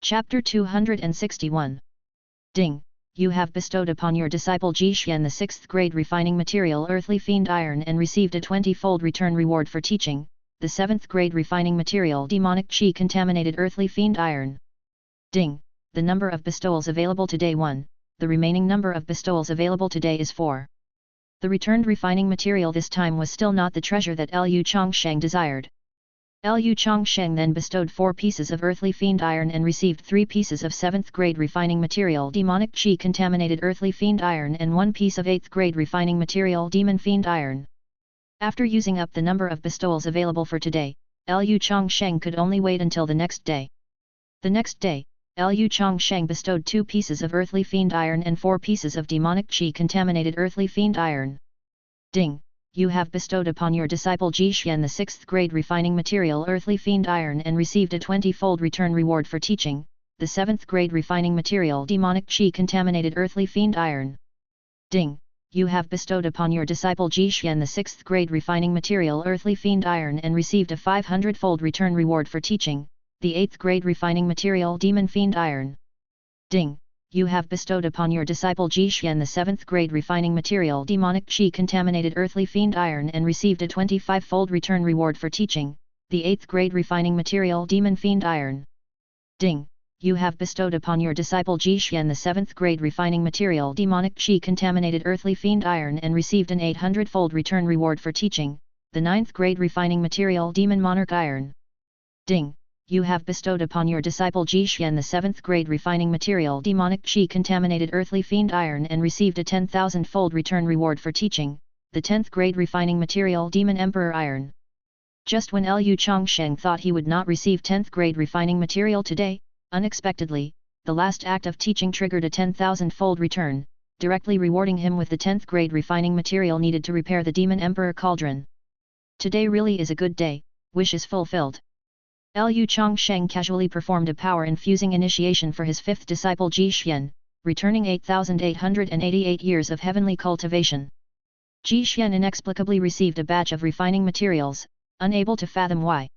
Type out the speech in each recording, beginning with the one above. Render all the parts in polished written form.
Chapter 261. Ding! You have bestowed upon your disciple Changsheng the 6th grade refining material earthly fiend iron and received a 20-fold return reward for teaching, the 7th grade refining material demonic chi contaminated earthly fiend iron. Ding! The number of bestowals available today 1, the remaining number of bestowals available today is 4. The returned refining material this time was still not the treasure that Lu Changsheng desired. Lu Changsheng then bestowed 4 pieces of earthly fiend iron and received 3 pieces of 7th grade refining material demonic chi contaminated earthly fiend iron and 1 piece of 8th grade refining material demon fiend iron. After using up the number of bestowals available for today, Lu Changsheng could only wait until the next day. The next day, Lu Changsheng bestowed 2 pieces of earthly fiend iron and 4 pieces of demonic chi contaminated earthly fiend iron. Ding! You have bestowed upon your disciple Changsheng the 6th grade refining material earthly fiend iron and received a 20-fold return reward for teaching, the 7th grade refining material demonic chi contaminated earthly fiend iron. Ding! You have bestowed upon your disciple Changsheng the 6th grade refining material earthly fiend iron and received a 500-fold return reward for teaching, the 8th grade refining material demon fiend iron. Ding! You have bestowed upon your disciple Changsheng the 7th grade refining material demonic chi contaminated earthly fiend iron and received a 25-fold return reward for teaching, the 8th grade refining material demon fiend iron. Ding! You have bestowed upon your disciple Changsheng the 7th grade refining material demonic chi contaminated earthly fiend iron and received an 800-fold return reward for teaching, the 9th grade refining material demon monarch iron. Ding! You have bestowed upon your disciple Changsheng the 7th grade refining material demonic chi contaminated earthly fiend iron and received a 10,000-fold return reward for teaching, the 10th grade refining material demon emperor iron. Just when Lu Changsheng thought he would not receive 10th grade refining material today, unexpectedly, the last act of teaching triggered a 10,000-fold return, directly rewarding him with the 10th grade refining material needed to repair the demon emperor cauldron. Today really is a good day, wish is fulfilled. Lu Changsheng casually performed a power-infusing initiation for his 5th disciple Changsheng, returning 8,888 years of heavenly cultivation. Changsheng inexplicably received a batch of refining materials, unable to fathom why.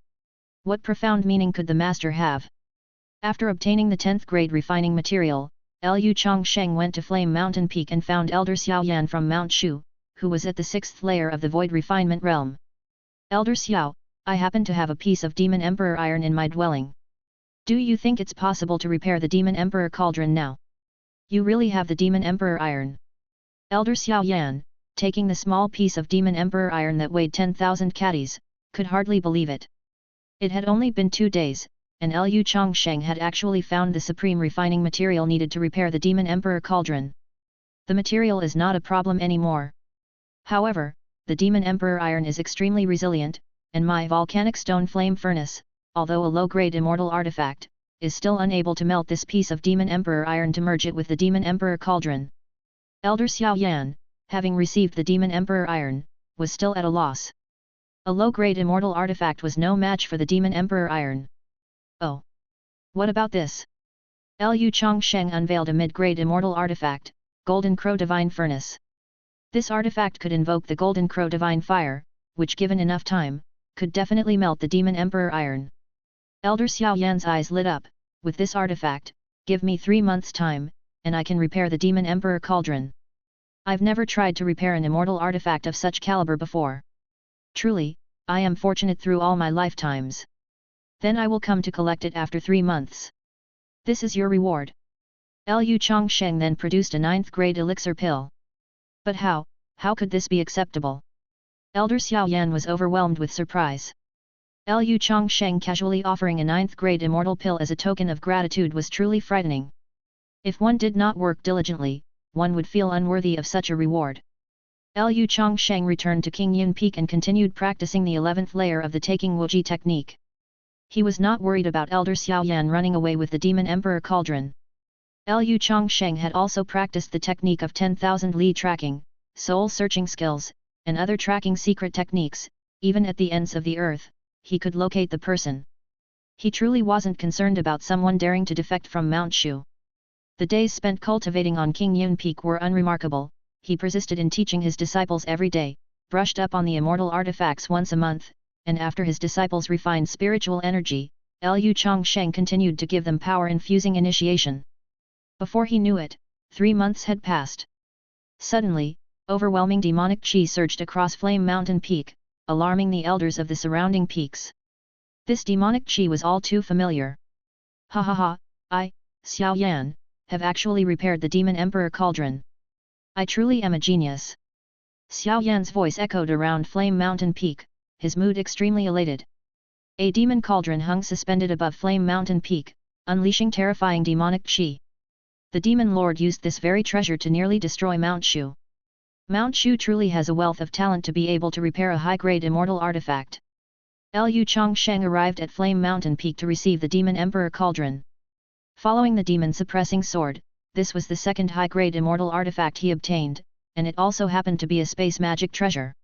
What profound meaning could the master have? After obtaining the 10th grade refining material, Lu Changsheng went to Flame Mountain Peak and found Elder Xiaoyan from Mount Shu, who was at the 6th layer of the Void Refinement Realm. Elder Xiao, I happen to have a piece of Demon Emperor iron in my dwelling. Do you think it's possible to repair the Demon Emperor cauldron now? You really have the Demon Emperor iron? Elder Xiaoyan, taking the small piece of Demon Emperor iron that weighed 10,000 catties, could hardly believe it. It had only been 2 days, and Lu Changsheng had actually found the supreme refining material needed to repair the Demon Emperor cauldron. The material is not a problem anymore. However, the Demon Emperor iron is extremely resilient, and my volcanic stone flame furnace, although a low-grade immortal artifact, is still unable to melt this piece of Demon Emperor iron to merge it with the Demon Emperor cauldron. Elder Xiaoyan, having received the Demon Emperor iron, was still at a loss. A low-grade immortal artifact was no match for the Demon Emperor iron. Oh! What about this? Lu Changsheng unveiled a mid-grade immortal artifact, Golden Crow Divine Furnace. This artifact could invoke the Golden Crow Divine Fire, which given enough time, could definitely melt the Demon Emperor iron. Elder Xiaoyan's eyes lit up. With this artifact, give me 3 months' time, and I can repair the Demon Emperor cauldron. I've never tried to repair an immortal artifact of such caliber before. Truly, I am fortunate through all my lifetimes. Then I will come to collect it after 3 months. This is your reward. Lu Changsheng then produced a 9th grade elixir pill. But how could this be acceptable? Elder Xiaoyan was overwhelmed with surprise. Lu Changsheng casually offering a 9th grade immortal pill as a token of gratitude was truly frightening. If one did not work diligently, one would feel unworthy of such a reward. Lu Changsheng returned to Qingyun Peak and continued practicing the 11th layer of the Taking Wuji technique. He was not worried about Elder Xiaoyan running away with the Demon Emperor cauldron. Lu Changsheng had also practiced the technique of 10,000 li tracking, soul-searching skills, and other tracking secret techniques. Even at the ends of the earth, he could locate the person. He truly wasn't concerned about someone daring to defect from Mount Shu. The days spent cultivating on Qingyun Peak were unremarkable. He persisted in teaching his disciples every day, brushed up on the immortal artifacts once a month, and after his disciples refined spiritual energy, Lu Changsheng continued to give them power-infusing initiation. Before he knew it, 3 months had passed. Suddenly, overwhelming demonic qi surged across Flame Mountain Peak, alarming the elders of the surrounding peaks. This demonic qi was all too familiar. Ha ha ha, I, Xiao Yan, have actually repaired the Demon Emperor Cauldron. I truly am a genius. Xiao Yan's voice echoed around Flame Mountain Peak, his mood extremely elated. A demon cauldron hung suspended above Flame Mountain Peak, unleashing terrifying demonic qi. The demon lord used this very treasure to nearly destroy Mount Shu. Mount Shu truly has a wealth of talent to be able to repair a high-grade immortal artifact. Lu Changsheng arrived at Flame Mountain Peak to receive the Demon Emperor Cauldron. Following the Demon Suppressing Sword, this was the second high-grade immortal artifact he obtained, and it also happened to be a space magic treasure.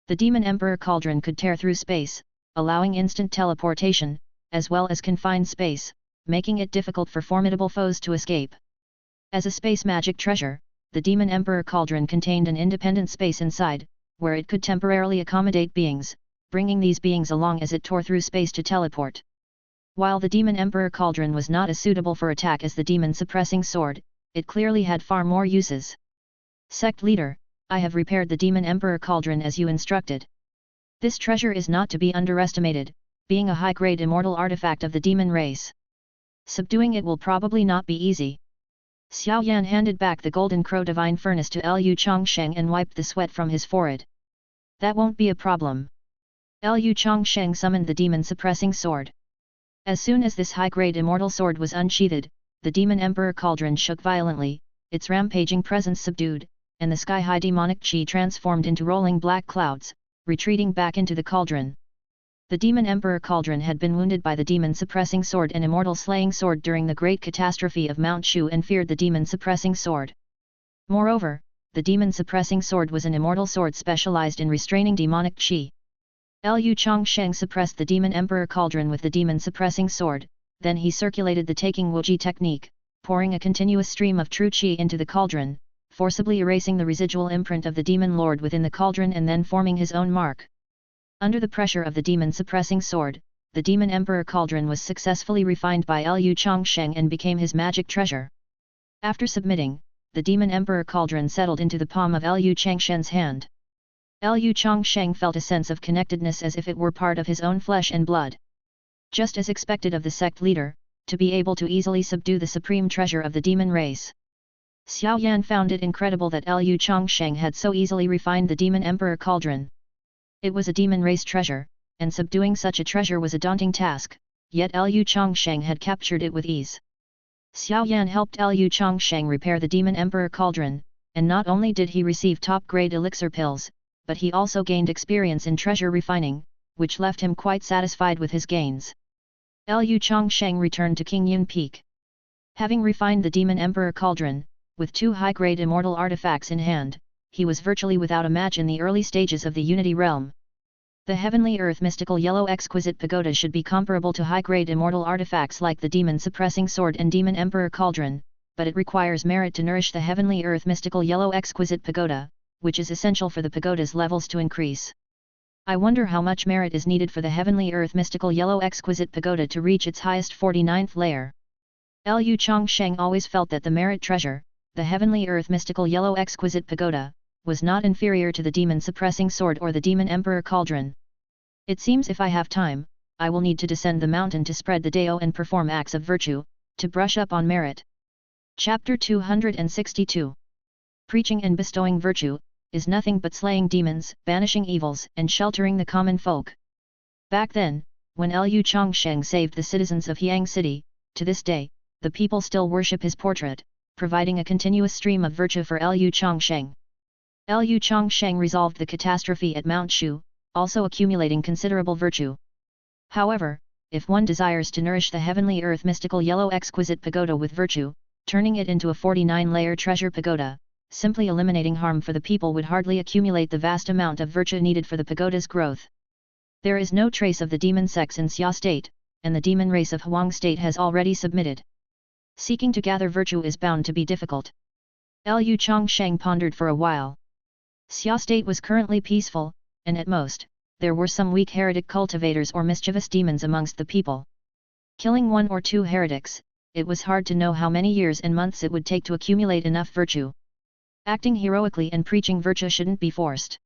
The Demon Emperor Cauldron could tear through space, allowing instant teleportation, as well as confined space, making it difficult for formidable foes to escape. As a space magic treasure, the Demon Emperor Cauldron contained an independent space inside, where it could temporarily accommodate beings, bringing these beings along as it tore through space to teleport. While the Demon Emperor Cauldron was not as suitable for attack as the Demon Suppressing Sword, it clearly had far more uses. Sect Leader, I have repaired the Demon Emperor Cauldron as you instructed. This treasure is not to be underestimated, being a high-grade immortal artifact of the demon race. Subduing it will probably not be easy. Xiao Yan handed back the Golden Crow Divine Furnace to Lu Changsheng and wiped the sweat from his forehead. That won't be a problem. Lu Changsheng summoned the Demon Suppressing Sword. As soon as this high-grade immortal sword was unsheathed, the Demon Emperor Cauldron shook violently, its rampaging presence subdued, and the sky-high demonic qi transformed into rolling black clouds, retreating back into the cauldron. The Demon Emperor Cauldron had been wounded by the Demon Suppressing Sword and Immortal Slaying Sword during the Great Catastrophe of Mount Shu and feared the Demon Suppressing Sword. Moreover, the Demon Suppressing Sword was an immortal sword specialized in restraining demonic qi. Lu Changsheng suppressed the Demon Emperor Cauldron with the Demon Suppressing Sword, then he circulated the Taking Wuji technique, pouring a continuous stream of true qi into the cauldron, forcibly erasing the residual imprint of the Demon Lord within the cauldron and then forming his own mark. Under the pressure of the Demon Suppressing Sword, the Demon Emperor Cauldron was successfully refined by Lu Changsheng and became his magic treasure. After submitting, the Demon Emperor Cauldron settled into the palm of Lu Changsheng's hand. Lu Changsheng felt a sense of connectedness as if it were part of his own flesh and blood. Just as expected of the sect leader, to be able to easily subdue the supreme treasure of the demon race. Xiao Yan found it incredible that Lu Changsheng had so easily refined the Demon Emperor Cauldron. It was a demon race treasure, and subduing such a treasure was a daunting task, yet Lu Changsheng had captured it with ease. Xiao Yan helped Lu Changsheng repair the Demon Emperor Cauldron, and not only did he receive top-grade elixir pills, but he also gained experience in treasure refining, which left him quite satisfied with his gains. Lu Changsheng returned to Qingyun Peak. Having refined the Demon Emperor Cauldron, with 2 high-grade immortal artifacts in hand, he was virtually without a match in the early stages of the Unity Realm. The Heavenly Earth Mystical Yellow Exquisite Pagoda should be comparable to high-grade immortal artifacts like the Demon Suppressing Sword and Demon Emperor Cauldron, but it requires merit to nourish the Heavenly Earth Mystical Yellow Exquisite Pagoda, which is essential for the pagoda's levels to increase. I wonder how much merit is needed for the Heavenly Earth Mystical Yellow Exquisite Pagoda to reach its highest 49th layer. Lu Changsheng always felt that the merit treasure, the Heavenly Earth Mystical Yellow Exquisite Pagoda, was not inferior to the Demon Suppressing Sword or the Demon Emperor Cauldron. It seems if I have time, I will need to descend the mountain to spread the Dao and perform acts of virtue, to brush up on merit. Chapter 262. Preaching and bestowing virtue, is nothing but slaying demons, banishing evils, and sheltering the common folk. Back then, when Lu Changsheng saved the citizens of Hiang City, to this day, the people still worship his portrait, providing a continuous stream of virtue for Lu Changsheng. Lu Changsheng resolved the catastrophe at Mount Shu, also accumulating considerable virtue. However, if one desires to nourish the Heavenly Earth Mystical Yellow Exquisite Pagoda with virtue, turning it into a 49-layer treasure pagoda, simply eliminating harm for the people would hardly accumulate the vast amount of virtue needed for the pagoda's growth. There is no trace of the demon sex in Xia State, and the demon race of Huang State has already submitted. Seeking to gather virtue is bound to be difficult. Lu Changsheng pondered for a while. Xia State was currently peaceful, and at most, there were some weak heretic cultivators or mischievous demons amongst the people. Killing 1 or 2 heretics, it was hard to know how many years and months it would take to accumulate enough virtue. Acting heroically and preaching virtue shouldn't be forced.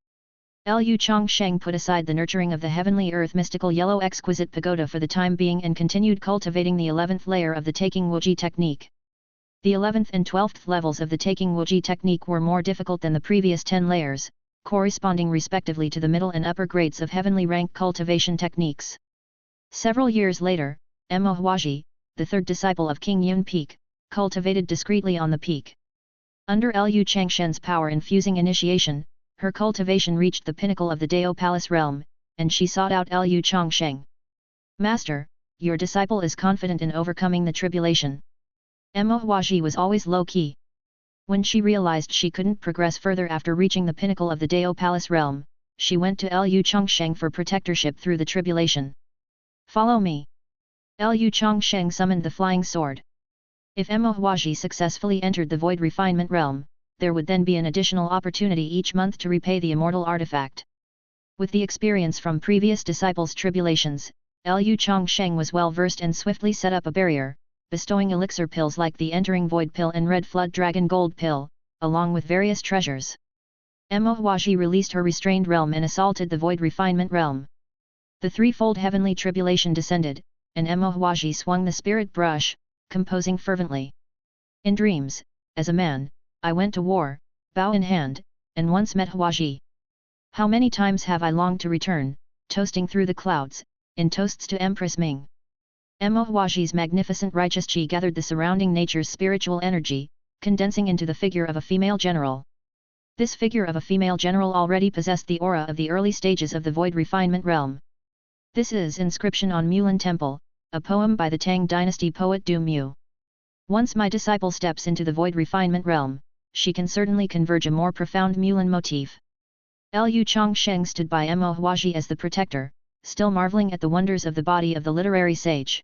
Lu Changsheng put aside the nurturing of the heavenly earth mystical yellow exquisite pagoda for the time being and continued cultivating the 11th layer of the taking wuji technique. The 11th and 12th levels of the taking wuji technique were more difficult than the previous 10 layers, corresponding respectively to the middle and upper grades of heavenly rank cultivation techniques. Several years later, Mo Huaji, the third disciple of King Yun Peak, cultivated discreetly on the peak. Under Lu Changshen's power-infusing initiation, her cultivation reached the pinnacle of the Dao Palace realm, and she sought out Lu Changsheng. Master, your disciple is confident in overcoming the tribulation. Mo Huaji was always low-key. When she realized she couldn't progress further after reaching the pinnacle of the Dao Palace realm, she went to Lu Changsheng for protectorship through the tribulation. Follow me. Lu Changsheng summoned the flying sword. If Mo Huaji successfully entered the void refinement realm, there would then be an additional opportunity each month to repay the immortal artifact. With the experience from previous disciples' tribulations, Lu Changsheng was well versed and swiftly set up a barrier, bestowing elixir pills like the entering void pill and red flood dragon gold pill, along with various treasures. Mo Huaji released her restrained realm and assaulted the void refinement realm. The threefold heavenly tribulation descended, and Mo Huaji swung the spirit brush, composing fervently. In dreams, as a man, I went to war, bow in hand, and once met Huaji. How many times have I longed to return, toasting through the clouds, in toasts to Empress Ming. Mo Huaji's magnificent righteous qi gathered the surrounding nature's spiritual energy, condensing into the figure of a female general. This figure of a female general already possessed the aura of the early stages of the void refinement realm. This is inscription on Mulan Temple, a poem by the Tang dynasty poet Du Mu. Once my disciple steps into the void refinement realm, she can certainly converge a more profound Mulan motif. Lu Changsheng stood by Mo Huaji as the protector, still marveling at the wonders of the body of the literary sage.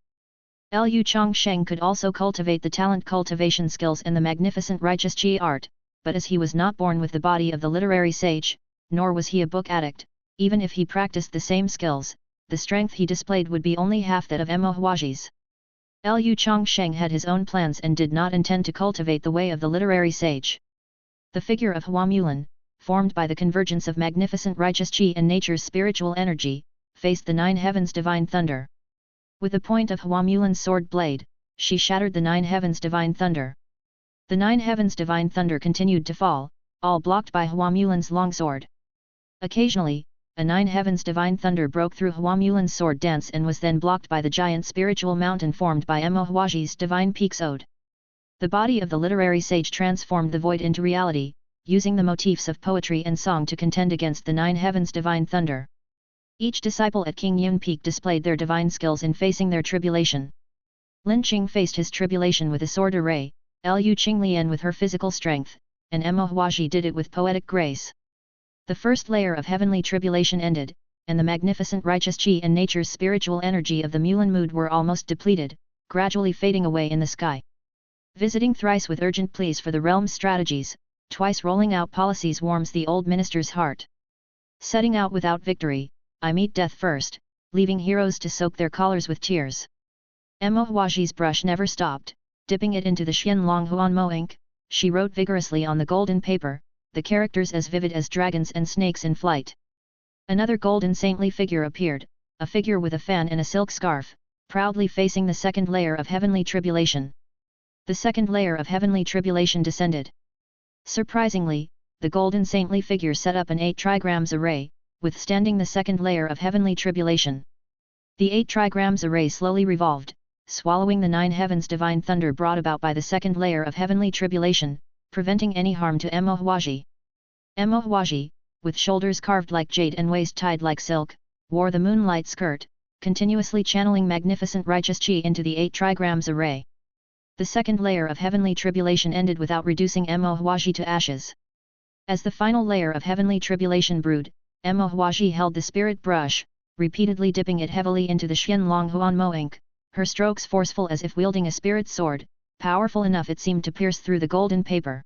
Lu Changsheng could also cultivate the talent cultivation skills and the magnificent righteous qi art, but as he was not born with the body of the literary sage, nor was he a book addict, even if he practiced the same skills, the strength he displayed would be only half that of Mo Huaji's. Lu Changsheng had his own plans and did not intend to cultivate the way of the literary sage. The figure of Hua Mulan, formed by the convergence of magnificent righteous qi and nature's spiritual energy, faced the 9 heavens' divine thunder. With the point of Hua Mulan's sword blade, she shattered the 9 heavens' divine thunder. The 9 heavens' divine thunder continued to fall, all blocked by Hua Mulan's longsword. Occasionally, a 9 heavens' divine thunder broke through Hua Mulan's sword dance and was then blocked by the giant spiritual mountain formed by Mo Huaji's divine peaks ode. The body of the literary sage transformed the void into reality, using the motifs of poetry and song to contend against the 9 heavens' divine thunder. Each disciple at King Yun Peak displayed their divine skills in facing their tribulation. Lin Qing faced his tribulation with a sword array, Lu Qinglian with her physical strength, and Mo Huaji did it with poetic grace. The first layer of heavenly tribulation ended, and the magnificent righteous qi and nature's spiritual energy of the Mulan mood were almost depleted, gradually fading away in the sky. Visiting thrice with urgent pleas for the realm's strategies, twice rolling out policies warms the old minister's heart. Setting out without victory, I meet death first, leaving heroes to soak their collars with tears. Mo Huaji's brush never stopped, dipping it into the Xianlong Huanmo ink, she wrote vigorously on the golden paper, the characters as vivid as dragons and snakes in flight. Another golden saintly figure appeared, a figure with a fan and a silk scarf, proudly facing the second layer of heavenly tribulation. The second layer of heavenly tribulation descended. Surprisingly, the golden saintly figure set up an 8 trigrams array, withstanding the second layer of heavenly tribulation. The 8 trigrams array slowly revolved, swallowing the 9 heavens' divine thunder brought about by the second layer of heavenly tribulation, preventing any harm to Mo Huaji. Mo Huaji, with shoulders carved like jade and waist tied like silk, wore the moonlight skirt, continuously channeling magnificent righteous qi into the 8 trigrams array. The second layer of heavenly tribulation ended without reducing Mo Huaji to ashes. As the final layer of heavenly tribulation brewed, Mo Huaji held the spirit brush, repeatedly dipping it heavily into the Xianlong Huanmo ink, her strokes forceful as if wielding a spirit sword, powerful enough it seemed to pierce through the golden paper.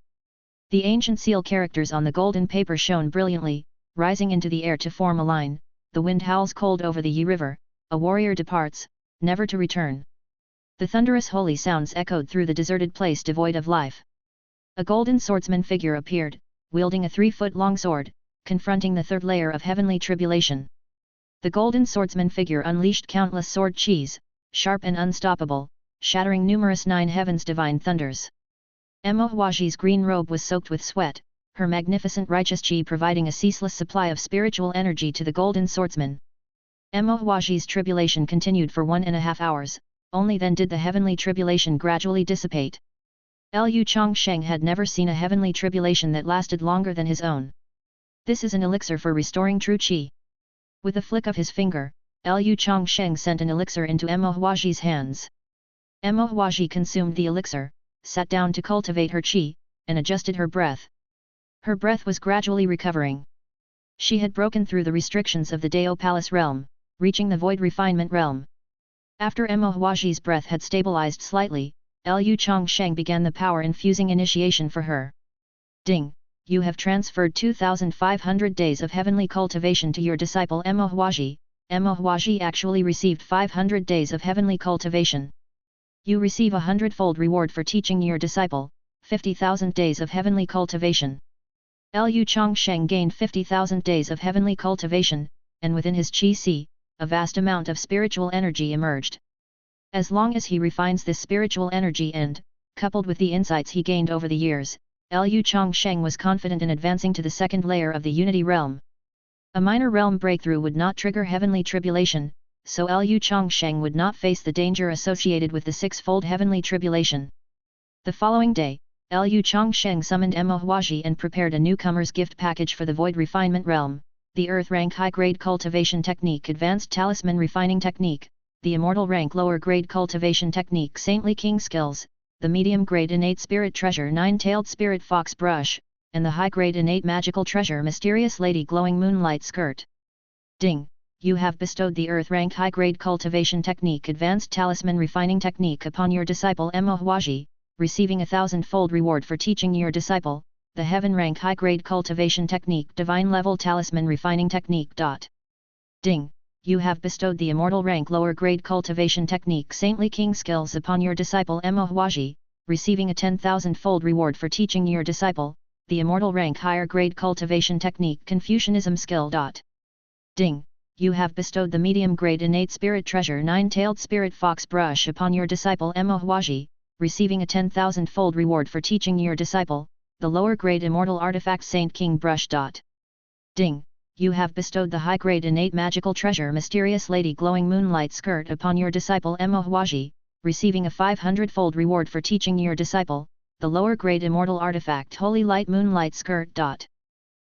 The ancient seal characters on the golden paper shone brilliantly, rising into the air to form a line. The wind howls cold over the Yi River, a warrior departs, never to return. The thunderous holy sounds echoed through the deserted place devoid of life. A golden swordsman figure appeared, wielding a 3-foot-long sword, confronting the third layer of heavenly tribulation. The golden swordsman figure unleashed countless sword chis, sharp and unstoppable, shattering numerous 9 heavens' divine thunders. Emohuaji's green robe was soaked with sweat, her magnificent righteous chi providing a ceaseless supply of spiritual energy to the golden swordsman. Emohuaji's tribulation continued for 1.5 hours, only then did the heavenly tribulation gradually dissipate. Lu Changsheng had never seen a heavenly tribulation that lasted longer than his own. This is an elixir for restoring true chi. With a flick of his finger, Lu Changsheng sent an elixir into Emohuaji's hands. Emohuaji consumed the elixir, sat down to cultivate her chi, and adjusted her breath. Her breath was gradually recovering. She had broken through the restrictions of the Dao Palace realm, reaching the Void Refinement realm. After Emohuaji's breath had stabilized slightly, Lu Changsheng began the power-infusing initiation for her. Ding! You have transferred 2,500 days of heavenly cultivation to your disciple Emohuaji. Emohuaji actually received 500 days of heavenly cultivation. You receive a 100-fold reward for teaching your disciple, 50,000 days of heavenly cultivation. Lu Changsheng gained 50,000 days of heavenly cultivation, and within his chi-si, a vast amount of spiritual energy emerged. As long as he refines this spiritual energy and, coupled with the insights he gained over the years, Lu Changsheng was confident in advancing to the second layer of the Unity realm. A minor realm breakthrough would not trigger heavenly tribulation, so Lu Changsheng would not face the danger associated with the 6-fold heavenly tribulation. The following day, Lu Changsheng summoned Emohuaji and prepared a newcomer's gift package for the Void Refinement realm, the Earth Rank High-Grade Cultivation Technique Advanced Talisman Refining Technique, the Immortal Rank Lower Grade Cultivation Technique Saintly King Skills, the Medium Grade Innate Spirit Treasure 9-Tailed Spirit Fox Brush, and the High Grade Innate Magical Treasure Mysterious Lady Glowing Moonlight Skirt. Ding! You have bestowed the Earth Rank High Grade Cultivation Technique Advanced Talisman Refining Technique upon your disciple Emohuaji, receiving 1,000-fold reward for teaching your disciple, the Heaven Rank High Grade Cultivation Technique Divine Level Talisman Refining Technique. Ding! You have bestowed the Immortal Rank Lower Grade Cultivation Technique Saintly King Skills upon your disciple Emohuaji, receiving a 10,000-fold reward for teaching your disciple, the Immortal Rank Higher Grade Cultivation Technique Confucianism Skill. Ding! You have bestowed the Medium Grade Innate Spirit Treasure 9-Tailed Spirit Fox Brush upon your disciple Emohuaji, receiving a 10,000-fold reward for teaching your disciple, the Lower Grade Immortal Artifact Saint King Brush. Ding! You have bestowed the high-grade innate magical treasure Mysterious Lady Glowing Moonlight Skirt upon your disciple Emohuaji, receiving a 500-fold reward for teaching your disciple, the lower-grade immortal artifact Holy Light Moonlight Skirt.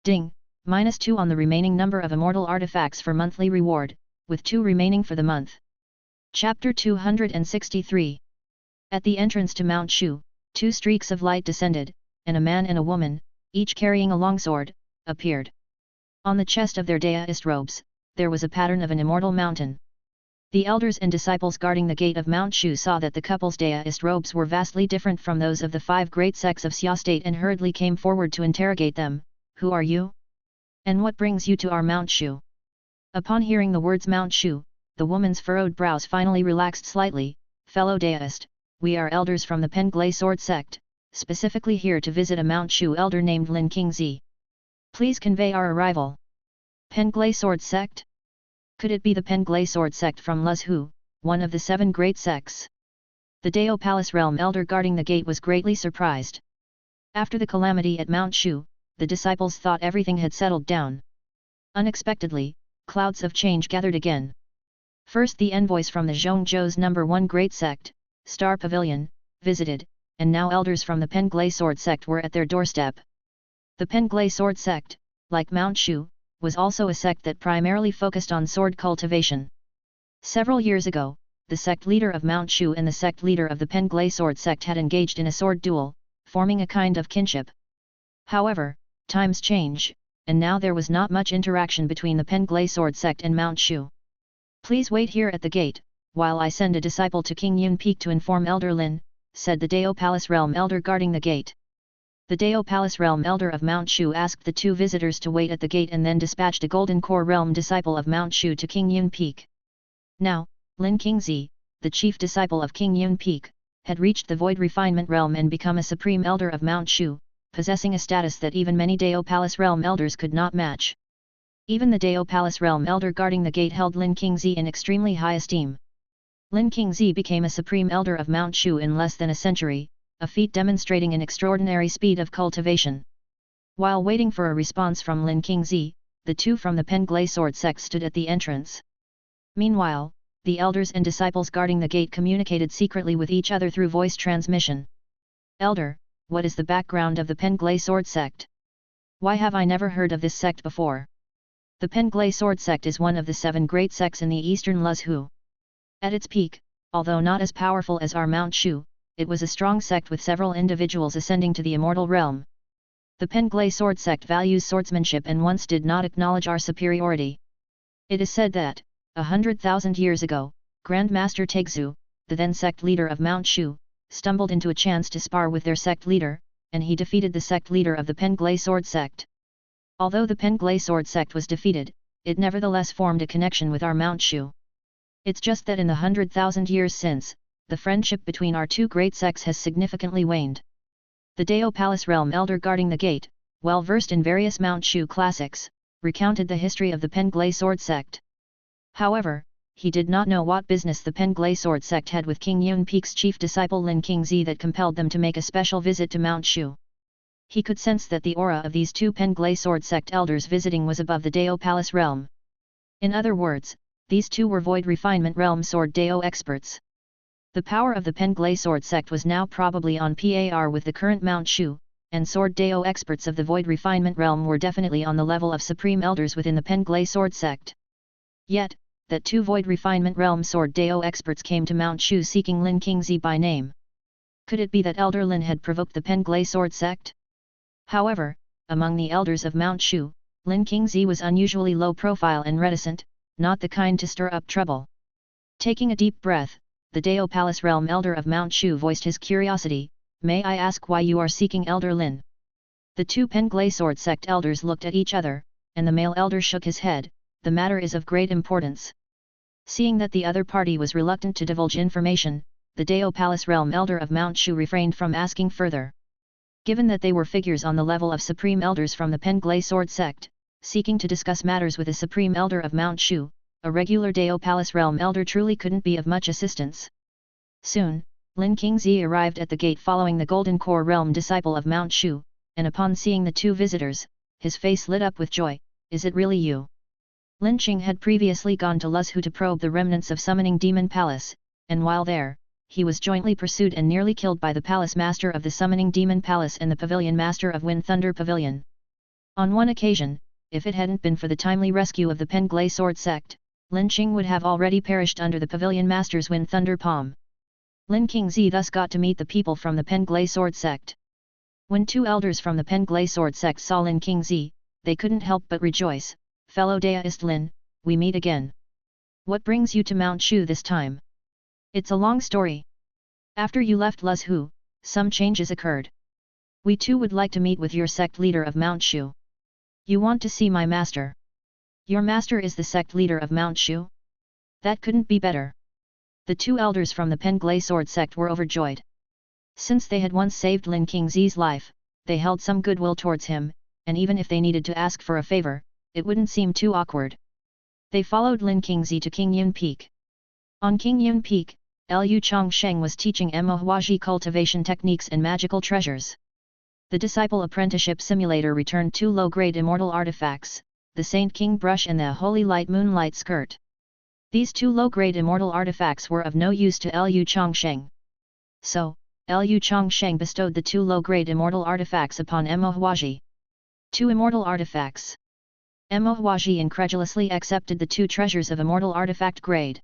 Ding! -2 on the remaining number of immortal artifacts for monthly reward, with 2 remaining for the month. Chapter 263. At the entrance to Mount Shu, 2 streaks of light descended, and a man and a woman, each carrying a longsword, appeared. On the chest of their daist robes, there was a pattern of an immortal mountain. The elders and disciples guarding the gate of Mount Shu saw that the couple's daist robes were vastly different from those of the 5 great sects of Xia state and hurriedly came forward to interrogate them. Who are you? And what brings you to our Mount Shu? Upon hearing the words Mount Shu, the woman's furrowed brows finally relaxed slightly. Fellow daist, we are elders from the Penglai Sword sect, specifically here to visit a Mount Shu elder named Lin Qingzi. Please convey our arrival. Penglai Sword Sect? Could it be the Penglai Sword Sect from Luzhu, one of the 7 great sects? The Dao Palace realm elder guarding the gate was greatly surprised. After the calamity at Mount Shu, the disciples thought everything had settled down. Unexpectedly, clouds of change gathered again. First the envoys from the Zhongzhou's number 1 great sect, Star Pavilion, visited, and now elders from the Penglai Sword Sect were at their doorstep. The Penglai Sword Sect, like Mount Shu, was also a sect that primarily focused on sword cultivation. Several years ago, the sect leader of Mount Shu and the sect leader of the Penglai Sword Sect had engaged in a sword duel, forming a kind of kinship. However, times change, and now there was not much interaction between the Penglai Sword Sect and Mount Shu. Please wait here at the gate, while I send a disciple to King Yun Peak to inform Elder Lin, said the Dao Palace realm elder guarding the gate. The Dao Palace realm elder of Mount Shu asked the 2 visitors to wait at the gate and then dispatched a Golden Core realm disciple of Mount Shu to King Yun Peak. Now, Lin Qingzi, the chief disciple of King Yun Peak, had reached the Void Refinement Realm and become a supreme elder of Mount Shu, possessing a status that even many Dao Palace Realm elders could not match. Even the Dao Palace Realm elder guarding the gate held Lin Qingzi in extremely high esteem. Lin Qingzi became a supreme elder of Mount Shu in less than a century, a feat demonstrating an extraordinary speed of cultivation. While waiting for a response from Lin Qingzi, the two from the Penglai Sword sect stood at the entrance. Meanwhile, the elders and disciples guarding the gate communicated secretly with each other through voice transmission. Elder, what is the background of the Penglai Sword sect? Why have I never heard of this sect before? The Penglai Sword sect is one of the 7 great sects in the eastern Luzhu. At its peak, although not as powerful as our Mount Shu, it was a strong sect with several individuals ascending to the immortal realm. The Penglai Sword sect values swordsmanship and once did not acknowledge our superiority. It is said that, 100,000 years ago, Grand Master Tegzu, the then sect leader of Mount Shu, stumbled into a chance to spar with their sect leader, and he defeated the sect leader of the Penglai Sword sect. Although the Penglai Sword sect was defeated, it nevertheless formed a connection with our Mount Shu. It's just that in the 100,000 years since, the friendship between our two great sects has significantly waned. The Dao Palace Realm elder guarding the gate, well versed in various Mount Shu classics, recounted the history of the Penglai Sword sect. However, he did not know what business the Penglai Sword sect had with King Yun Peak's chief disciple Lin Qingzi that compelled them to make a special visit to Mount Shu. He could sense that the aura of these two Penglai Sword sect elders visiting was above the Dao Palace realm. In other words, these two were Void Refinement Realm Sword Dao experts. The power of the Penglai Sword sect was now probably on par with the current Mount Shu, and Sword Dao experts of the Void Refinement Realm were definitely on the level of supreme elders within the Penglai Sword sect. Yet, that two Void Refinement Realm Sword Dao experts came to Mount Shu seeking Lin Qingzi by name. Could it be that Elder Lin had provoked the Penglai Sword sect? However, among the elders of Mount Shu, Lin Qingzi was unusually low profile and reticent, not the kind to stir up trouble. Taking a deep breath, the Dao Palace Realm elder of Mount Shu voiced his curiosity, "May I ask why you are seeking Elder Lin?" The two Penglai Sword sect elders looked at each other, and the male elder shook his head, "The matter is of great importance." Seeing that the other party was reluctant to divulge information, the Dao Palace Realm elder of Mount Shu refrained from asking further. Given that they were figures on the level of supreme elders from the Penglai Sword sect, seeking to discuss matters with a supreme elder of Mount Shu, a regular Dao Palace Realm elder truly couldn't be of much assistance. Soon, Lin Qingzi arrived at the gate following the Golden Core Realm disciple of Mount Shu, and upon seeing the two visitors, his face lit up with joy. "Is it really you?" Lin Qing had previously gone to Luzhu to probe the remnants of Summoning Demon Palace, and while there, he was jointly pursued and nearly killed by the Palace Master of the Summoning Demon Palace and the Pavilion Master of Wind Thunder Pavilion. On one occasion, if it hadn't been for the timely rescue of the Penglai Sword sect, Lin Qing would have already perished under the Pavilion Master's Wind Thunder palm. Lin Qingzi thus got to meet the people from the Penglai Sword sect. When two elders from the Penglai Sword sect saw Lin Qingzi, they couldn't help but rejoice. "Fellow Daoist Lin, we meet again. What brings you to Mount Shu this time?" "It's a long story. After you left Luzhu, some changes occurred. We too would like to meet with your sect leader of Mount Shu." "You want to see my master? Your master is the sect leader of Mount Shu? That couldn't be better." The two elders from the Penglai Sword sect were overjoyed. Since they had once saved Lin Qingzi's life, they held some goodwill towards him, and even if they needed to ask for a favor, it wouldn't seem too awkward. They followed Lin Qingzi to King Yun Peak. On King Yun Peak, Lu Changsheng was teaching Huaji cultivation techniques and magical treasures. The Disciple Apprenticeship Simulator returned 2 low-grade immortal artifacts, the Saint King Brush and the Holy Light Moonlight Skirt. These 2 low-grade immortal artifacts were of no use to Lu Changsheng. So, Lu Changsheng bestowed the 2 low-grade immortal artifacts upon Huaji. 2 immortal artifacts. Huaji incredulously accepted the 2 treasures of immortal artifact grade.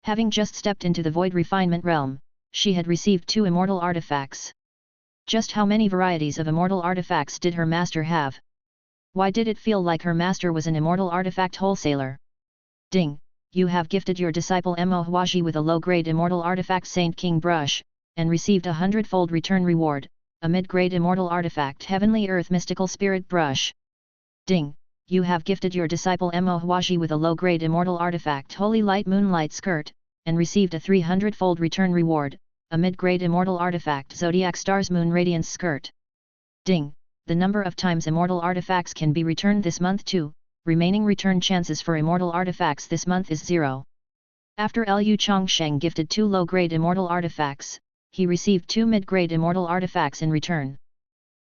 Having just stepped into the Void Refinement Realm, she had received 2 immortal artifacts. Just how many varieties of immortal artifacts did her master have? Why did it feel like her master was an immortal artifact wholesaler? Ding! You have gifted your disciple Huaji with a low-grade immortal artifact Saint King Brush, and received a 100-fold return reward, a mid-grade immortal artifact Heavenly Earth Mystical Spirit Brush. Ding! You have gifted your disciple Huaji with a low-grade immortal artifact Holy Light Moonlight Skirt, and received a 300-fold return reward, a mid-grade immortal artifact Zodiac Star's Moon Radiance Skirt. Ding! The number of times immortal artifacts can be returned this month too. Remaining return chances for immortal artifacts this month is 0. After Lu Changsheng gifted 2 low-grade immortal artifacts, he received 2 mid-grade immortal artifacts in return.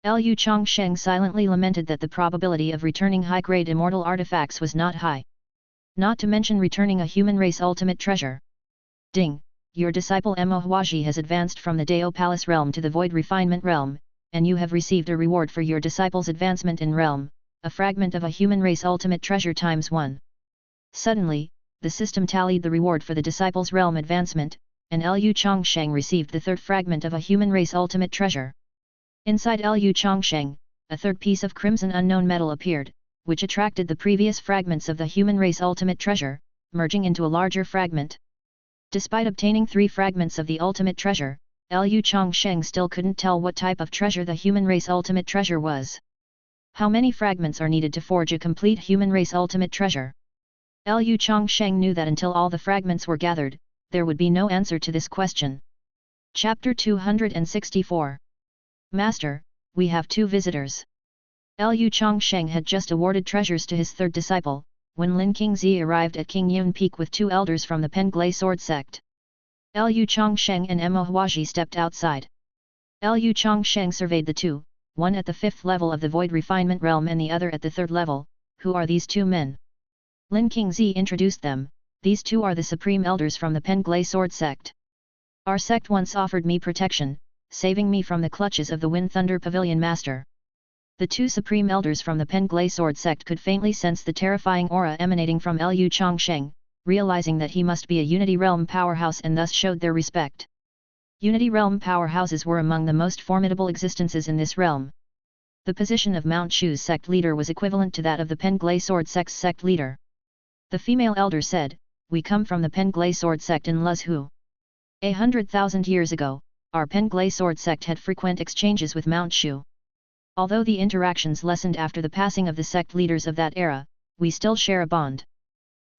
Lu Changsheng silently lamented that the probability of returning high-grade immortal artifacts was not high. Not to mention returning a human race ultimate treasure. Ding! Your disciple Mo Huaji has advanced from the Dao Palace realm to the Void Refinement realm, and you have received a reward for your disciple's advancement in realm, a fragment of a human race ultimate treasure times 1. Suddenly, the system tallied the reward for the disciple's realm advancement, and Lu Changsheng received the 3rd fragment of a human race ultimate treasure. Inside Lu Changsheng, a 3rd piece of crimson unknown metal appeared, which attracted the previous fragments of the human race ultimate treasure, merging into a larger fragment. Despite obtaining 3 fragments of the ultimate treasure, Lu Changsheng still couldn't tell what type of treasure the human race ultimate treasure was. How many fragments are needed to forge a complete human race ultimate treasure? Lu Changsheng knew that until all the fragments were gathered, there would be no answer to this question. Chapter 264. Master, we have 2 visitors. Lu Changsheng had just awarded treasures to his 3rd disciple, when Lin Qingzi arrived at King Yun Peak with 2 elders from the Penglai Sword Sect. Lu Changsheng and Mo Huaji stepped outside. Lu Changsheng surveyed the 2, one at the 5th level of the Void Refinement realm and the other at the 3rd level. Who are these 2 men? Lin Qingzi introduced them. These 2 are the supreme elders from the Penglai Sword Sect. Our sect once offered me protection, saving me from the clutches of the Wind Thunder Pavilion Master. The 2 supreme elders from the Penglai Sword Sect could faintly sense the terrifying aura emanating from Lu Changsheng, realizing that he must be a Unity Realm powerhouse and thus showed their respect. Unity Realm powerhouses were among the most formidable existences in this realm. The position of Mount Shu's sect leader was equivalent to that of the Penglai Sword Sect's sect leader. The female elder said, "We come from the Penglai Sword Sect in Luzhu. 100,000 years ago, our Penglai Sword Sect had frequent exchanges with Mount Shu. Although the interactions lessened after the passing of the sect leaders of that era, we still share a bond.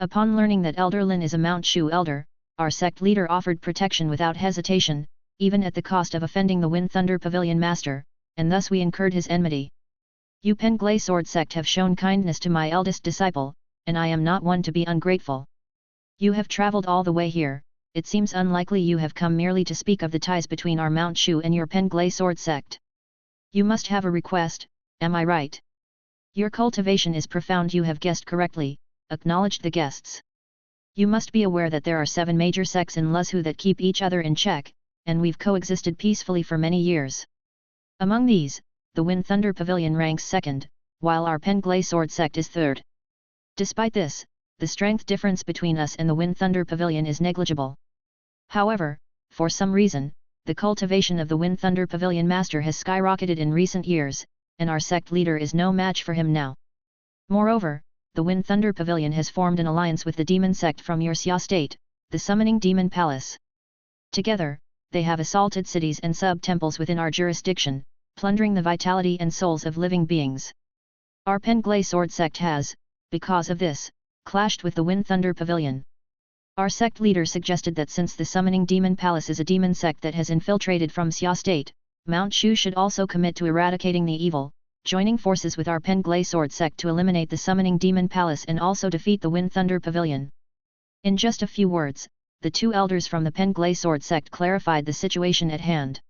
Upon learning that Elder Lin is a Mount Shu elder, our sect leader offered protection without hesitation, even at the cost of offending the Wind Thunder Pavilion Master, and thus we incurred his enmity. You Penglai Sword Sect have shown kindness to my eldest disciple, and I am not one to be ungrateful. You have traveled all the way here. It seems unlikely you have come merely to speak of the ties between our Mount Shu and your Penglai Sword Sect. You must have a request, am I right? Your cultivation is profound. You have guessed correctly," acknowledged the guests. "You must be aware that there are 7 major sects in Luzhu that keep each other in check, and we've coexisted peacefully for many years. Among these, the Wind Thunder Pavilion ranks 2nd, while our Penglai Sword Sect is 3rd. Despite this, the strength difference between us and the Wind Thunder Pavilion is negligible. However, for some reason, the cultivation of the Wind Thunder Pavilion Master has skyrocketed in recent years, and our sect leader is no match for him now. Moreover, the Wind Thunder Pavilion has formed an alliance with the demon sect from your Xia state, the Summoning Demon Palace. Together, they have assaulted cities and sub-temples within our jurisdiction, plundering the vitality and souls of living beings. Our Penglai Sword Sect has, because of this, clashed with the Wind Thunder Pavilion. Our sect leader suggested that since the Summoning Demon Palace is a demon sect that has infiltrated from Xia State, Mount Shu should also commit to eradicating the evil, joining forces with our Penglai Sword Sect to eliminate the Summoning Demon Palace and also defeat the Wind Thunder Pavilion." In just a few words, the 2 elders from the Penglai Sword Sect clarified the situation at hand.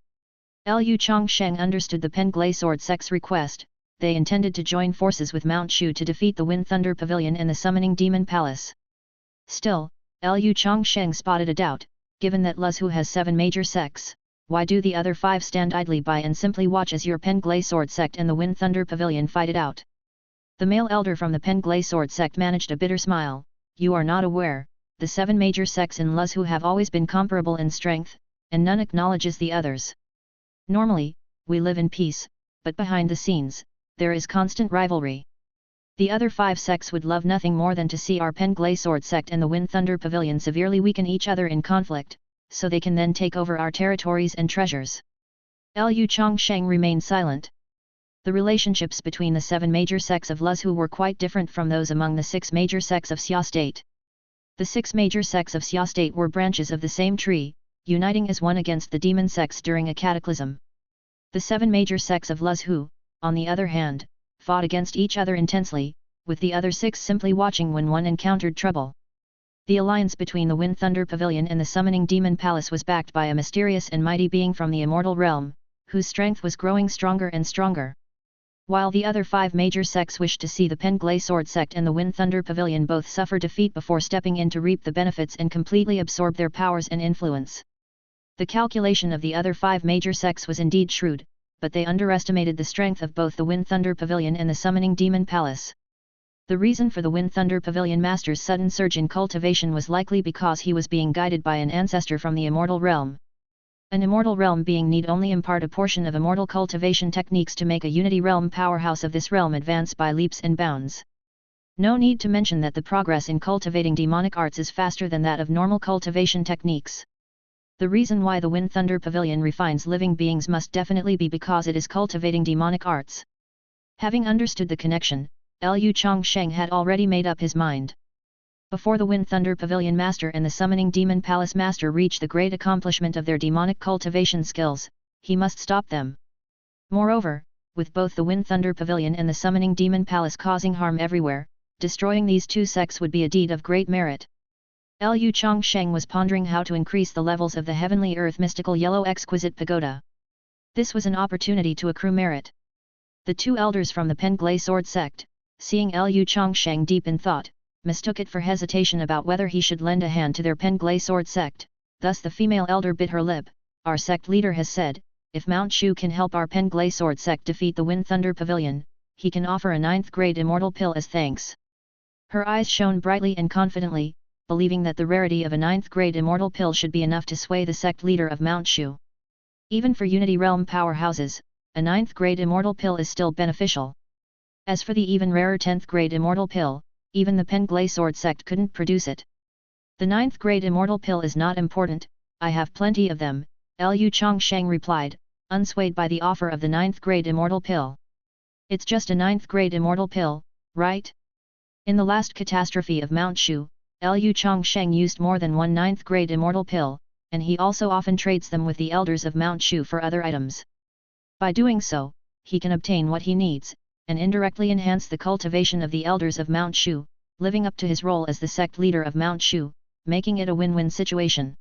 Lu Changsheng understood the Penglai Sword Sect's request. They intended to join forces with Mount Shu to defeat the Wind Thunder Pavilion and the Summoning Demon Palace. Still, Lu Changsheng spotted a doubt. Given that Luzhu has 7 major sects, why do the other 5 stand idly by and simply watch as your Penglai Sword Sect and the Wind Thunder Pavilion fight it out? The male elder from the Penglai Sword Sect managed a bitter smile. "You are not aware, the 7 major sects in Luzhu have always been comparable in strength, and none acknowledges the others. Normally, we live in peace, but behind the scenes, there is constant rivalry. The other 5 sects would love nothing more than to see our Penglai Sword Sect and the Wind Thunder Pavilion severely weaken each other in conflict, so they can then take over our territories and treasures." Lu Changsheng remained silent. The relationships between the 7 major sects of Luzhu were quite different from those among the 6 major sects of Xia State. The 6 major sects of Xia state were branches of the same tree, uniting as one against the demon sects during a cataclysm. The 7 major sects of Luzhu, on the other hand, fought against each other intensely, with the other 6 simply watching when one encountered trouble. The alliance between the Wind Thunder Pavilion and the Summoning Demon Palace was backed by a mysterious and mighty being from the immortal realm, whose strength was growing stronger and stronger. While the other 5 major sects wished to see the Penglay Sword sect and the Wind Thunder Pavilion both suffer defeat before stepping in to reap the benefits and completely absorb their powers and influence. The calculation of the other 5 major sects was indeed shrewd, but they underestimated the strength of both the Wind Thunder Pavilion and the Summoning Demon Palace. The reason for the Wind Thunder Pavilion Master's sudden surge in cultivation was likely because he was being guided by an ancestor from the immortal realm. An immortal realm being need only impart a portion of immortal cultivation techniques to make a unity realm powerhouse of this realm advance by leaps and bounds. No need to mention that the progress in cultivating demonic arts is faster than that of normal cultivation techniques. The reason why the Wind Thunder Pavilion refines living beings must definitely be because it is cultivating demonic arts. Having understood the connection, Lu Changsheng had already made up his mind. Before the Wind Thunder Pavilion Master and the Summoning Demon Palace Master reach the great accomplishment of their demonic cultivation skills, he must stop them. Moreover, with both the Wind Thunder Pavilion and the Summoning Demon Palace causing harm everywhere, destroying these 2 sects would be a deed of great merit. Lu Changsheng was pondering how to increase the levels of the Heavenly Earth Mystical Yellow Exquisite Pagoda. This was an opportunity to accrue merit. The 2 elders from the Penglay Sword sect, seeing Lu Changsheng deep in thought, mistook it for hesitation about whether he should lend a hand to their Penglay Sword sect. Thus the female elder bit her lip. Our sect leader has said, if Mount Shu can help our Penglay Sword sect defeat the Wind Thunder Pavilion, he can offer a 9th grade immortal pill as thanks. Her eyes shone brightly and confidently, believing that the rarity of a 9th grade immortal pill should be enough to sway the sect leader of Mount Shu. Even for Unity Realm powerhouses, a 9th grade immortal pill is still beneficial. As for the even rarer 10th grade immortal pill, even the Penglay Sword sect couldn't produce it. The 9th grade immortal pill is not important, I have plenty of them, Lu Changsheng replied, unswayed by the offer of the 9th grade immortal pill. It's just a 9th grade immortal pill, right? In the last catastrophe of Mount Shu, Lu Changsheng used more than one 9th grade immortal pill, and he also often trades them with the elders of Mount Shu for other items. By doing so, he can obtain what he needs, and indirectly enhance the cultivation of the elders of Mount Shu, living up to his role as the sect leader of Mount Shu, making it a win-win situation.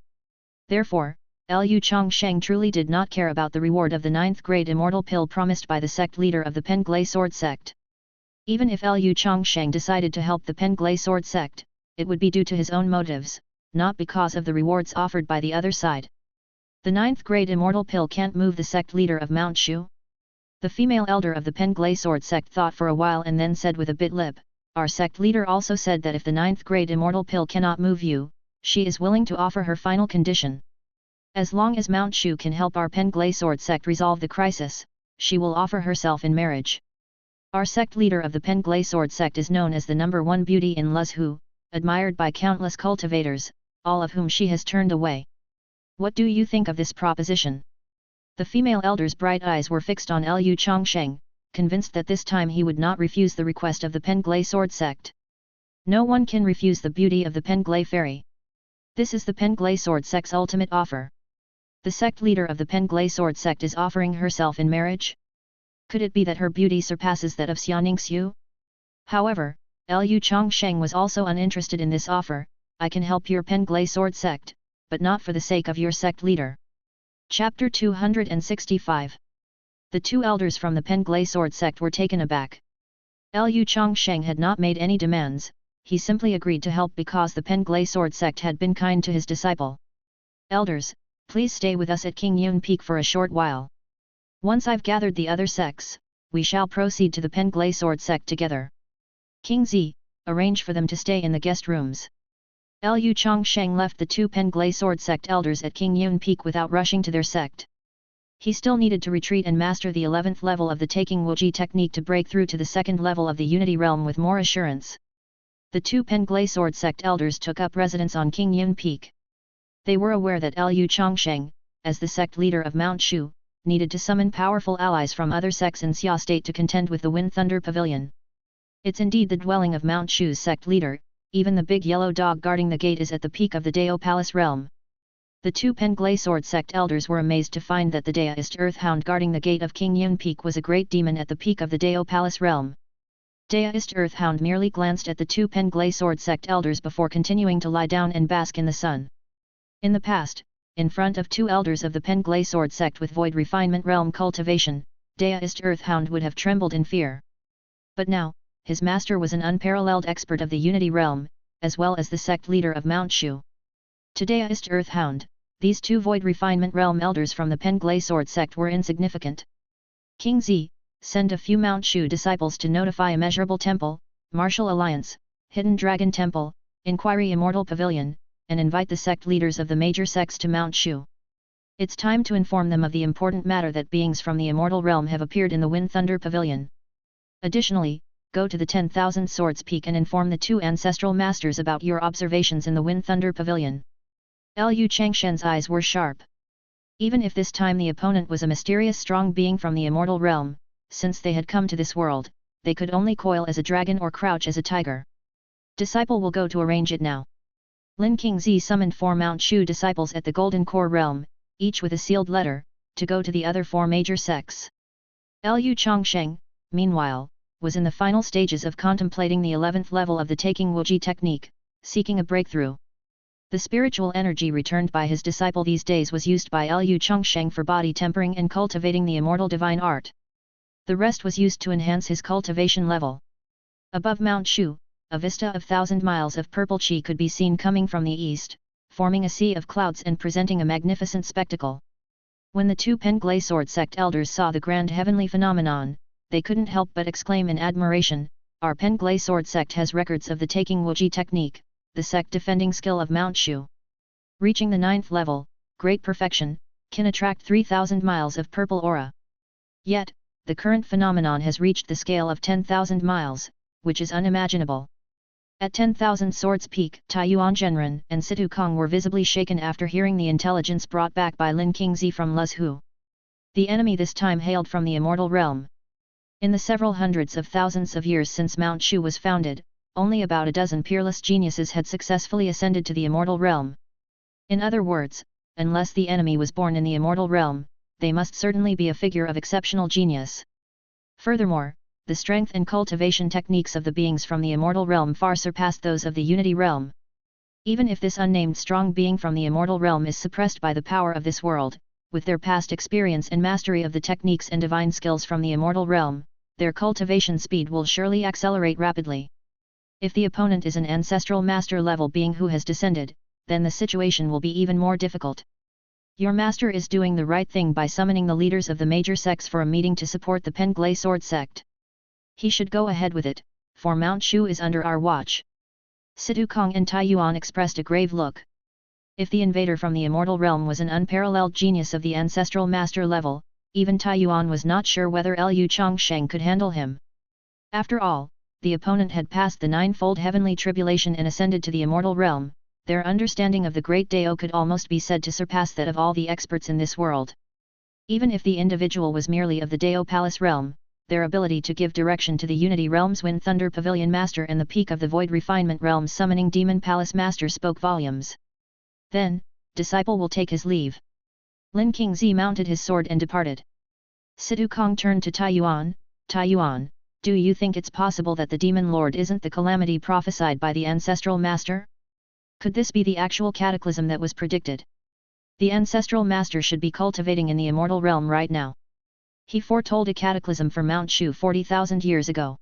Therefore, Lu Changsheng truly did not care about the reward of the 9th grade immortal pill promised by the sect leader of the Penglay Sword sect. Even if Lu Changsheng decided to help the Penglay Sword sect, it would be due to his own motives, not because of the rewards offered by the other side. The 9th grade immortal pill can't move the sect leader of Mount Shu. The female elder of the Penglay Sword sect thought for a while and then said with a bit lip, our sect leader also said that if the 9th grade immortal pill cannot move you, she is willing to offer her final condition. As long as Mount Shu can help our Penglay Sword sect resolve the crisis, she will offer herself in marriage. Our sect leader of the Penglay Sword sect is known as the #1 beauty in Luzhu, admired by countless cultivators, all of whom she has turned away. What do you think of this proposition? The female elder's bright eyes were fixed on Lu Changsheng, convinced that this time he would not refuse the request of the Penglay Sword sect. No one can refuse the beauty of the Penglay fairy. This is the Penglay Sword sect's ultimate offer. The sect leader of the Penglay Sword sect is offering herself in marriage? Could it be that her beauty surpasses that of Xianingsu? However, Lu Changsheng was also uninterested in this offer. I can help your Penglay Sword sect, but not for the sake of your sect leader. Chapter 265. The 2 elders from the Penglay Sword sect were taken aback. Lu Changsheng had not made any demands, he simply agreed to help because the Penglay Sword sect had been kind to his disciple. Elders, please stay with us at King Yun Peak for a short while. Once I've gathered the other sects, we shall proceed to the Penglay Sword sect together. King Zi, arrange for them to stay in the guest rooms. Lu Changsheng left the 2 Penglay Sword sect elders at King Yun Peak without rushing to their sect. He still needed to retreat and master the 11th level of the Taking Wuji technique to break through to the 2nd level of the Unity Realm with more assurance. The 2 Penglay Sword sect elders took up residence on King Yun Peak. They were aware that Lu Changsheng, as the sect leader of Mount Shu, needed to summon powerful allies from other sects in Xia state to contend with the Wind Thunder Pavilion. It's indeed the dwelling of Mount Shu's sect leader, even the big yellow dog guarding the gate is at the peak of the Dao Palace realm. The two Penglai Sword sect elders were amazed to find that the Daoist Earthhound guarding the gate of King Yun Peak was a great demon at the peak of the Dao Palace realm. Daoist Earthhound merely glanced at the two Penglai Sword sect elders before continuing to lie down and bask in the sun. In the past, in front of two elders of the Penglai Sword sect with Void Refinement Realm Cultivation, Daoist Earthhound would have trembled in fear. But now, his master was an unparalleled expert of the Unity Realm, as well as the sect leader of Mount Shu. To Daoist Earthhound, these two Void Refinement Realm elders from the Penglai Sword sect were insignificant. King Z, send a few Mount Shu disciples to notify Immeasurable Temple, Martial Alliance, Hidden Dragon Temple, Inquiry Immortal Pavilion, and invite the sect leaders of the major sects to Mount Shu. It's time to inform them of the important matter that beings from the Immortal Realm have appeared in the Wind Thunder Pavilion. Additionally, go to the 10,000 Swords Peak and inform the two Ancestral Masters about your observations in the Wind Thunder Pavilion. Lu Changsheng's eyes were sharp. Even if this time the opponent was a mysterious strong being from the Immortal Realm, since they had come to this world, they could only coil as a dragon or crouch as a tiger. Disciple will go to arrange it now. Lin Qingzi summoned 4 Mount Shu disciples at the Golden Core Realm, each with a sealed letter, to go to the other 4 major sects. Lu Changsheng, meanwhile, was in the final stages of contemplating the 11th level of the Taking Wuji technique, seeking a breakthrough. The spiritual energy returned by his disciple these days was used by Lu Changsheng for body tempering and cultivating the immortal divine art. The rest was used to enhance his cultivation level. Above Mount Shu, a vista of 1,000 miles of purple chi could be seen coming from the east, forming a sea of clouds and presenting a magnificent spectacle. When the two Penglai Sword sect elders saw the grand heavenly phenomenon, they couldn't help but exclaim in admiration, "Our Penglai Sword sect has records of the Taking Wuji technique, the sect defending skill of Mount Shu. Reaching the 9th level, great perfection, can attract 3,000 miles of purple aura. Yet, the current phenomenon has reached the scale of 10,000 miles, which is unimaginable." At 10,000 Swords Peak, Taiyuan Zhenren and Situ Kong were visibly shaken after hearing the intelligence brought back by Lin Qingzi from Luzhu. The enemy this time hailed from the Immortal Realm. In the several hundreds of thousands of years since Mount Shu was founded, only about a dozen peerless geniuses had successfully ascended to the Immortal Realm. In other words, unless the enemy was born in the Immortal Realm, they must certainly be a figure of exceptional genius. Furthermore, the strength and cultivation techniques of the beings from the Immortal Realm far surpassed those of the Unity Realm. Even if this unnamed strong being from the Immortal Realm is suppressed by the power of this world, with their past experience and mastery of the techniques and divine skills from the Immortal Realm, their cultivation speed will surely accelerate rapidly. If the opponent is an ancestral master level being who has descended, then the situation will be even more difficult. Your master is doing the right thing by summoning the leaders of the major sects for a meeting to support the Penglai Sword sect. He should go ahead with it, for Mount Shu is under our watch. Situ Kong and Taiyuan expressed a grave look. If the invader from the Immortal Realm was an unparalleled genius of the ancestral master level, even Taiyuan was not sure whether Lu Changsheng could handle him. After all, the opponent had passed the 9-fold heavenly tribulation and ascended to the Immortal Realm. Their understanding of the Great Dao could almost be said to surpass that of all the experts in this world. Even if the individual was merely of the Dao Palace realm, their ability to give direction to the Unity Realm's Wind Thunder Pavilion Master and the peak of the Void Refinement Realm's Summoning Demon Palace Master spoke volumes. Then, Disciple will take his leave. Lin Qingzi mounted his sword and departed. Situ Kong turned to Taiyuan. "Taiyuan, do you think it's possible that the Demon Lord isn't the calamity prophesied by the Ancestral Master? Could this be the actual cataclysm that was predicted? The Ancestral Master should be cultivating in the Immortal Realm right now. He foretold a cataclysm for Mount Shu 40,000 years ago.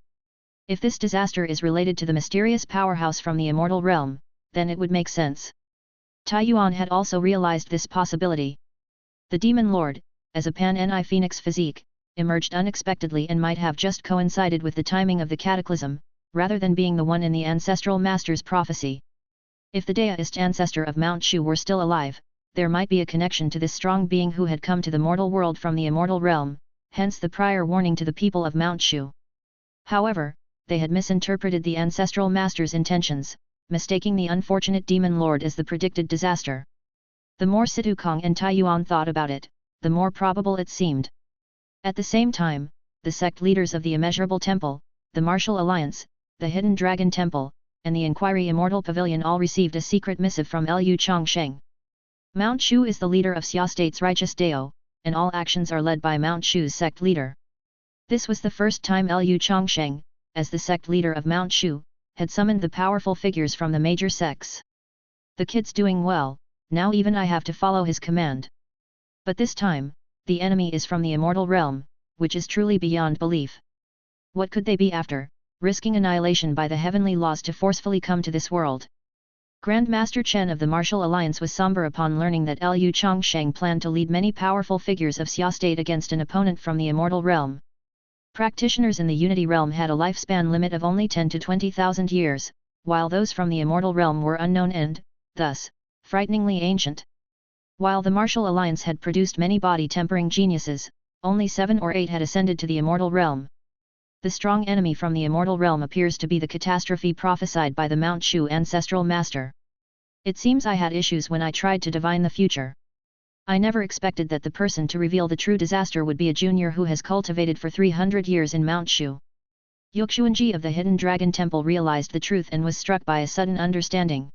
If this disaster is related to the mysterious powerhouse from the Immortal Realm, then it would make sense." Taiyuan had also realized this possibility. The Demon Lord, as a Pan-Ni Phoenix physique, emerged unexpectedly and might have just coincided with the timing of the cataclysm, rather than being the one in the Ancestral Master's prophecy. If the Daoist ancestor of Mount Shu were still alive, there might be a connection to this strong being who had come to the mortal world from the Immortal Realm, hence the prior warning to the people of Mount Shu. However, they had misinterpreted the Ancestral Master's intentions, mistaking the unfortunate Demon Lord as the predicted disaster. The more Situ Kong and Taiyuan thought about it, the more probable it seemed. At the same time, the sect leaders of the Immeasurable Temple, the Martial Alliance, the Hidden Dragon Temple, and the Inquiry Immortal Pavilion all received a secret missive from Lu Changsheng. Mount Shu is the leader of Xia State's righteous Dao, and all actions are led by Mount Shu's sect leader. This was the first time Lu Changsheng, as the sect leader of Mount Shu, had summoned the powerful figures from the major sects. The kid's doing well, now even I have to follow his command. But this time, the enemy is from the immortal realm, which is truly beyond belief. What could they be after, risking annihilation by the heavenly laws to forcefully come to this world? Grand Master Chen of the Martial Alliance was somber upon learning that Lu Changsheng planned to lead many powerful figures of Xia State against an opponent from the immortal realm. Practitioners in the Unity realm had a lifespan limit of only 10 to 20,000 years, while those from the immortal realm were unknown and, thus, frighteningly ancient. While the Martial Alliance had produced many body-tempering geniuses, only 7 or 8 had ascended to the immortal realm. The strong enemy from the immortal realm appears to be the catastrophe prophesied by the Mount Shu ancestral master. It seems I had issues when I tried to divine the future. I never expected that the person to reveal the true disaster would be a junior who has cultivated for 300 years in Mount Shu. Yuxuanji of the Hidden Dragon Temple realized the truth and was struck by a sudden understanding.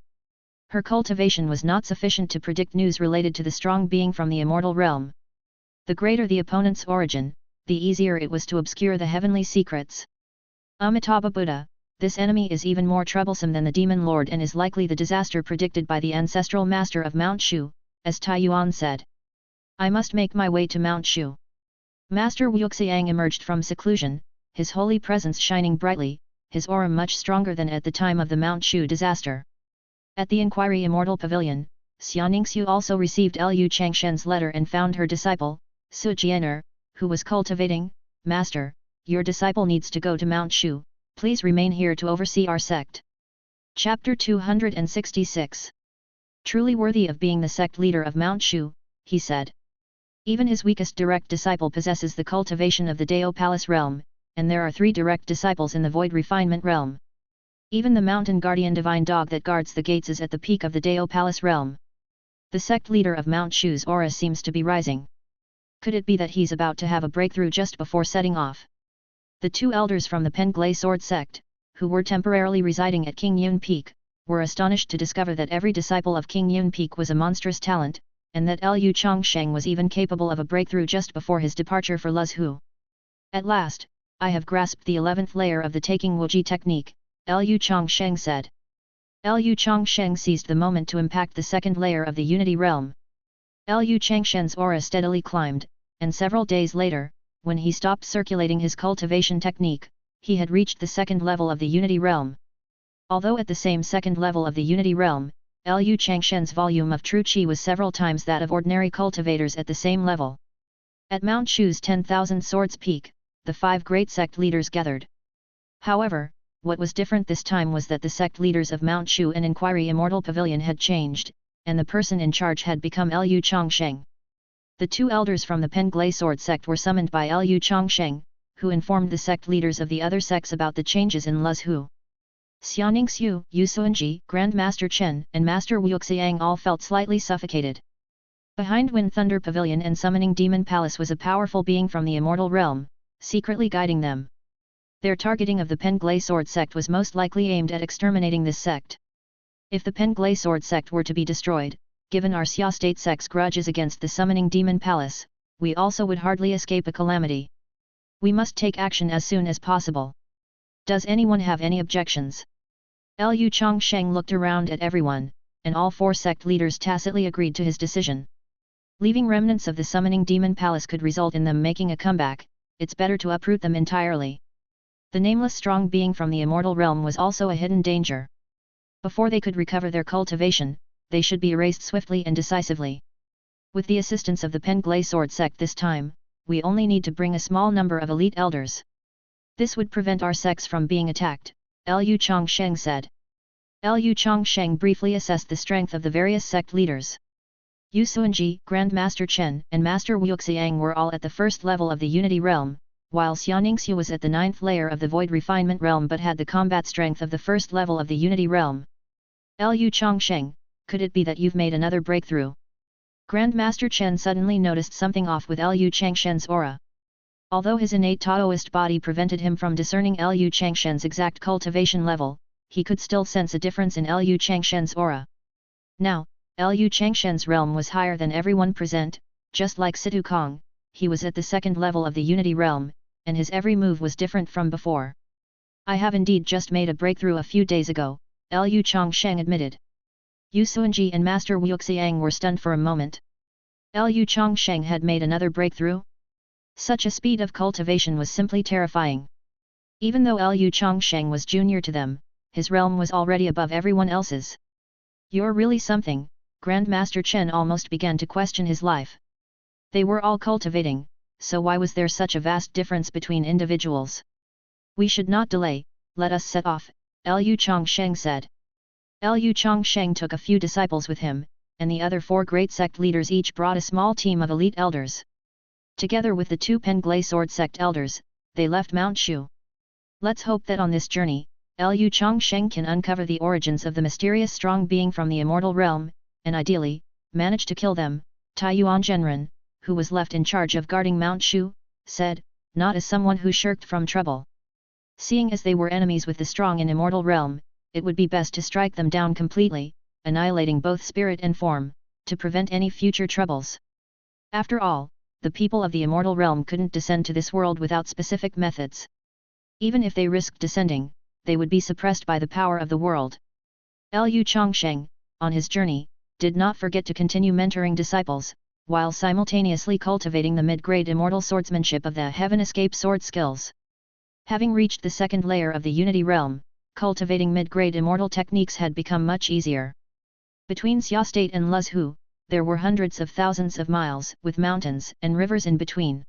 Her cultivation was not sufficient to predict news related to the strong being from the immortal realm. The greater the opponent's origin, the easier it was to obscure the heavenly secrets. Amitabha Buddha, this enemy is even more troublesome than the demon lord and is likely the disaster predicted by the ancestral master of Mount Shu, as Tai Yuan said. I must make my way to Mount Shu. Master Wuxiang emerged from seclusion, his holy presence shining brightly, his aura much stronger than at the time of the Mount Shu disaster. At the Inquiry Immortal Pavilion, Xia Ningxiu also received Lu Changshen's letter and found her disciple, Su Jianer, who was cultivating. Master, your disciple needs to go to Mount Shu, please remain here to oversee our sect. Chapter 266. Truly worthy of being the sect leader of Mount Shu, he said. Even his weakest direct disciple possesses the cultivation of the Dao Palace realm, and there are 3 direct disciples in the Void Refinement realm. Even the mountain guardian divine dog that guards the gates is at the peak of the Dao Palace realm. The sect leader of Mount Shu's aura seems to be rising. Could it be that he's about to have a breakthrough just before setting off? The 2 elders from the Penglai Sword sect, who were temporarily residing at King Yun Peak, were astonished to discover that every disciple of King Yun Peak was a monstrous talent, and that Lu Changsheng was even capable of a breakthrough just before his departure for Luzhu. At last, I have grasped the 11th layer of the Taking Wuji technique, Lu Changsheng said. Lu Changsheng seized the moment to impact the 2nd layer of the Unity realm. Lu Changsheng's aura steadily climbed, and several days later, when he stopped circulating his cultivation technique, he had reached the 2nd level of the Unity realm. Although at the same 2nd level of the Unity realm, Lu Changshen's volume of true qi was several times that of ordinary cultivators at the same level. At Mount Shu's 10,000 Swords Peak, the 5 great sect leaders gathered. However, what was different this time was that the sect leaders of Mount Shu and Inquiry Immortal Pavilion had changed, and the person in charge had become Lu Changsheng. The 2 elders from the Penglai Sword sect were summoned by Lu Changsheng, who informed the sect leaders of the other sects about the changes in Luzhu. Xia Ningxiu, Yusuanji, Grand Master Chen, and Master Wuxiang all felt slightly suffocated. Behind Wind Thunder Pavilion and Summoning Demon Palace was a powerful being from the immortal realm, secretly guiding them. Their targeting of the Penglai Sword sect was most likely aimed at exterminating this sect. If the Penglai Sword sect were to be destroyed, given our Xia State sect's grudges against the Summoning Demon Palace, we also would hardly escape a calamity. We must take action as soon as possible. Does anyone have any objections? Lu Changsheng looked around at everyone, and all 4 sect leaders tacitly agreed to his decision. Leaving remnants of the Summoning Demon Palace could result in them making a comeback, it's better to uproot them entirely. The nameless strong being from the immortal realm was also a hidden danger. Before they could recover their cultivation, they should be erased swiftly and decisively. With the assistance of the Penglai Sword sect this time, we only need to bring a small number of elite elders. This would prevent our sects from being attacked, Lu Changsheng said. Lu Changsheng briefly assessed the strength of the various sect leaders. Yusuanji, Grand Master Chen, and Master Wuxiang were all at the 1st level of the Unity realm, while Xia Ningxiu was at the 9th layer of the Void Refinement realm but had the combat strength of the 1st level of the Unity realm. Lu Changsheng, could it be that you've made another breakthrough? Grand Master Chen suddenly noticed something off with Lu Changshen's aura. Although his innate Taoist body prevented him from discerning Lu Changshen's exact cultivation level, he could still sense a difference in Liu Changshen's aura. Now, Liu Changshen's realm was higher than everyone present, just like Situ Kong, he was at the second level of the Unity realm, and his every move was different from before. I have indeed just made a breakthrough a few days ago, Liu Changsheng admitted. Yu Suanji and Master Wuxiang were stunned for a moment. Liu Changsheng had made another breakthrough? Such a speed of cultivation was simply terrifying. Even though Liu Changsheng was junior to them, his realm was already above everyone else's. You're really something, Grandmaster Chen almost began to question his life. They were all cultivating, so why was there such a vast difference between individuals? We should not delay, let us set off, Liu Changsheng said. Liu Changsheng took a few disciples with him, and the other 4 great sect leaders each brought a small team of elite elders. Together with the 2 Penglai sword sect elders, they left Mount Shu. Let's hope that on this journey, Liu Changsheng can uncover the origins of the mysterious strong being from the immortal realm, and ideally, manage to kill them, Taiyuan Zhenren, who was left in charge of guarding Mount Shu, said, not as someone who shirked from trouble. Seeing as they were enemies with the strong in immortal realm, it would be best to strike them down completely, annihilating both spirit and form, to prevent any future troubles. After all, the people of the immortal realm couldn't descend to this world without specific methods. Even if they risked descending, they would be suppressed by the power of the world. Liu Changsheng, on his journey, did not forget to continue mentoring disciples, while simultaneously cultivating the mid-grade immortal swordsmanship of the Heaven Escape sword skills. Having reached the second layer of the Unity realm, cultivating mid-grade immortal techniques had become much easier. Between Xia State and Luzhu, there were hundreds of thousands of miles, with mountains and rivers in between.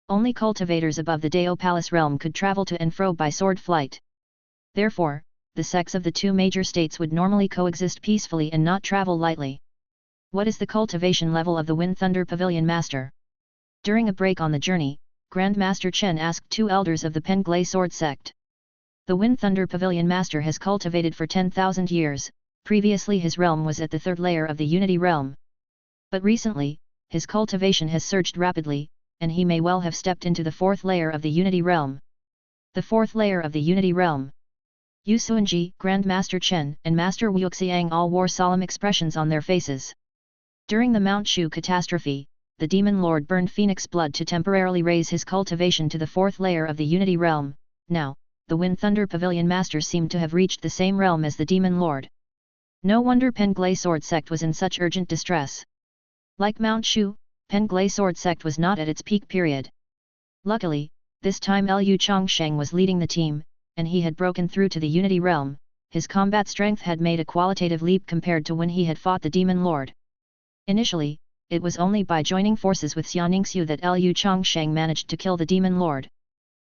Only cultivators above the Dao Palace realm could travel to and fro by sword flight. Therefore, the sects of the 2 major states would normally coexist peacefully and not travel lightly. What is the cultivation level of the Wind Thunder Pavilion Master? During a break on the journey, Grandmaster Chen asked 2 elders of the Penglai sword sect. The Wind Thunder Pavilion Master has cultivated for 10,000 years, previously his realm was at the 3rd layer of the Unity realm. But recently, his cultivation has surged rapidly, and he may well have stepped into the 4th layer of the Unity realm. The 4th layer of the Unity realm. Yu Suanji, Grandmaster Chen, and Master Wuxiang all wore solemn expressions on their faces. During the Mount Shu catastrophe, the Demon Lord burned phoenix blood to temporarily raise his cultivation to the 4th layer of the Unity realm. Now, the Wind Thunder Pavilion Master seemed to have reached the same realm as the Demon Lord. No wonder Penglai sword sect was in such urgent distress. Like Mount Shu, Penglai sword sect was not at its peak period. Luckily, this time Liu Changsheng was leading the team, and he had broken through to the Unity realm. His combat strength had made a qualitative leap compared to when he had fought the Demon Lord. Initially, it was only by joining forces with Xia Ningxiu that Liu Changsheng managed to kill the Demon Lord.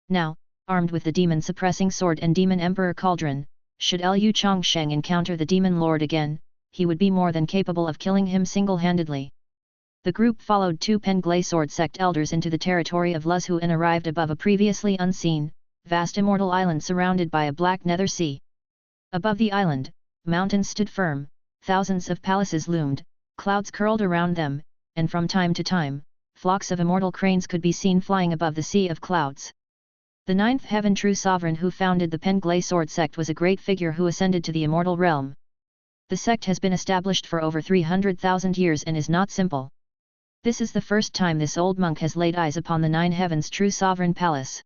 Now, armed with the demon-suppressing sword and Demon Emperor Cauldron, should Liu Changsheng encounter the Demon Lord again, he would be more than capable of killing him single-handedly. The group followed 2 Penglai sword sect elders into the territory of Luzhu and arrived above a previously unseen, vast immortal island surrounded by a black nether sea. Above the island, mountains stood firm, thousands of palaces loomed, clouds curled around them, and from time to time, flocks of immortal cranes could be seen flying above the sea of clouds. The 9th Heaven True Sovereign who founded the Penglai sword sect was a great figure who ascended to the immortal realm. The sect has been established for over 300,000 years and is not simple. This is the first time this old monk has laid eyes upon the 9 Heavens True Sovereign Palace.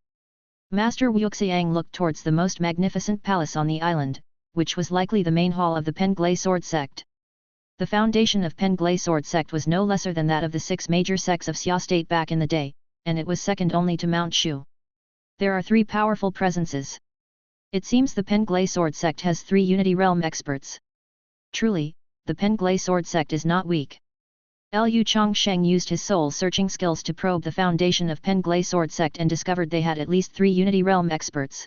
Master Wuxiang looked towards the most magnificent palace on the island, which was likely the main hall of the Penglai sword sect. The foundation of Penglai sword sect was no lesser than that of the 6 major sects of Xia State back in the day, and it was second only to Mount Shu. There are 3 powerful presences. It seems the Penglai sword sect has 3 Unity realm experts. Truly, the Penglai sword sect is not weak. Liu Changsheng used his soul-searching skills to probe the foundation of Penglai sword sect and discovered they had at least 3 Unity realm experts.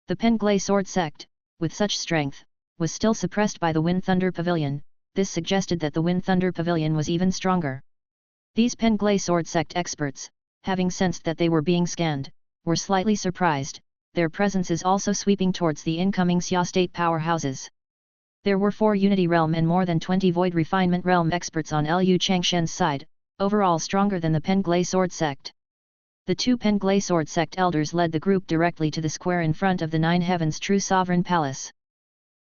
The Penglai sword sect, with such strength, was still suppressed by the Wind Thunder Pavilion. This suggested that the Wind Thunder Pavilion was even stronger. These Penglai sword sect experts, having sensed that they were being scanned, were slightly surprised, their presences also sweeping towards the incoming Xia State powerhouses. There were 4 Unity Realm and more than 20 Void Refinement Realm experts on Liu Changshen's side, overall stronger than the Penglai sword sect. The 2 Penglai sword sect elders led the group directly to the square in front of the 9 Heavens True Sovereign Palace.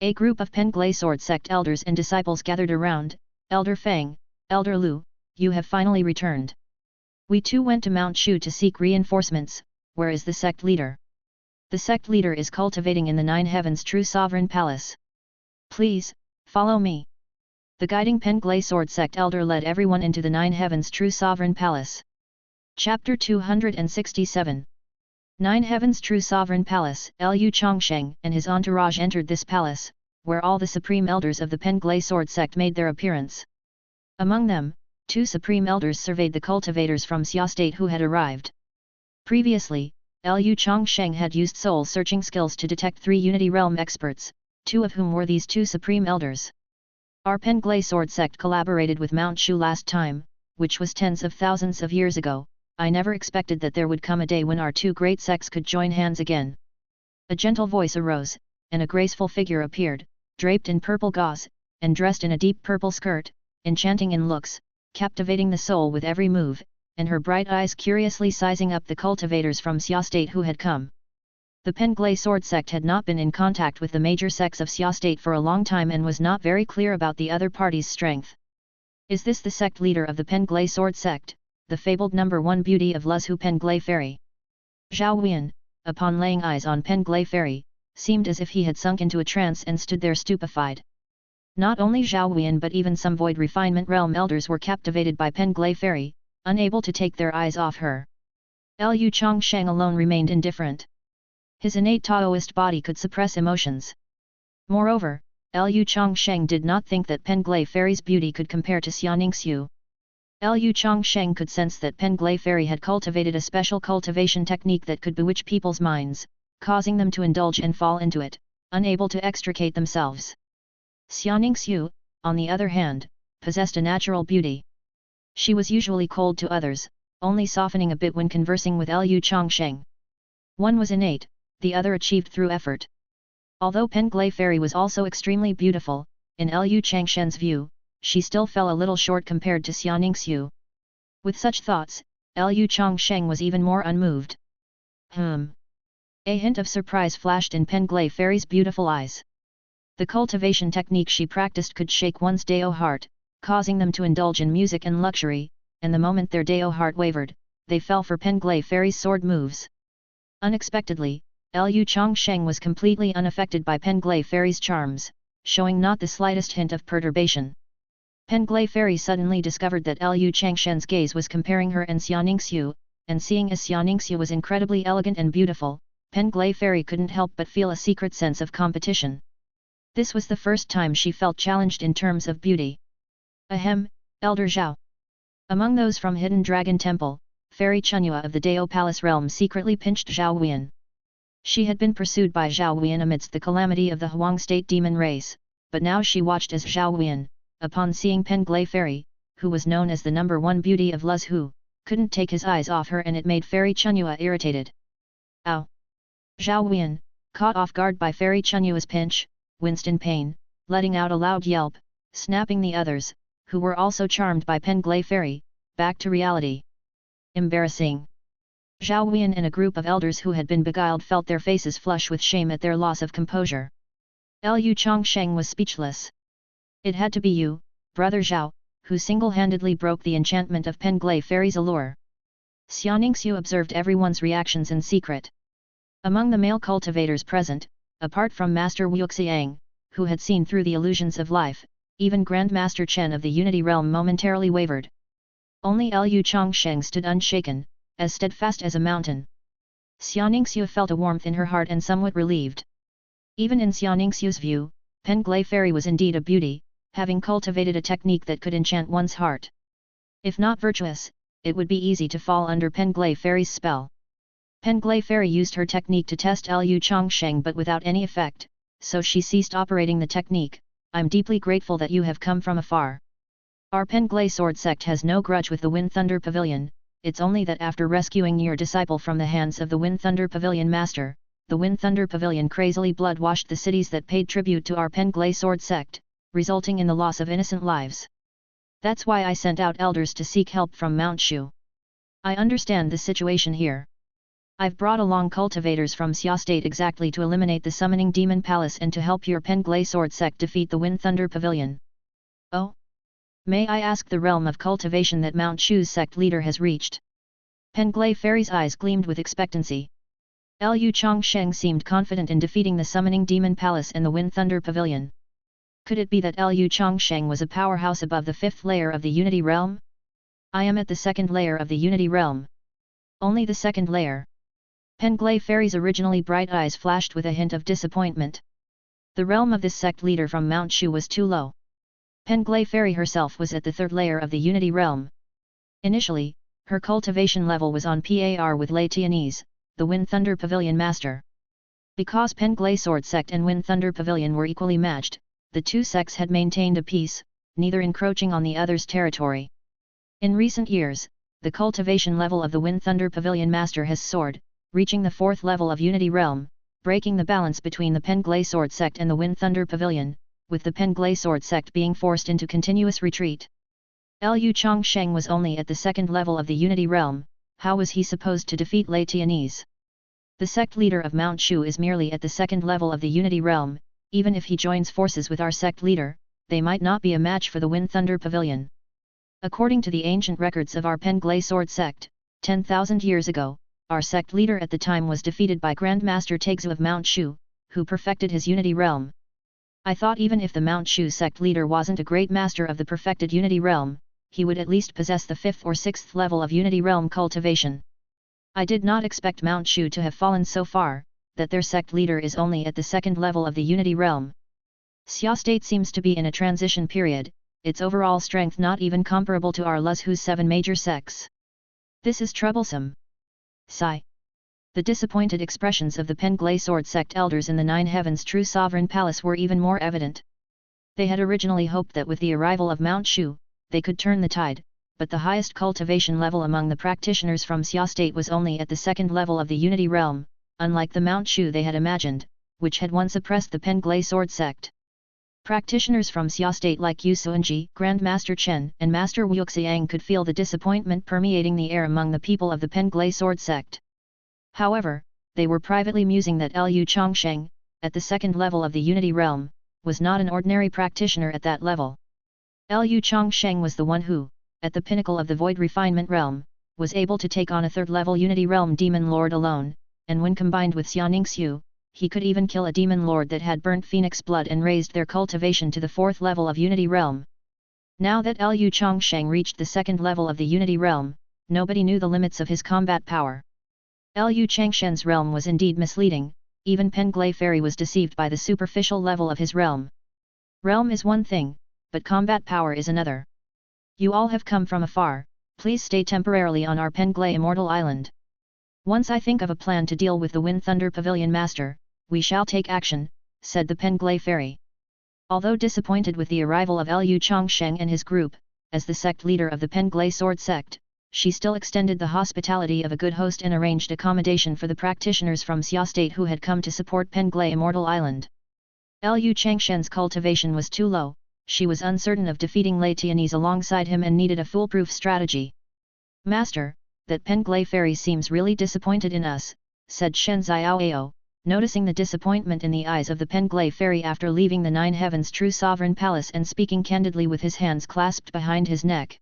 A group of Penglai Sword Sect elders and disciples gathered around. Elder Fang, Elder Lu, you have finally returned. We too went to Mount Shu to seek reinforcements. Where is the sect leader? The sect leader is cultivating in the Nine Heavens True Sovereign Palace. Please, follow me. The guiding Penglai Sword Sect elder led everyone into the Nine Heavens True Sovereign Palace. Chapter 267. Nine Heavens True Sovereign Palace. Lu Changsheng and his entourage entered this palace, where all the supreme elders of the Penglai Sword Sect made their appearance. Among them, 2 supreme elders surveyed the cultivators from Xia State who had arrived. Previously, Lu Changsheng had used soul-searching skills to detect 3 Unity Realm experts, 2 of whom were these 2 supreme elders. Our Penglai Sword Sect collaborated with Mount Shu last time, which was tens of thousands of years ago. I never expected that there would come a day when our 2 great sects could join hands again. A gentle voice arose, and a graceful figure appeared, draped in purple gauze, and dressed in a deep purple skirt, enchanting in looks, captivating the soul with every move, and her bright eyes curiously sizing up the cultivators from Xia State who had come. The Penglai Sword Sect had not been in contact with the major sects of Xia State for a long time and was not very clear about the other party's strength. Is this the sect leader of the Penglai Sword Sect, the fabled number 1 beauty of Luzhu Penglai Fairy? Zhao Huiyan, upon laying eyes on Penglai Fairy, seemed as if he had sunk into a trance and stood there stupefied. Not only Zhao Huiyan but even some Void Refinement Realm elders were captivated by Penglai Fairy, unable to take their eyes off her. Lu Changsheng alone remained indifferent. His innate Taoist body could suppress emotions. Moreover, Lu Changsheng did not think that Penglai Fairy's beauty could compare to Xianingsu. Lu Changsheng could sense that Penglai Fairy had cultivated a special cultivation technique that could bewitch people's minds, causing them to indulge and fall into it, unable to extricate themselves. Xianingsu, on the other hand, possessed a natural beauty. She was usually cold to others, only softening a bit when conversing with Lu Changsheng. One was innate, the other achieved through effort. Although Penglai Fairy was also extremely beautiful, in Lu Changsheng's view, she still fell a little short compared to Xianingsu. With such thoughts, Lu Changsheng was even more unmoved. A hint of surprise flashed in Penglai Fairy's beautiful eyes. The cultivation technique she practiced could shake one's Dao heart, causing them to indulge in music and luxury, and the moment their Dao heart wavered, they fell for Penglai Fairy's sword moves. Unexpectedly, Lu Changsheng was completely unaffected by Penglai Fairy's charms, showing not the slightest hint of perturbation. Penglai Fairy suddenly discovered that Lu Changsheng's gaze was comparing her and Xianingsu, and seeing as Xianingsu was incredibly elegant and beautiful, Penglai Fairy couldn't help but feel a secret sense of competition. This was the first time she felt challenged in terms of beauty. Ahem, Elder Zhao. Among those from Hidden Dragon Temple, Fairy Chunyua of the Dao Palace realm secretly pinched Zhao Huiyan. She had been pursued by Zhao Huiyan amidst the calamity of the Huang State demon race, but now she watched as Zhao Huiyan, upon seeing Penglai Fairy, who was known as the number 1 beauty of Luzhu, couldn't take his eyes off her and it made Fairy Chunyua irritated. Ow! Zhao Huiyan, caught off guard by Fairy Chunyua's pinch, winced in pain, letting out a loud yelp, snapping the others, who were also charmed by Penglai Fairy, back to reality. Embarrassing. Zhao Huiyan and a group of elders who had been beguiled felt their faces flush with shame at their loss of composure. Lu Changsheng was speechless. It had to be you, Brother Zhao, who single-handedly broke the enchantment of Penglai Fairy's allure. Xianingsu observed everyone's reactions in secret. Among the male cultivators present, apart from Master Wuxiang, who had seen through the illusions of life, even Grandmaster Chen of the Unity Realm momentarily wavered. Only Lu Changsheng stood unshaken, as steadfast as a mountain. Xianingsu felt a warmth in her heart and somewhat relieved. Even in Xianingsu's view, Penglai Fairy was indeed a beauty, having cultivated a technique that could enchant one's heart. If not virtuous, it would be easy to fall under Penglai Fairy's spell. Penglai Fairy used her technique to test Lu Changsheng but without any effect, so she ceased operating the technique. I'm deeply grateful that you have come from afar. Our Penglai Sword Sect has no grudge with the Wind Thunder Pavilion, it's only that after rescuing your disciple from the hands of the Wind Thunder Pavilion Master, the Wind Thunder Pavilion crazily blood-washed the cities that paid tribute to our Penglai Sword Sect, resulting in the loss of innocent lives. That's why I sent out elders to seek help from Mount Shu. I understand the situation here. I've brought along cultivators from Xia State exactly to eliminate the summoning demon palace and to help your Penglai sword sect defeat the Wind Thunder Pavilion. Oh? May I ask the realm of cultivation that Mount Shu's sect leader has reached? Penglai Fairy's eyes gleamed with expectancy. Lu Changsheng seemed confident in defeating the summoning demon palace and the Wind Thunder Pavilion. Could it be that Lu Changsheng was a powerhouse above the 5th layer of the Unity Realm? I am at the 2nd layer of the Unity Realm. Only the 2nd layer. Penglai Fairy's originally bright eyes flashed with a hint of disappointment. The realm of this sect leader from Mount Shu was too low. Penglai Fairy herself was at the 3rd layer of the Unity Realm. Initially, her cultivation level was on par with Lei Tianese, the Wind Thunder Pavilion Master. Because Penglai Sword Sect and Wind Thunder Pavilion were equally matched, the two sects had maintained a peace, neither encroaching on the other's territory. In recent years, the cultivation level of the Wind Thunder Pavilion Master has soared, reaching the 4th level of Unity Realm, breaking the balance between the Penglai Sword Sect and the Wind Thunder Pavilion, with the Penglai Sword Sect being forced into continuous retreat. Lu Changsheng was only at the 2nd level of the Unity Realm. How was he supposed to defeat Lei Tianese? The sect leader of Mount Shu is merely at the 2nd level of the Unity Realm. Even if he joins forces with our sect leader, they might not be a match for the Wind Thunder Pavilion. According to the ancient records of our Penglai Sword Sect, 10,000 years ago, our sect leader at the time was defeated by Grandmaster Tegzu of Mount Shu, who perfected his Unity Realm. I thought even if the Mount Shu sect leader wasn't a great master of the perfected Unity Realm, he would at least possess the 5th or 6th level of Unity Realm cultivation. I did not expect Mount Shu to have fallen so far, that their sect leader is only at the 2nd level of the Unity Realm. Xia State seems to be in a transition period, its overall strength not even comparable to our Luzhu's 7 major sects. This is troublesome. Sigh. The disappointed expressions of the Penglai Sword Sect elders in the 9 Heavens True Sovereign Palace were even more evident. They had originally hoped that with the arrival of Mount Shu, they could turn the tide, but the highest cultivation level among the practitioners from Xia State was only at the 2nd level of the Unity Realm, unlike the Mount Shu they had imagined, which had once oppressed the Penglai Sword Sect. Practitioners from Xia State like Yu Suanji, Grandmaster Chen and Master Wu Xiang could feel the disappointment permeating the air among the people of the Penglai Sword Sect. However, they were privately musing that Lu Changsheng, at the 2nd level of the Unity Realm, was not an ordinary practitioner at that level. Lu Changsheng was the one who, at the pinnacle of the Void Refinement Realm, was able to take on a 3rd level Unity Realm Demon Lord alone, and when combined with Xia Ningxiu, he could even kill a demon lord that had burnt phoenix blood and raised their cultivation to the 4th level of Unity Realm. Now that Lu Changsheng reached the 2nd level of the Unity Realm, nobody knew the limits of his combat power. Lu Changsheng's realm was indeed misleading, even Penglai Fairy was deceived by the superficial level of his realm. Realm is one thing, but combat power is another. You all have come from afar, please stay temporarily on our Penglai Immortal Island. Once I think of a plan to deal with the Wind Thunder Pavilion Master, we shall take action, said the Penglai Fairy. Although disappointed with the arrival of Lu Changsheng and his group, as the sect leader of the Penglai Sword Sect, she still extended the hospitality of a good host and arranged accommodation for the practitioners from Xia State who had come to support Penglai Immortal Island. Lu Changsheng's cultivation was too low, she was uncertain of defeating Lei Tianese alongside him and needed a foolproof strategy. Master, that Penglai Fairy seems really disappointed in us, said Shen Xiaoao, noticing the disappointment in the eyes of the Penglai Fairy after leaving the 9 Heavens True Sovereign Palace and speaking candidly with his hands clasped behind his neck.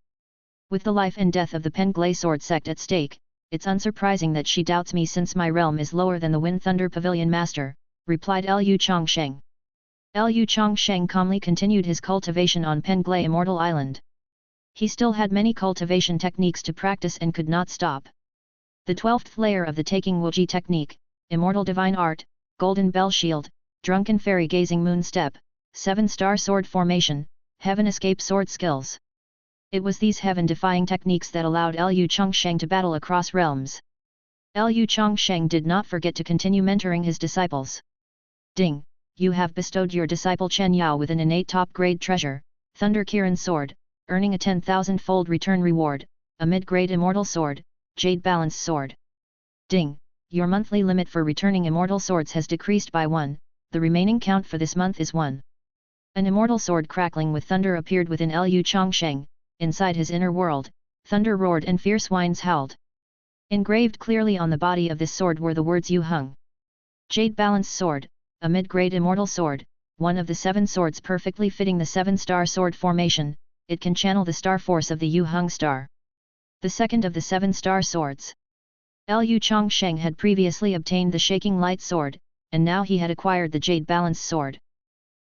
With the life and death of the Penglai Sword Sect at stake, it's unsurprising that she doubts me since my realm is lower than the Wind Thunder Pavilion Master, replied Lu Changsheng. Lu Changsheng calmly continued his cultivation on Penglai Immortal Island. He still had many cultivation techniques to practice and could not stop. The 12th layer of the Taking Wuji technique, Immortal Divine Art, Golden Bell Shield, Drunken Fairy Gazing Moon Step, 7-Star Sword Formation, Heaven Escape Sword Skills. It was these heaven-defying techniques that allowed Lu Changsheng to battle across realms. Lu Changsheng did not forget to continue mentoring his disciples. Ding, you have bestowed your disciple Chen Yao with an innate top-grade treasure, Thunder Kirin Sword, earning a 10,000-fold return reward, a mid-grade Immortal Sword, Jade Balance Sword. Ding, your monthly limit for returning Immortal Swords has decreased by 1, the remaining count for this month is 1. An Immortal Sword crackling with thunder appeared within Lu Changsheng, inside his inner world, thunder roared and fierce winds howled. Engraved clearly on the body of this sword were the words Yu Hung. Jade Balanced Sword, a mid-grade immortal sword, one of the 7 swords perfectly fitting the 7-star sword formation. It can channel the star force of the Yu Hung star. The second of the 7-star swords. Lu Changsheng had previously obtained the Shaking Light sword, and now he had acquired the Jade Balanced sword.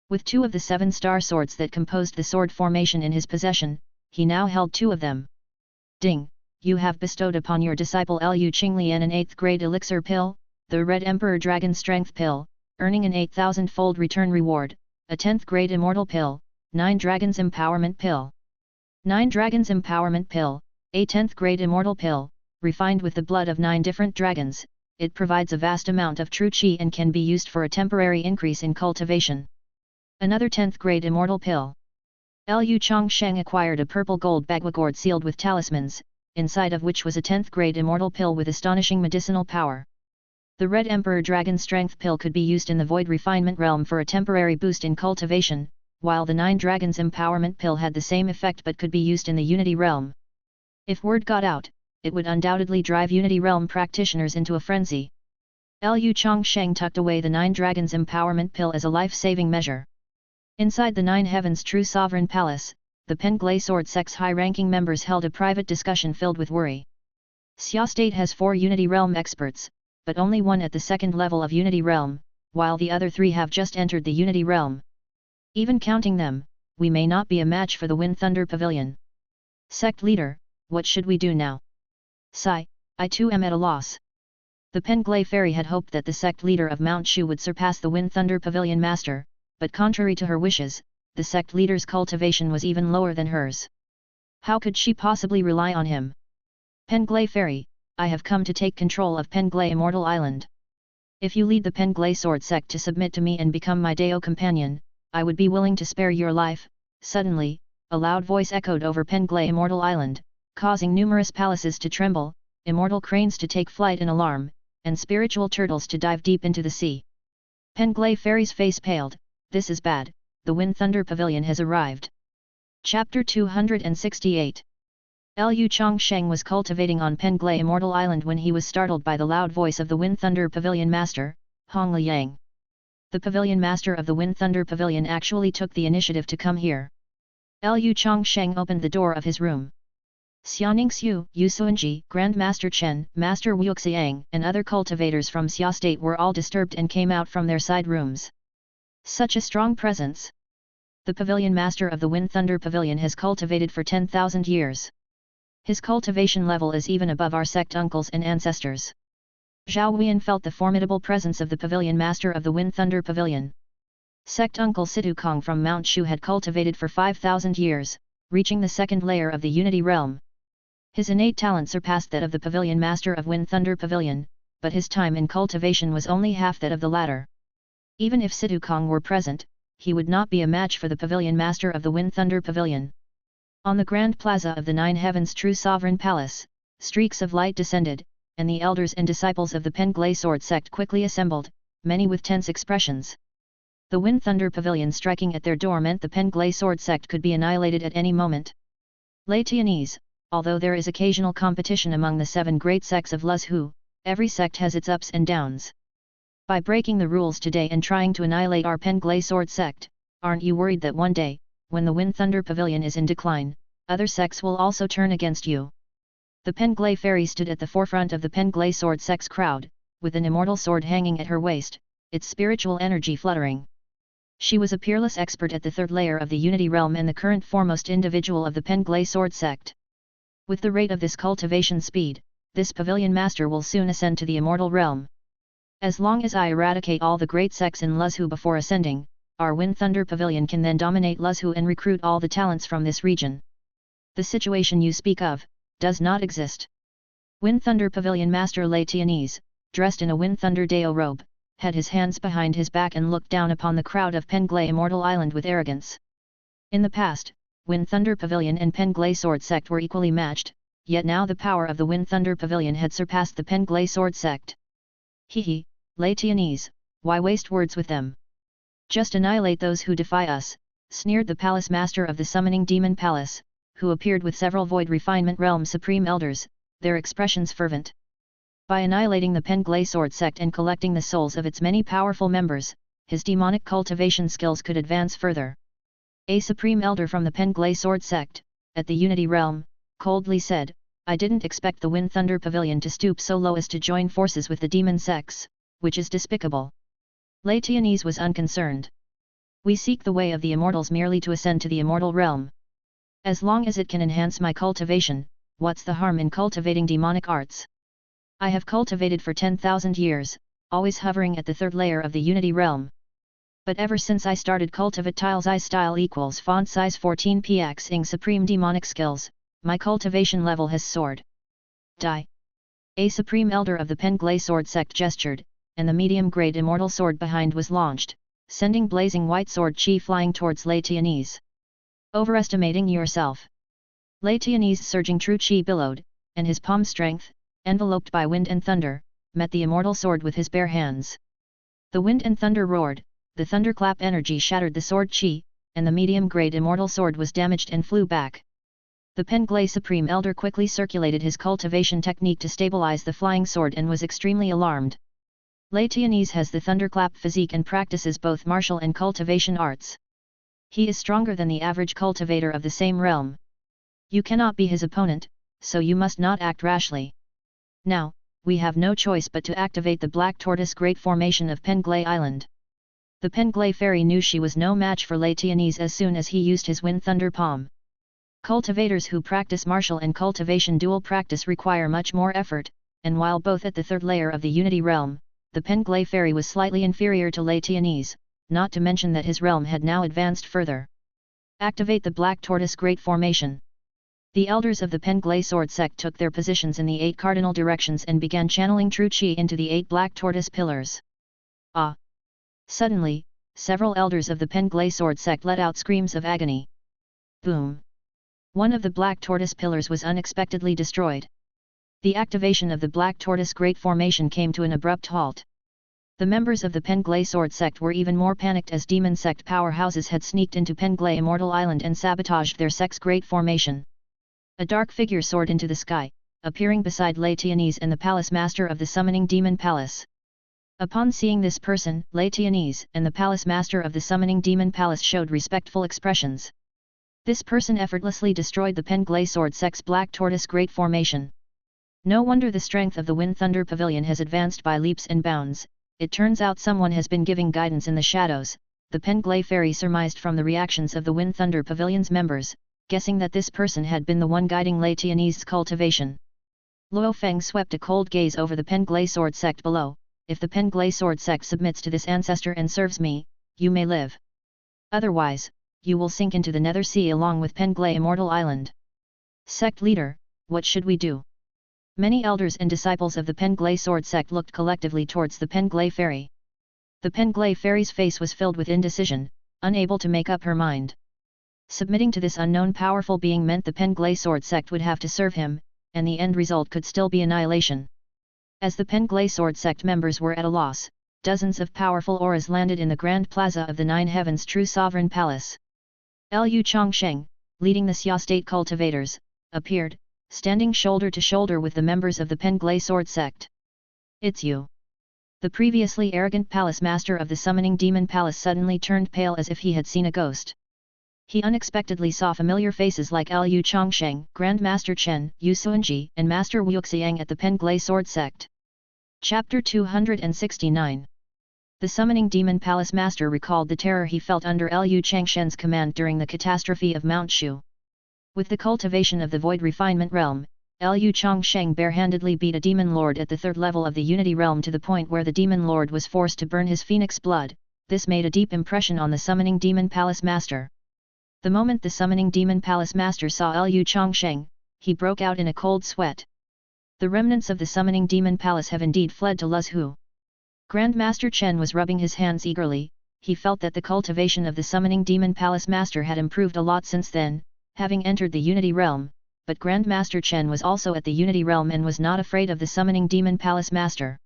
With 2 of the 7-star swords that composed the sword formation in his possession, he now held 2 of them. Ding! You have bestowed upon your disciple Lu Qinglian an 8th grade elixir pill, the Red Emperor Dragon Strength pill, earning an 8,000-fold return reward, a 10th grade immortal pill, 9 Dragons Empowerment pill. 9 Dragons Empowerment pill, a 10th grade immortal pill, refined with the blood of 9 different dragons. It provides a vast amount of true qi and can be used for a temporary increase in cultivation. Another 10th grade immortal pill. Lu Changsheng acquired a purple gold bagua sealed with talismans, inside of which was a 10th grade immortal pill with astonishing medicinal power. The Red Emperor Dragon Strength pill could be used in the Void Refinement realm for a temporary boost in cultivation, while the 9 Dragons Empowerment pill had the same effect but could be used in the Unity realm. If word got out, it would undoubtedly drive Unity realm practitioners into a frenzy. Lu Changsheng tucked away the 9 Dragons Empowerment pill as a life-saving measure. Inside the 9 Heavens True Sovereign Palace, the Penglai Sword Sect's high-ranking members held a private discussion filled with worry. Xia State has 4 Unity Realm experts, but only 1 at the 2nd level of Unity Realm, while the other 3 have just entered the Unity Realm. Even counting them, we may not be a match for the Wind Thunder Pavilion. Sect Leader, what should we do now? Sigh, I too am at a loss. The Penglai Fairy had hoped that the Sect Leader of Mount Shu would surpass the Wind Thunder Pavilion Master, but contrary to her wishes, the Sect Leader's cultivation was even lower than hers. How could she possibly rely on him? Penglai Fairy, I have come to take control of Penglai Immortal Island. If you lead the Penglai Sword Sect to submit to me and become my Deo companion, I would be willing to spare your life. Suddenly, a loud voice echoed over Penglai Immortal Island, causing numerous palaces to tremble, immortal cranes to take flight in alarm, and spiritual turtles to dive deep into the sea. Penglai Fairy's face paled. This is bad, the Wind Thunder Pavilion has arrived. Chapter 268. Lu Changsheng was cultivating on Penglai Immortal Island when he was startled by the loud voice of the Wind Thunder Pavilion Master, Hong Liang. The Pavilion Master of the Wind Thunder Pavilion actually took the initiative to come here. Lu Changsheng opened the door of his room. Xianing Xiu, Yu Suanji, Grand Master Chen, Master Wuxiang, and other cultivators from Xia State were all disturbed and came out from their side rooms. Such a strong presence! The Pavilion Master of the Wind Thunder Pavilion has cultivated for 10,000 years. His cultivation level is even above our sect uncles and ancestors. Zhao Huiyan felt the formidable presence of the Pavilion Master of the Wind Thunder Pavilion. Sect uncle Situ Kong from Mount Shu had cultivated for 5,000 years, reaching the 2nd layer of the Unity realm. His innate talent surpassed that of the Pavilion Master of Wind Thunder Pavilion, but his time in cultivation was only half that of the latter. Even if Situ Kong were present, he would not be a match for the Pavilion Master of the Wind Thunder Pavilion. On the Grand Plaza of the 9 Heavens True Sovereign Palace, streaks of light descended, and the elders and disciples of the Penglai Sword Sect quickly assembled, many with tense expressions. The Wind Thunder Pavilion striking at their door meant the Penglai Sword Sect could be annihilated at any moment. Lei Tianese, although there is occasional competition among the 7 great sects of Luzhu, every sect has its ups and downs. By breaking the rules today and trying to annihilate our Penglai Sword Sect, aren't you worried that one day, when the Wind Thunder Pavilion is in decline, other sects will also turn against you? The Penglai Fairy stood at the forefront of the Penglai Sword Sect's crowd, with an immortal sword hanging at her waist, its spiritual energy fluttering. She was a peerless expert at the 3rd layer of the Unity realm and the current foremost individual of the Penglai Sword Sect. With the rate of this cultivation speed, this Pavilion Master will soon ascend to the immortal realm. As long as I eradicate all the great sects in Luzhu before ascending, our Wind Thunder Pavilion can then dominate Luzhu and recruit all the talents from this region. The situation you speak of does not exist. Wind Thunder Pavilion Master Lei Tianese, dressed in a Wind Thunder Deo robe, had his hands behind his back and looked down upon the crowd of Penglai Immortal Island with arrogance. In the past, Wind Thunder Pavilion and Penglai Sword Sect were equally matched, yet now the power of the Wind Thunder Pavilion had surpassed the Penglai Sword Sect. Hehe, Lei Tianese, why waste words with them? Just annihilate those who defy us, sneered the Palace Master of the Summoning Demon Palace, who appeared with several Void Refinement Realm Supreme Elders, their expressions fervent. By annihilating the Penglay Sword sect and collecting the souls of its many powerful members, his demonic cultivation skills could advance further. A supreme elder from the Penglay Sword sect, at the Unity Realm, coldly said, "I didn't expect the Wind Thunder Pavilion to stoop so low as to join forces with the demon sects, which is despicable." Lei Tianese was unconcerned. "We seek the way of the immortals merely to ascend to the immortal realm. As long as it can enhance my cultivation, what's the harm in cultivating demonic arts? I have cultivated for 10,000 years, always hovering at the third layer of the Unity Realm. But ever since I started cultivate tiles I style equals font size 14px ing supreme demonic skills, my cultivation level has soared." Die. A supreme elder of the Penglay Sword sect gestured, and the medium-grade immortal sword behind was launched, sending blazing white sword chi flying towards Lei Tianese. "Overestimating yourself." Lei Tianese's surging true chi billowed, and his palm strength, enveloped by wind and thunder, met the immortal sword with his bare hands. The wind and thunder roared, the thunderclap energy shattered the sword chi, and the medium-grade immortal sword was damaged and flew back. The Penglay Supreme Elder quickly circulated his cultivation technique to stabilize the flying sword and was extremely alarmed. Lei Tianese has the thunderclap physique and practices both martial and cultivation arts. He is stronger than the average cultivator of the same realm. You cannot be his opponent, so you must not act rashly. Now, we have no choice but to activate the Black Tortoise Great Formation of Penglay Island. The Penglay Fairy knew she was no match for Lei Tianese as soon as he used his Wind Thunder Palm. Cultivators who practice martial and cultivation dual practice require much more effort, and while both at the third layer of the Unity Realm, the Penglay Fairy was slightly inferior to Lei Tianese, not to mention that his realm had now advanced further. Activate the Black Tortoise Great Formation. The elders of the Penglay Sword sect took their positions in the 8 cardinal directions and began channeling true chi into the 8 Black Tortoise pillars. Ah! Suddenly, several elders of the Penglay Sword sect let out screams of agony. Boom! One of the Black Tortoise pillars was unexpectedly destroyed. The activation of the Black Tortoise Great Formation came to an abrupt halt. The members of the Penglay Sword sect were even more panicked as demon sect powerhouses had sneaked into Penglay Immortal Island and sabotaged their sect's Great Formation. A dark figure soared into the sky, appearing beside Lei Tianese and the Palace Master of the Summoning Demon Palace. Upon seeing this person, Lei Tianese and the Palace Master of the Summoning Demon Palace showed respectful expressions. This person effortlessly destroyed the Penglay Sword sect's Black Tortoise Great Formation. No wonder the strength of the Wind Thunder Pavilion has advanced by leaps and bounds. It turns out someone has been giving guidance in the shadows, the Penglay Fairy surmised from the reactions of the Wind Thunder Pavilion's members, guessing that this person had been the one guiding Lei Tianese's cultivation. Luo Feng swept a cold gaze over the Penglay Sword sect below. If the Penglay Sword sect submits to this ancestor and serves me, you may live. Otherwise, you will sink into the Nether Sea along with Penglay Immortal Island. Sect leader, what should we do? Many elders and disciples of the Penglay Sword sect looked collectively towards the Penglay Fairy. The Penglay Fairy's face was filled with indecision, unable to make up her mind. Submitting to this unknown powerful being meant the Penglay Sword sect would have to serve him, and the end result could still be annihilation. As the Penglay Sword sect members were at a loss, dozens of powerful auras landed in the Grand Plaza of the Nine Heavens' True Sovereign Palace. Lu Changsheng, leading the Xia State cultivators, appeared, standing shoulder to shoulder with the members of the Penglay Sword sect. "It's you." The previously arrogant Palace Master of the Summoning Demon Palace suddenly turned pale as if he had seen a ghost. He unexpectedly saw familiar faces like Lu Changsheng, Grand Master Chen, Yu Suanji, and Master Wu Xiang at the Penglay Sword sect. Chapter 269. The Summoning Demon Palace Master recalled the terror he felt under Lu Changsheng's command during the catastrophe of Mount Shu. With the cultivation of the Void Refinement Realm, Lu Changsheng barehandedly beat a Demon Lord at the third level of the Unity Realm to the point where the Demon Lord was forced to burn his phoenix blood. This made a deep impression on the Summoning Demon Palace Master. The moment the Summoning Demon Palace Master saw Lu Changsheng, he broke out in a cold sweat. The remnants of the Summoning Demon Palace have indeed fled to Luzhu. Grand Master Chen was rubbing his hands eagerly. He felt that the cultivation of the Summoning Demon Palace Master had improved a lot since then, having entered the Unity Realm, but Grand Master Chen was also at the Unity Realm and was not afraid of the Summoning Demon Palace Master.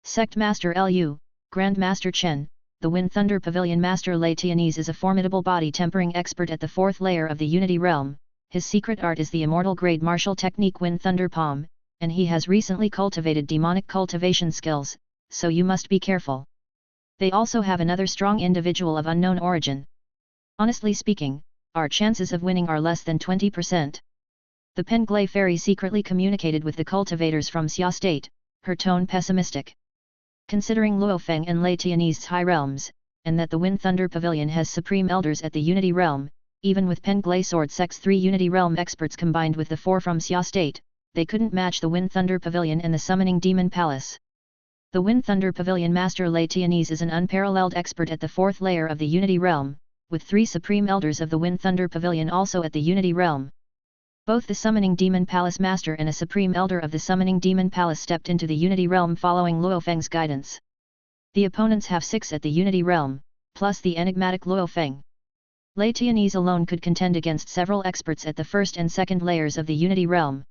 Sect Master Lu, Grand Master Chen, the Wind Thunder Pavilion Master Lei Tianese is a formidable body tempering expert at the 4th layer of the Unity Realm. His secret art is the immortal grade martial technique Wind Thunder Palm. and he has recently cultivated demonic cultivation skills, so you must be careful. They also have another strong individual of unknown origin. Honestly speaking, our chances of winning are less than 20%. The Penglai fairy secretly communicated with the cultivators from Xia State, her tone pessimistic. Considering Luofeng and Lei Tianyi's high realms, and that the Wind Thunder Pavilion has supreme elders at the Unity Realm, even with Penglai Sword Sect's 3 Unity Realm experts combined with the 4 from Xia State, they couldn't match the Wind Thunder Pavilion and the Summoning Demon Palace. The Wind Thunder Pavilion Master Lei Tianyi is an unparalleled expert at the 4th layer of the Unity Realm, with 3 supreme elders of the Wind Thunder Pavilion also at the Unity Realm. Both the Summoning Demon Palace Master and a Supreme Elder of the Summoning Demon Palace stepped into the Unity Realm following Luofeng's guidance. The opponents have 6 at the Unity Realm, plus the enigmatic Luofeng. Lei Tianyi alone could contend against several experts at the 1st and 2nd layers of the Unity Realm.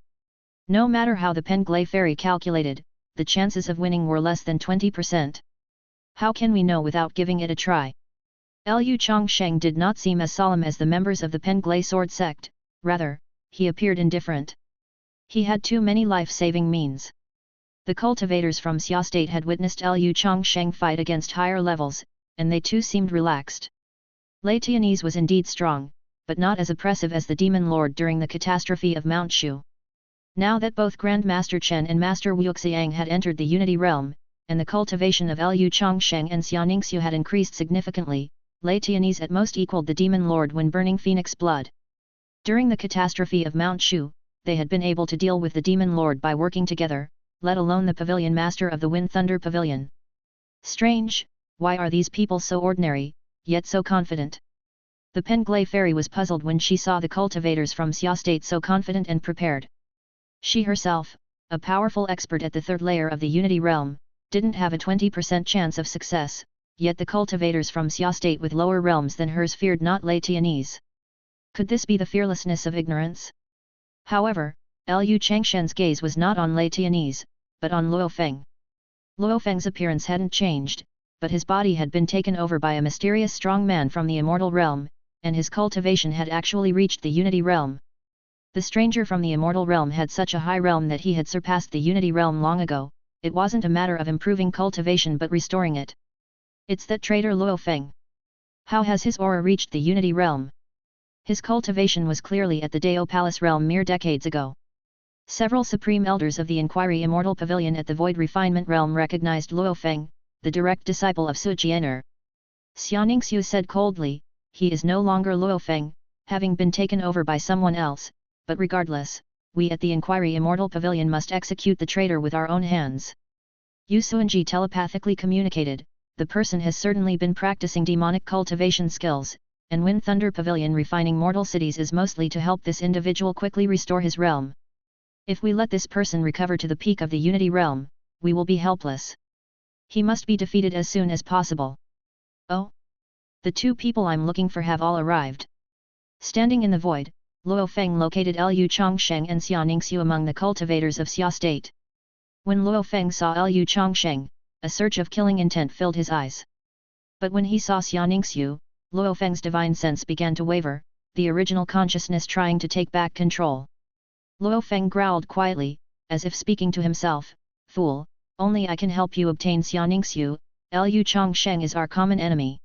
No matter how the Penglai fairy calculated, the chances of winning were less than 20%. How can we know without giving it a try? Lu Changsheng did not seem as solemn as the members of the Penglai Sword Sect, rather, he appeared indifferent. He had too many life-saving means. The cultivators from Xia State had witnessed Lu Changsheng fight against higher levels, and they too seemed relaxed. Lei Tianyi was indeed strong, but not as oppressive as the Demon Lord during the catastrophe of Mount Shu. Now that both Grand Master Chen and Master Wuxiang had entered the Unity Realm, and the cultivation of Lu Changsheng and Xia Ningxiu had increased significantly, Lei Tianyi at most equaled the Demon Lord when burning phoenix blood. During the catastrophe of Mount Shu, they had been able to deal with the Demon Lord by working together, let alone the Pavilion Master of the Wind Thunder Pavilion. Strange, why are these people so ordinary, yet so confident? The Penglai fairy was puzzled when she saw the cultivators from Xia State so confident and prepared. She herself, a powerful expert at the 3rd layer of the Unity Realm, didn't have a 20% chance of success, yet the cultivators from Xia State with lower realms than hers feared not Lei Tianyi. Could this be the fearlessness of ignorance? However, Lu Changshen's gaze was not on Lei Tianyi, but on Luofeng. Luofeng's appearance hadn't changed, but his body had been taken over by a mysterious strong man from the Immortal Realm, and his cultivation had actually reached the Unity Realm. The stranger from the Immortal Realm had such a high realm that he had surpassed the Unity Realm long ago. It wasn't a matter of improving cultivation but restoring it. It's that traitor Luofeng. How has his aura reached the Unity Realm? His cultivation was clearly at the Dao Palace realm mere decades ago. Several supreme elders of the Inquiry Immortal Pavilion at the Void Refinement realm recognized Luofeng, the direct disciple of Su Jianer. Xia Ningxiu said coldly, he is no longer Luofeng, having been taken over by someone else, but regardless, we at the Inquiry Immortal Pavilion must execute the traitor with our own hands. Yu Suanji telepathically communicated, the person has certainly been practicing demonic cultivation skills, and Wind Thunder Pavilion refining mortal cities is mostly to help this individual quickly restore his realm. If we let this person recover to the peak of the Unity Realm, we will be helpless. He must be defeated as soon as possible. Oh? The 2 people I'm looking for have all arrived. Standing in the void, Luofeng located Lu Changsheng and Xia Ningxiu among the cultivators of Xia State. When Luofeng saw Lu Changsheng, a surge of killing intent filled his eyes. But when he saw Xia Ningxiu, Luofeng's divine sense began to waver, the original consciousness trying to take back control. Luofeng growled quietly, as if speaking to himself, "Fool, only I can help you obtain Xia Ningxiu, Lu Changsheng is our common enemy."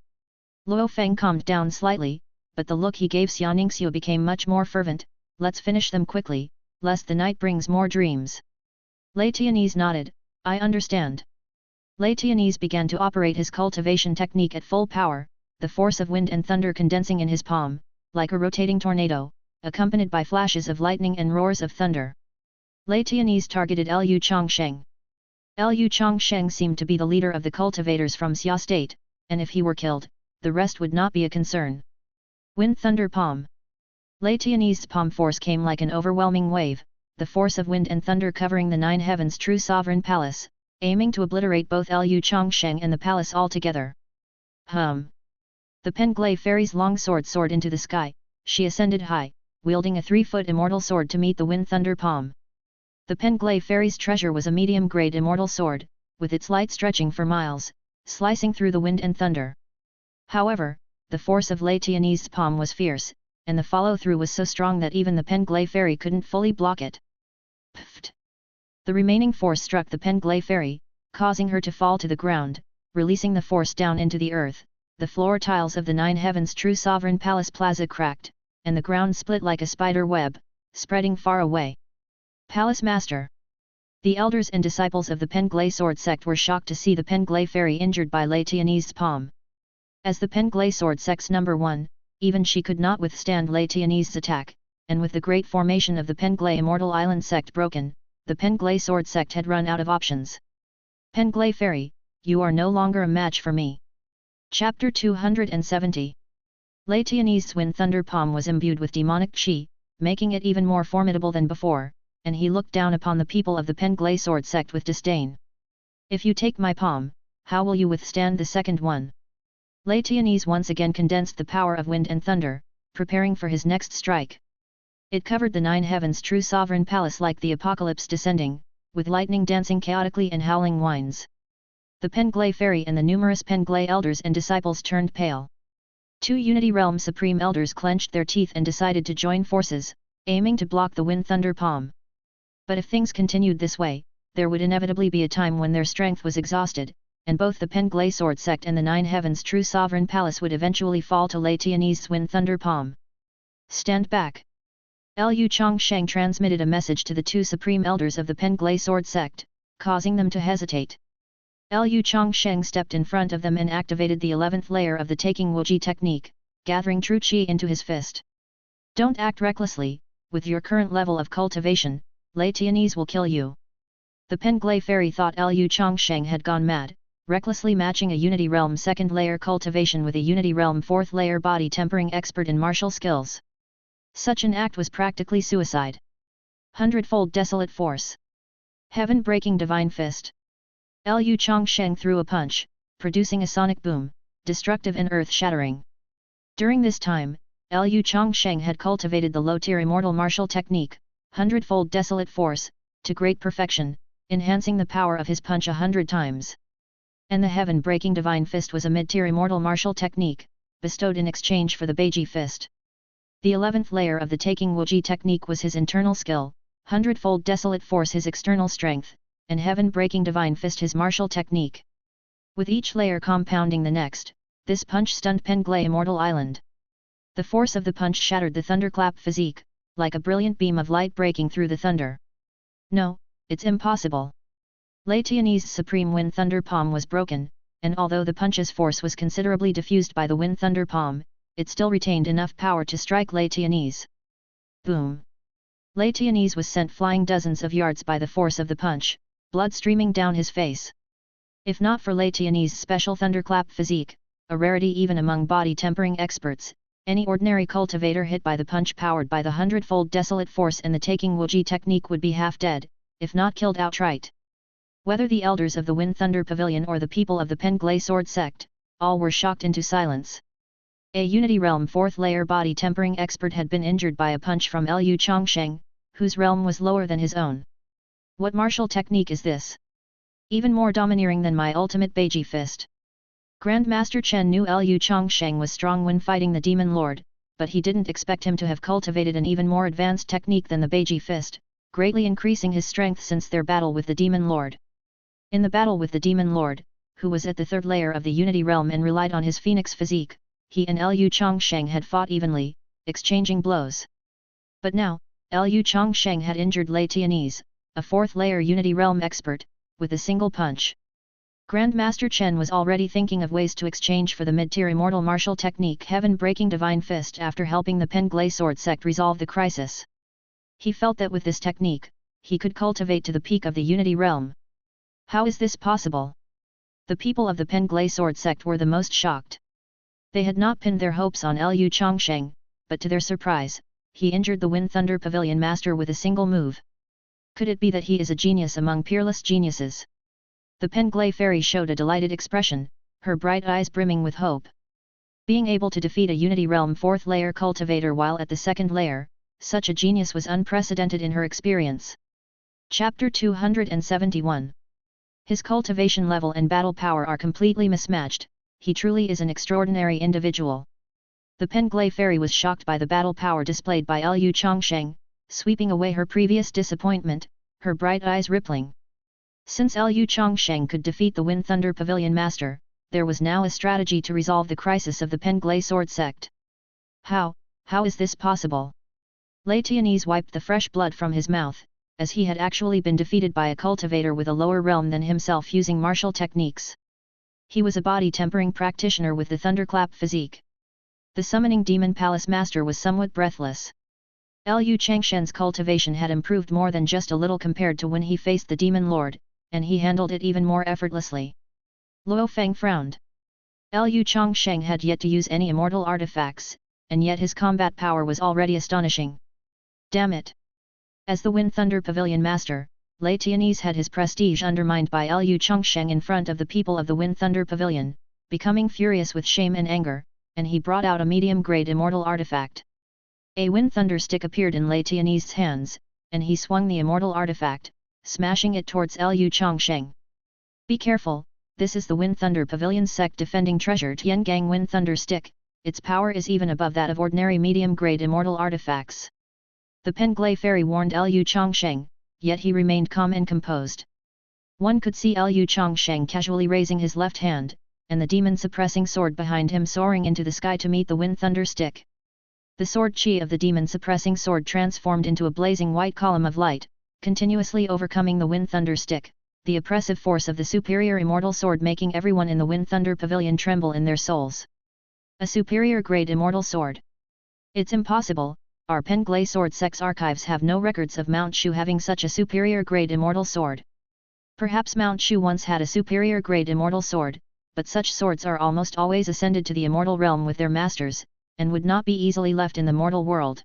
Luofeng calmed down slightly, but the look he gave Xia Ningxiu became much more fervent, "Let's finish them quickly, lest the night brings more dreams." Lei Tianyi nodded, "I understand." Lei Tianyi began to operate his cultivation technique at full power, the force of wind and thunder condensing in his palm, like a rotating tornado, accompanied by flashes of lightning and roars of thunder. Lei Tianyi targeted Lu Changsheng. Lu Changsheng seemed to be the leader of the cultivators from Xia State, and if he were killed, the rest would not be a concern. Wind Thunder Palm. Lei Tianyi's palm force came like an overwhelming wave, the force of wind and thunder covering the 9 heavens' true sovereign palace, aiming to obliterate both Lu Changsheng and the palace altogether. The Penglai fairy's long sword soared into the sky, she ascended high, wielding a 3-foot immortal sword to meet the Wind Thunder Palm. The Penglai fairy's treasure was a medium-grade immortal sword, with its light stretching for miles, slicing through the wind and thunder. However, the force of Lei Tianyi's palm was fierce, and the follow-through was so strong that even the Penglai fairy couldn't fully block it. Pfft! The remaining force struck the Penglai fairy, causing her to fall to the ground, releasing the force down into the earth. The floor tiles of the 9 Heavens True Sovereign Palace Plaza cracked, and the ground split like a spider web, spreading far away. Palace Master. The elders and disciples of the Penglai sword sect were shocked to see the Penglai fairy injured by Lei Tianyi's palm. As the Penglai sword sect's number 1, even she could not withstand Lei Tianyi's attack, and with the great formation of the Penglai Immortal Island sect broken, the Penglai sword sect had run out of options. Penglai fairy, you are no longer a match for me. Chapter 270. Lei Tianyi's Wind Thunder Palm was imbued with demonic qi, making it even more formidable than before, and he looked down upon the people of the Penglai sword sect with disdain. If you take my palm, how will you withstand the second one? Lei Tianyi once again condensed the power of wind and thunder, preparing for his next strike. It covered the 9 Heavens True Sovereign Palace like the apocalypse descending, with lightning dancing chaotically and howling winds. The Penglai fairy and the numerous Penglai elders and disciples turned pale. 2 Unity Realm Supreme Elders clenched their teeth and decided to join forces, aiming to block the Wind Thunder Palm. But if things continued this way, there would inevitably be a time when their strength was exhausted, and both the Penglai sword sect and the 9 Heavens True Sovereign Palace would eventually fall to Lei Tianyi's Wind Thunder Palm. Stand back! Lu Changsheng transmitted a message to the 2 supreme elders of the Penglai sword sect, causing them to hesitate. Lu Changsheng stepped in front of them and activated the 11th layer of the Taking Wuji technique, gathering true qi into his fist. Don't act recklessly, with your current level of cultivation, Lei Tianyi will kill you. The Penglai fairy thought Lu Changsheng had gone mad, recklessly matching a Unity Realm 2nd layer cultivation with a Unity Realm 4th layer body tempering expert in martial skills. Such an act was practically suicide. 100-fold desolate force. Heaven-breaking divine fist. Lu Changsheng threw a punch, producing a sonic boom, destructive and earth-shattering. During this time, Lu Changsheng had cultivated the low-tier immortal martial technique, 100-fold desolate force, to great perfection, enhancing the power of his punch 100 times. And the heaven-breaking divine fist was a mid-tier immortal martial technique, bestowed in exchange for the Beiji fist. The 11th layer of the Taking Wuji technique was his internal skill, 100-fold desolate force his external strength, and heaven-breaking divine fist his martial technique. With each layer compounding the next, this punch stunned Penglai Immortal Island. The force of the punch shattered the thunderclap physique, like a brilliant beam of light breaking through the thunder. No, it's impossible. Lei Tianyi's Supreme Wind Thunder Palm was broken, and although the punch's force was considerably diffused by the Wind Thunder Palm, it still retained enough power to strike Lei Tianyi. Boom! Lei Tianyi was sent flying dozens of yards by the force of the punch, blood streaming down his face. If not for Lei Tianyi's special thunderclap physique, a rarity even among body tempering experts, any ordinary cultivator hit by the punch powered by the 100-fold desolate force and the Taking Wuji technique would be half dead, if not killed outright. Whether the elders of the Wind Thunder Pavilion or the people of the Penglai sword sect, all were shocked into silence. A Unity Realm 4th layer body tempering expert had been injured by a punch from Lu Changsheng, whose realm was lower than his own. What martial technique is this? Even more domineering than my ultimate Beiji fist. Grandmaster Chen knew Lu Changsheng was strong when fighting the Demon Lord, but he didn't expect him to have cultivated an even more advanced technique than the Beiji fist, greatly increasing his strength since their battle with the Demon Lord. In the battle with the Demon Lord, who was at the 3rd layer of the Unity Realm and relied on his Phoenix physique, he and Lu Changsheng had fought evenly, exchanging blows. But now, Lu Changsheng had injured Lei Tianyi, a 4th layer Unity Realm expert, with a single punch. Grandmaster Chen was already thinking of ways to exchange for the mid-tier immortal martial technique Heaven-breaking divine fist after helping the Penglai sword sect resolve the crisis. He felt that with this technique, he could cultivate to the peak of the Unity Realm. How is this possible? The people of the Penglai sword sect were the most shocked. They had not pinned their hopes on Lu Changsheng, but to their surprise, he injured the Wind Thunder Pavilion master with a single move. Could it be that he is a genius among peerless geniuses? The Penglai fairy showed a delighted expression, her bright eyes brimming with hope. Being able to defeat a Unity Realm 4th layer cultivator while at the 2nd layer, such a genius was unprecedented in her experience. Chapter 271. His cultivation level and battle power are completely mismatched. He truly is an extraordinary individual. The Penglai fairy was shocked by the battle power displayed by Lu Changsheng, sweeping away her previous disappointment. her bright eyes rippling. Since Lu Changsheng could defeat the Wind Thunder Pavilion Master, there was now a strategy to resolve the crisis of the Penglai Sword Sect. How is this possible? Lei Tianese wiped the fresh blood from his mouth, as he had actually been defeated by a cultivator with a lower realm than himself using martial techniques. He was a body-tempering practitioner with the thunderclap physique. The summoning demon palace master was somewhat breathless. Lu Changsheng's cultivation had improved more than just a little compared to when he faced the demon lord, and he handled it even more effortlessly. Luo Feng frowned. Lu Changsheng had yet to use any immortal artifacts, and yet his combat power was already astonishing. Damn it! As the Wind Thunder Pavilion Master, Lei Tianese had his prestige undermined by Lu Changsheng in front of the people of the Wind Thunder Pavilion, becoming furious with shame and anger, and he brought out a medium-grade immortal artifact. A Wind Thunder stick appeared in Lei Tianese's hands, and he swung the immortal artifact, smashing it towards Lu Changsheng. Be careful, this is the Wind Thunder Pavilion sect defending treasure Tiangang Wind Thunder Stick, its power is even above that of ordinary medium-grade immortal artifacts. The Penglai fairy warned Lu Changsheng, yet he remained calm and composed. One could see Lu Changsheng casually raising his left hand, and the demon-suppressing sword behind him soaring into the sky to meet the Wind Thunder Stick. The sword chi of the demon-suppressing sword transformed into a blazing white column of light, continuously overcoming the Wind Thunder Stick, the oppressive force of the superior immortal sword making everyone in the Wind Thunder Pavilion tremble in their souls. A superior grade immortal sword. It's impossible, our Penglai Sword Sect's archives have no records of Mount Shu having such a superior grade immortal sword. Perhaps Mount Shu once had a superior grade immortal sword, but such swords are almost always ascended to the immortal realm with their masters, and would not be easily left in the mortal world.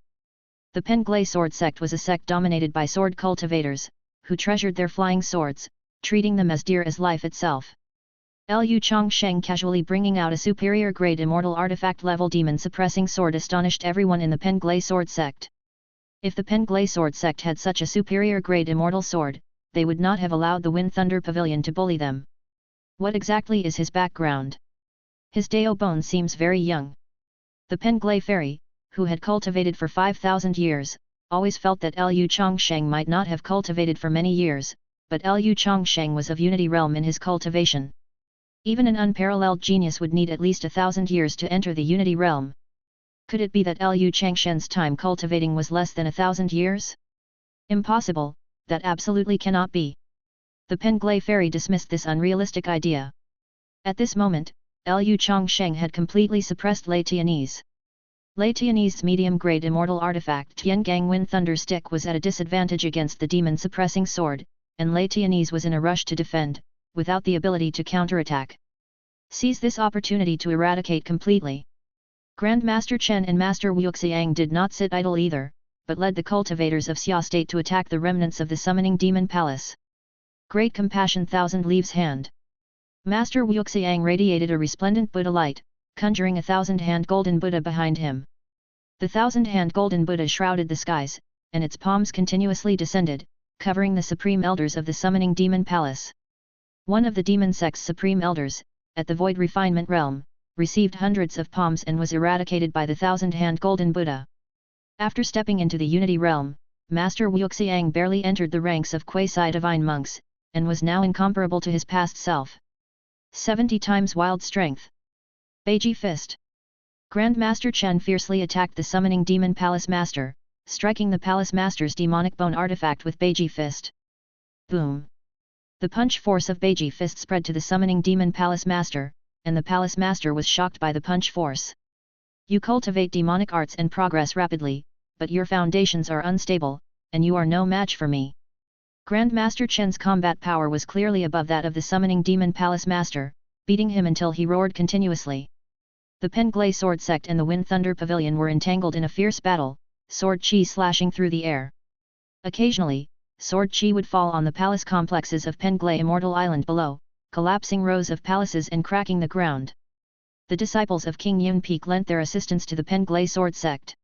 The Penglai Sword Sect was a sect dominated by sword cultivators, who treasured their flying swords, treating them as dear as life itself. Lu Changsheng casually bringing out a superior grade immortal artifact level demon suppressing sword astonished everyone in the Penglai Sword Sect. If the Penglai Sword Sect had such a superior grade immortal sword, they would not have allowed the Wind Thunder Pavilion to bully them. What exactly is his background? His Dao bone seems very young. The Penglai fairy, who had cultivated for 5,000 years, always felt that Lu Changsheng might not have cultivated for many years, but Lu Changsheng was of Unity Realm in his cultivation. Even an unparalleled genius would need at least 1,000 years to enter the Unity Realm. Could it be that Lu Changsheng's time cultivating was less than 1,000 years? Impossible, that absolutely cannot be. The Penglai fairy dismissed this unrealistic idea. At this moment, Lu Changsheng had completely suppressed Lei Tianese. Lei Tianese's medium-grade immortal artifact Tiangang Wind Thunder Stick was at a disadvantage against the demon-suppressing sword, and Lei Tianese was in a rush to defend, without the ability to counterattack. Seize this opportunity to eradicate completely. Grandmaster Chen and Master Wuxiang did not sit idle either, but led the cultivators of Xia State to attack the remnants of the summoning demon palace. Great compassion thousand leaves hand. Master Wuxiang radiated a resplendent Buddha light, conjuring a thousand-hand golden Buddha behind him. The thousand-hand golden Buddha shrouded the skies, and its palms continuously descended, covering the supreme elders of the summoning demon palace. One of the demon sect's supreme elders, at the void refinement realm, received hundreds of palms and was eradicated by the thousand-hand golden Buddha. After stepping into the Unity Realm, Master Wuxiang barely entered the ranks of quasi-divine monks, and was now incomparable to his past self. 70 times wild strength. Beiji Fist. Grandmaster Chen fiercely attacked the summoning demon palace master, striking the palace master's demonic bone artifact with Beiji Fist. Boom! The punch force of Beiji Fist spread to the summoning demon palace master, and the palace master was shocked by the punch force. You cultivate demonic arts and progress rapidly, but your foundations are unstable, and you are no match for me. Grandmaster Chen's combat power was clearly above that of the summoning demon palace master, beating him until he roared continuously. The Penglai Sword Sect and the Wind Thunder Pavilion were entangled in a fierce battle, sword chi slashing through the air. Occasionally, sword chi would fall on the palace complexes of Penglai Immortal Island below, collapsing rows of palaces and cracking the ground. The disciples of King Yun Peak lent their assistance to the Penglai Sword Sect.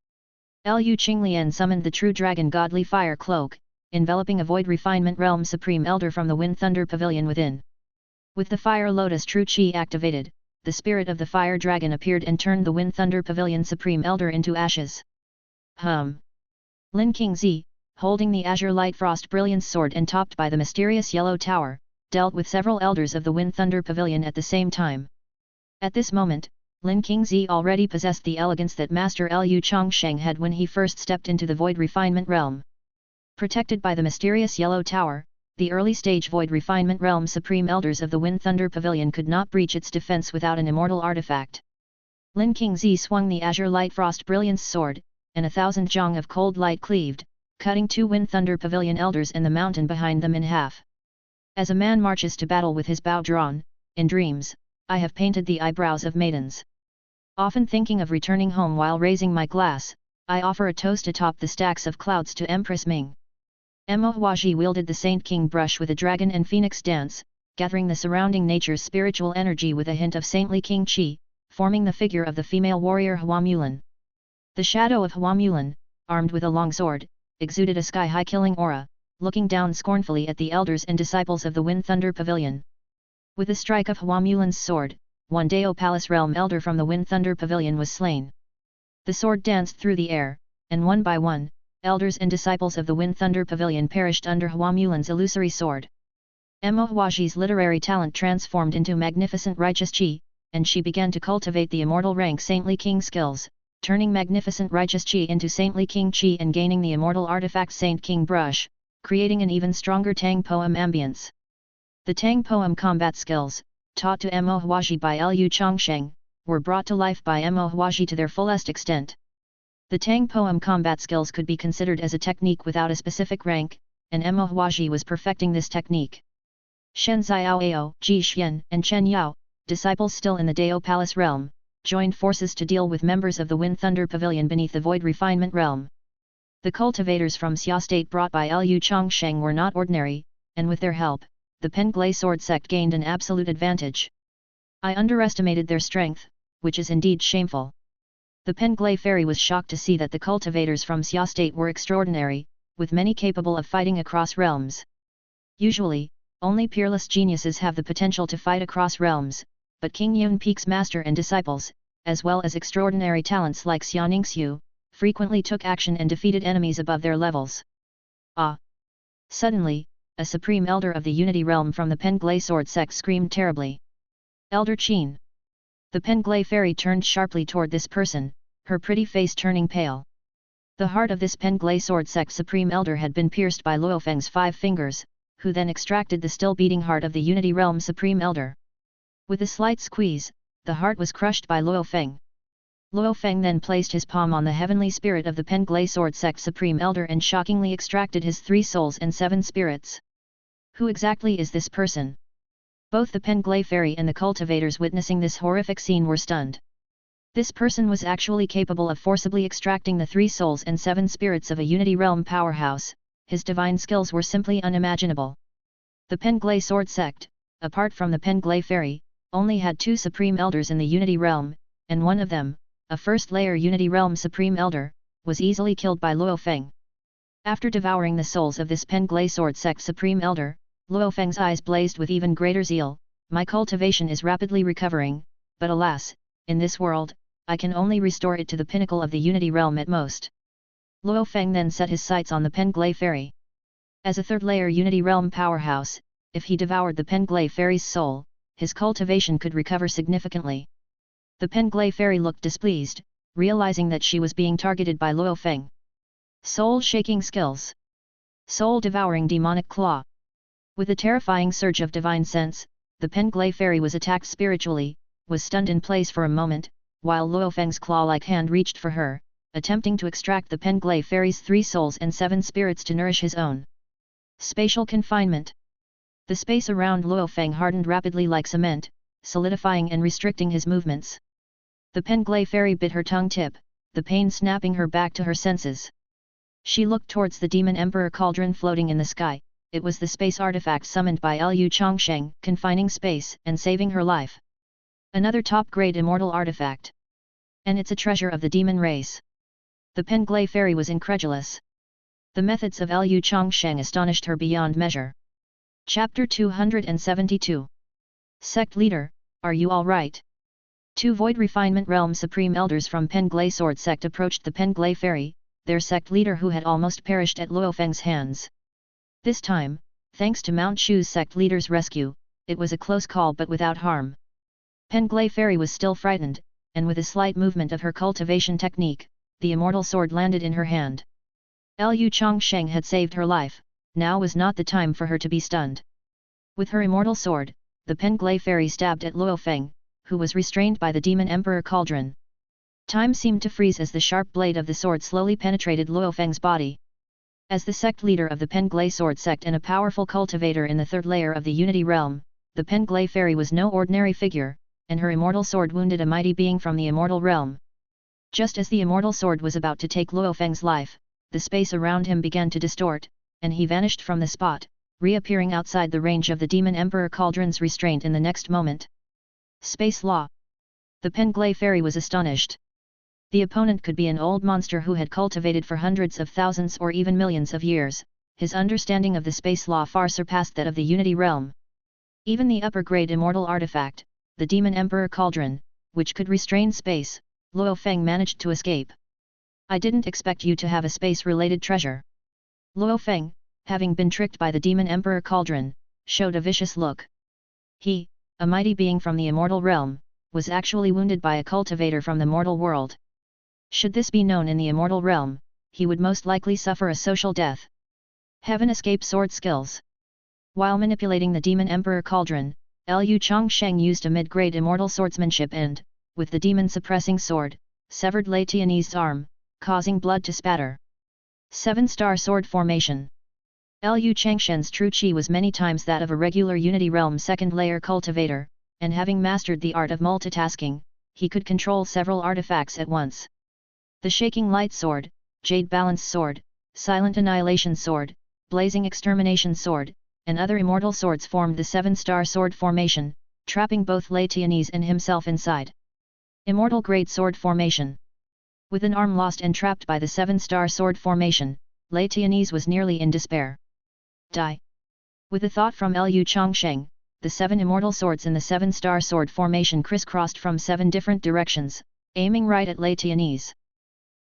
Lu Qinglian summoned the true dragon godly fire cloak, enveloping a void refinement realm supreme elder from the Wind Thunder Pavilion within. With the fire lotus true chi activated, the spirit of the fire dragon appeared and turned the Wind Thunder Pavilion supreme elder into ashes. Lin Qingzi, holding the azure light frost brilliance sword and topped by the mysterious yellow tower, dealt with several elders of the Wind Thunder Pavilion at the same time. At this moment, Lin Qingzi already possessed the elegance that Master Lu Changsheng had when he first stepped into the Void Refinement Realm. Protected by the mysterious yellow tower, the early-stage Void Refinement Realm Supreme Elders of the Wind Thunder Pavilion could not breach its defense without an immortal artifact. Lin Qingzi swung the azure light frost brilliance sword, and 1,000 zhang of cold light cleaved, cutting 2 Wind Thunder Pavilion Elders and the mountain behind them in half. As a man marches to battle with his bow drawn, in dreams, I have painted the eyebrows of maidens. Often thinking of returning home while raising my glass, I offer a toast atop the stacks of clouds to Empress Ming. Mo Huaji wielded the Saint King brush with a dragon and phoenix dance, gathering the surrounding nature's spiritual energy with a hint of saintly King Qi, forming the figure of the female warrior Hua Mulan. The shadow of Hua Mulan, armed with a long sword, exuded a sky-high killing aura, looking down scornfully at the elders and disciples of the Wind Thunder Pavilion. With the strike of Hua Mulan's sword, one Dao Palace Realm Elder from the Wind Thunder Pavilion was slain. The sword danced through the air, and one by one, elders and disciples of the Wind Thunder Pavilion perished under Hua Mulan's illusory sword. Mo Huaji's literary talent transformed into magnificent righteous qi, and she began to cultivate the immortal rank Saintly King skills, turning magnificent righteous qi into Saintly King qi and gaining the immortal artifact Saint King brush, creating an even stronger Tang poem ambience. The Tang poem combat skills, taught to Mo Huaji by Lu Changsheng, were brought to life by Mo Huaji to their fullest extent. The Tang poem combat skills could be considered as a technique without a specific rank, and Mo Huaji was perfecting this technique. Shen Xiaoao, Ji Xian, and Chen Yao, disciples still in the Dao Palace realm, joined forces to deal with members of the Wind Thunder Pavilion beneath the Void Refinement realm. The cultivators from Xia State brought by Lu Changsheng were not ordinary, and with their help, the Penglai sword sect gained an absolute advantage. I underestimated their strength, which is indeed shameful. The Penglai fairy was shocked to see that the cultivators from Xia State were extraordinary, with many capable of fighting across realms. Usually, only peerless geniuses have the potential to fight across realms, but King Yun Peak's master and disciples, as well as extraordinary talents like Xia Ningxiu, frequently took action and defeated enemies above their levels. Ah! Suddenly, a supreme elder of the Unity realm from the Penglai sword sect screamed terribly. Elder Qin! The Penglai fairy turned sharply toward this person, her pretty face turning pale. The heart of this Penglai sword sect supreme elder had been pierced by Luofeng's 5 fingers, who then extracted the still beating heart of the Unity realm supreme elder. With a slight squeeze, the heart was crushed by Luofeng. Luofeng then placed his palm on the heavenly spirit of the Penglai sword sect supreme elder and shockingly extracted his 3 souls and 7 spirits. Who exactly is this person? Both the Penglai fairy and the cultivators witnessing this horrific scene were stunned. This person was actually capable of forcibly extracting the 3 souls and 7 spirits of a Unity realm powerhouse. His divine skills were simply unimaginable. The Penglai sword sect, apart from the Penglai fairy, only had 2 supreme elders in the Unity realm, and one of them, a first-layer Unity realm supreme elder, was easily killed by Luofeng. After devouring the souls of this Penglai sword sect supreme elder, Luofeng's eyes blazed with even greater zeal. My cultivation is rapidly recovering, but alas, in this world, I can only restore it to the pinnacle of the Unity realm at most. Luofeng then set his sights on the Penglai fairy. As a third-layer Unity realm powerhouse, if he devoured the Penglai fairy's soul, his cultivation could recover significantly. The Penglai fairy looked displeased, realizing that she was being targeted by Luofeng. Soul-shaking skills. Soul-devouring demonic claw. With a terrifying surge of divine sense, the Penglai fairy was attacked spiritually, was stunned in place for a moment, while Luofeng's claw-like hand reached for her, attempting to extract the Penglai fairy's 3 souls and 7 spirits to nourish his own. Spatial confinement. The space around Luofeng hardened rapidly like cement, solidifying and restricting his movements. The Penglai fairy bit her tongue tip, the pain snapping her back to her senses. She looked towards the Demon Emperor cauldron floating in the sky. It was the space artifact summoned by Lu Changsheng, confining space and saving her life. Another top-grade immortal artifact. And it's a treasure of the demon race. The Penglai fairy was incredulous. The methods of Lu Changsheng astonished her beyond measure. Chapter 272. Sect Leader, are you all right? 2 Void Refinement Realm Supreme Elders from Penglai Sword Sect approached the Penglai fairy, their sect leader who had almost perished at Luo Feng's hands. This time, thanks to Mount Shu's sect leader's rescue, it was a close call but without harm. Penglai Fairy was still frightened, and with a slight movement of her cultivation technique, the immortal sword landed in her hand. Lu Changsheng had saved her life, now was not the time for her to be stunned. With her immortal sword, the Penglai Fairy stabbed at Luo Feng, who was restrained by the Demon Emperor Cauldron. Time seemed to freeze as the sharp blade of the sword slowly penetrated Luo Feng's body. As the sect leader of the Penglai Sword sect and a powerful cultivator in the third layer of the Unity Realm, the Penglai Fairy was no ordinary figure, and her immortal sword wounded a mighty being from the immortal realm. Just as the immortal sword was about to take Luo Feng's life, the space around him began to distort, and he vanished from the spot, reappearing outside the range of the Demon Emperor Cauldron's restraint in the next moment. Space Law. The Penglai Fairy was astonished. The opponent could be an old monster who had cultivated for hundreds of thousands or even millions of years. His understanding of the space law far surpassed that of the Unity Realm. Even the upper-grade immortal artifact, the Demon Emperor Cauldron, which could restrain space, Luo Feng managed to escape. I didn't expect you to have a space-related treasure. Luo Feng, having been tricked by the Demon Emperor Cauldron, showed a vicious look. He, a mighty being from the immortal realm, was actually wounded by a cultivator from the mortal world. Should this be known in the immortal realm, he would most likely suffer a social death. Heaven escape sword skills. While manipulating the Demon Emperor Cauldron, Lu Changsheng used a mid-grade immortal swordsmanship and, with the demon-suppressing sword, severed Lei Tianyi's arm, causing blood to spatter. 7-star sword formation. Lu Changsheng's true chi was many times that of a regular Unity Realm second-layer cultivator, and having mastered the art of multitasking, he could control several artifacts at once. The Shaking Light Sword, Jade Balance Sword, Silent Annihilation Sword, Blazing Extermination Sword, and other immortal swords formed the 7-star sword formation, trapping both Lei Tianyi and himself inside. Immortal Grade Sword Formation. With an arm lost and trapped by the 7-star sword formation, Lei Tianyi was nearly in despair. Die. With a thought from Lu Changsheng, the 7 immortal swords in the 7-star sword formation crisscrossed from 7 different directions, aiming right at Lei Tianyi.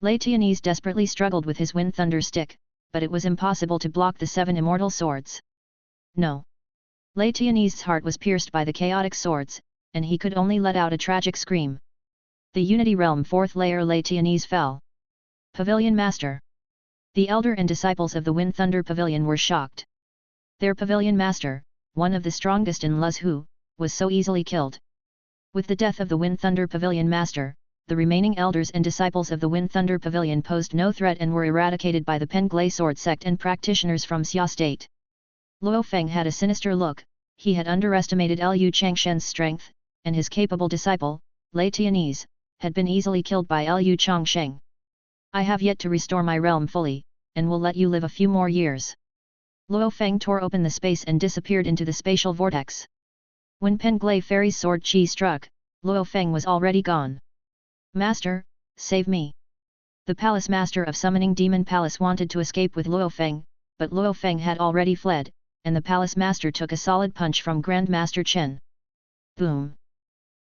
Lei Tianyi desperately struggled with his Wind Thunder stick, but it was impossible to block the 7 immortal swords. No. Lei Tianyi's heart was pierced by the chaotic swords, and he could only let out a tragic scream. The Unity Realm 4th layer Lei Tianyi fell. Pavilion Master. The Elder and disciples of the Wind Thunder Pavilion were shocked. Their Pavilion Master, one of the strongest in Luzhu, was so easily killed. With the death of the Wind Thunder Pavilion Master, the remaining elders and disciples of the Wind Thunder Pavilion posed no threat and were eradicated by the Penglai Sword sect and practitioners from Xia State. Luo Feng had a sinister look. He had underestimated Lu Changsheng's strength, and his capable disciple, Lei Tianyi, had been easily killed by Lu Changsheng. I have yet to restore my realm fully, and will let you live a few more years. Luo Feng tore open the space and disappeared into the spatial vortex. When Penglai Fairy's sword chi struck, Luo Feng was already gone. Master, save me. The Palace Master of Summoning Demon Palace wanted to escape with Luo Feng, but Luo Feng had already fled, and the Palace Master took a solid punch from Grand Master Chen. Boom!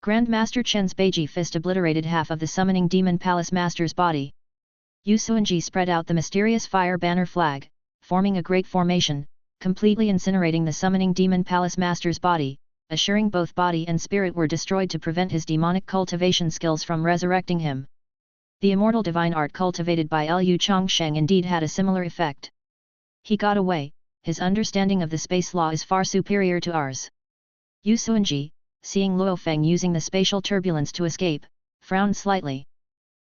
Grand Master Chen's Beiji fist obliterated half of the Summoning Demon Palace Master's body. Yu Suanji spread out the mysterious fire banner flag, forming a great formation, completely incinerating the Summoning Demon Palace Master's body, assuring both body and spirit were destroyed to prevent his demonic cultivation skills from resurrecting him. The immortal divine art cultivated by Lu Changsheng indeed had a similar effect. He got away. His understanding of the space law is far superior to ours. Yu Suanji, seeing Luo Feng using the spatial turbulence to escape, frowned slightly.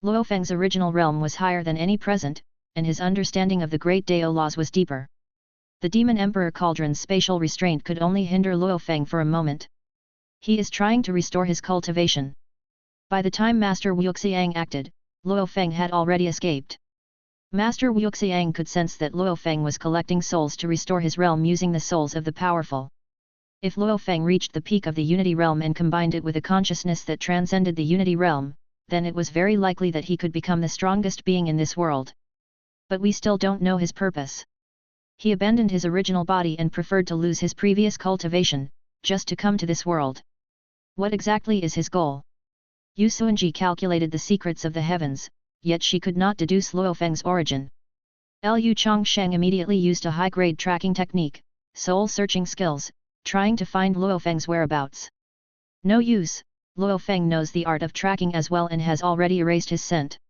Luo Feng's original realm was higher than any present, and his understanding of the Great Dao laws was deeper. The Demon Emperor Cauldron's spatial restraint could only hinder Luo Feng for a moment. He is trying to restore his cultivation. By the time Master Wuxiang acted, Luo Feng had already escaped. Master Wuxiang could sense that Luo Feng was collecting souls to restore his realm using the souls of the powerful. If Luo Feng reached the peak of the Unity Realm and combined it with a consciousness that transcended the Unity Realm, then it was very likely that he could become the strongest being in this world. But we still don't know his purpose. He abandoned his original body and preferred to lose his previous cultivation, just to come to this world. What exactly is his goal? Yu Suanji calculated the secrets of the heavens, yet she could not deduce Luo Feng's origin. Lu Changsheng immediately used a high-grade tracking technique, soul-searching skills, trying to find Luo Feng's whereabouts. No use, Luo Feng knows the art of tracking as well and has already erased his scent.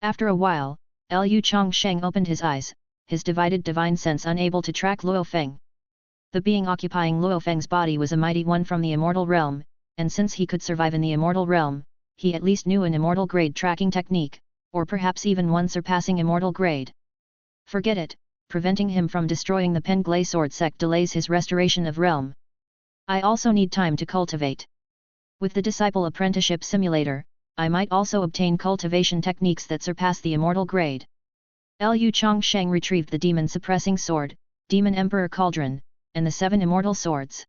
After a while, Lu Changsheng opened his eyes, his divided divine sense unable to track Luo Feng. The being occupying Luo Feng's body was a mighty one from the immortal realm, and since he could survive in the immortal realm, he at least knew an immortal grade tracking technique, or perhaps even one surpassing immortal grade. Forget it, preventing him from destroying the Penglai sword sect delays his restoration of realm. I also need time to cultivate. With the Disciple Apprenticeship Simulator, I might also obtain cultivation techniques that surpass the immortal grade. Lu Changsheng retrieved the demon suppressing sword, Demon Emperor Cauldron, and the 7 immortal swords.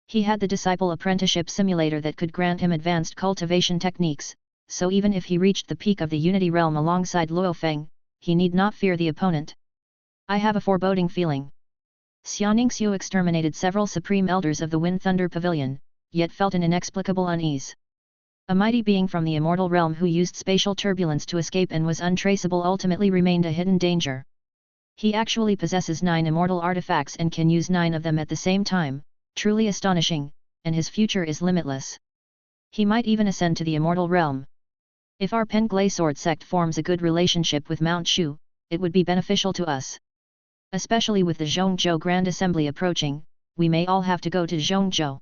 He had the Disciple Apprenticeship Simulator that could grant him advanced cultivation techniques, so even if he reached the peak of the Unity Realm alongside Luo Feng, he need not fear the opponent. I have a foreboding feeling. Xiaoningsu exterminated several supreme elders of the Wind Thunder Pavilion, yet felt an inexplicable unease. A mighty being from the immortal realm who used spatial turbulence to escape and was untraceable ultimately remained a hidden danger. He actually possesses 9 immortal artifacts and can use 9 of them at the same time, truly astonishing, and his future is limitless. He might even ascend to the immortal realm. If our Penglai sword sect forms a good relationship with Mount Shu, it would be beneficial to us. Especially with the Zhongzhou Grand Assembly approaching, we may all have to go to Zhongzhou.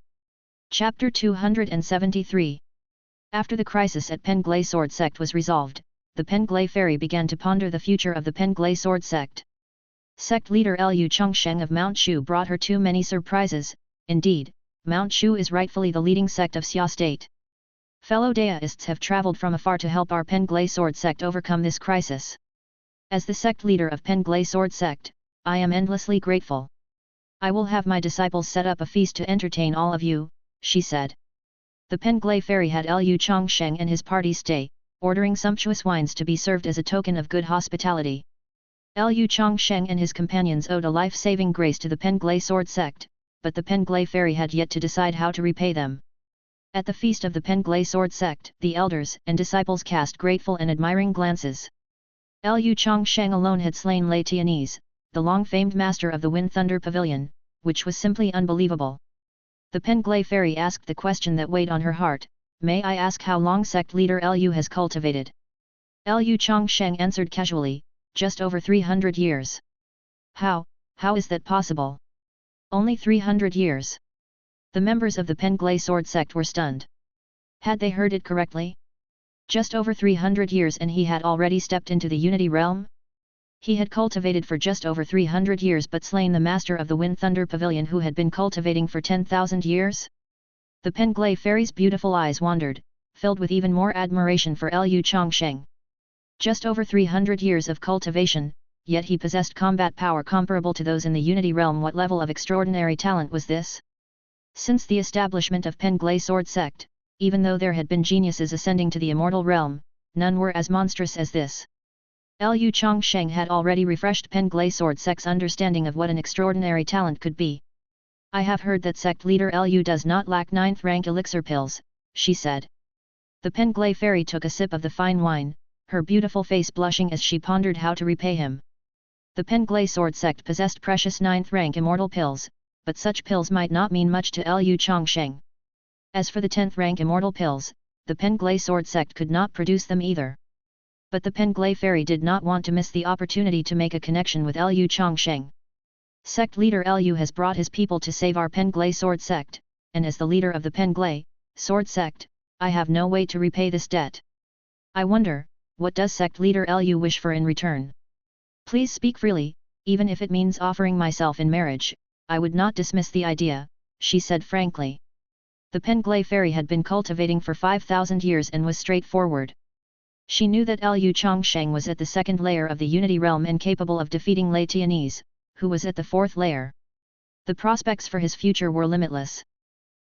Chapter 273. After the crisis at Penglai sword sect was resolved, the Penglai Fairy began to ponder the future of the Penglai sword sect. Sect leader Lu Changsheng of Mount Shu brought her too many surprises. Indeed, Mount Shu is rightfully the leading sect of Xia state. Fellow Daoists have traveled from afar to help our Penglai sword sect overcome this crisis. As the sect leader of Penglai sword sect, I am endlessly grateful. I will have my disciples set up a feast to entertain all of you, she said. The Penglai Fairy had Lu Changsheng and his party stay, ordering sumptuous wines to be served as a token of good hospitality. Lu Changsheng and his companions owed a life-saving grace to the Penglai sword sect, but the Penglai Fairy had yet to decide how to repay them. At the feast of the Penglai sword sect, the elders and disciples cast grateful and admiring glances. Lu Changsheng alone had slain Lei Tianese, the long-famed master of the Wind Thunder Pavilion, which was simply unbelievable. The Penglai Fairy asked the question that weighed on her heart, "May I ask how long sect leader Lu has cultivated?" Lu Changsheng answered casually, "Just over 300 years. How is that possible? Only 300 years? The members of the Penglai sword sect were stunned. Had they heard it correctly? Just over 300 years and he had already stepped into the Unity realm? He had cultivated for just over 300 years but slain the master of the Wind Thunder Pavilion who had been cultivating for 10,000 years? The Penglai Fairy's beautiful eyes wandered, filled with even more admiration for Lu Changsheng. Just over 300 years of cultivation, yet he possessed combat power comparable to those in the Unity realm. What level of extraordinary talent was this? Since the establishment of Penglai sword sect, even though there had been geniuses ascending to the immortal realm, none were as monstrous as this. Lu Changsheng had already refreshed Penglai sword sect's understanding of what an extraordinary talent could be. "I have heard that sect leader Lu does not lack 9th rank elixir pills," she said. The Penglai Fairy took a sip of the fine wine, her beautiful face blushing as she pondered how to repay him. The Penglai sword sect possessed precious 9th rank immortal pills, but such pills might not mean much to Lu Changsheng. As for the 10th rank immortal pills, the Penglai sword sect could not produce them either. But the Penglai Fairy did not want to miss the opportunity to make a connection with Lu Changsheng. Sect leader Lu has brought his people to save our Penglai sword sect, and as the leader of the Penglai sword sect, I have no way to repay this debt. I wonder, what does sect leader Lu wish for in return? Please speak freely, even if it means offering myself in marriage, I would not dismiss the idea, she said frankly. The Penglai Fairy had been cultivating for 5,000 years and was straightforward. She knew that Lu Changsheng was at the 2nd layer of the Unity realm and capable of defeating Lei Tianese, who was at the 4th layer. The prospects for his future were limitless.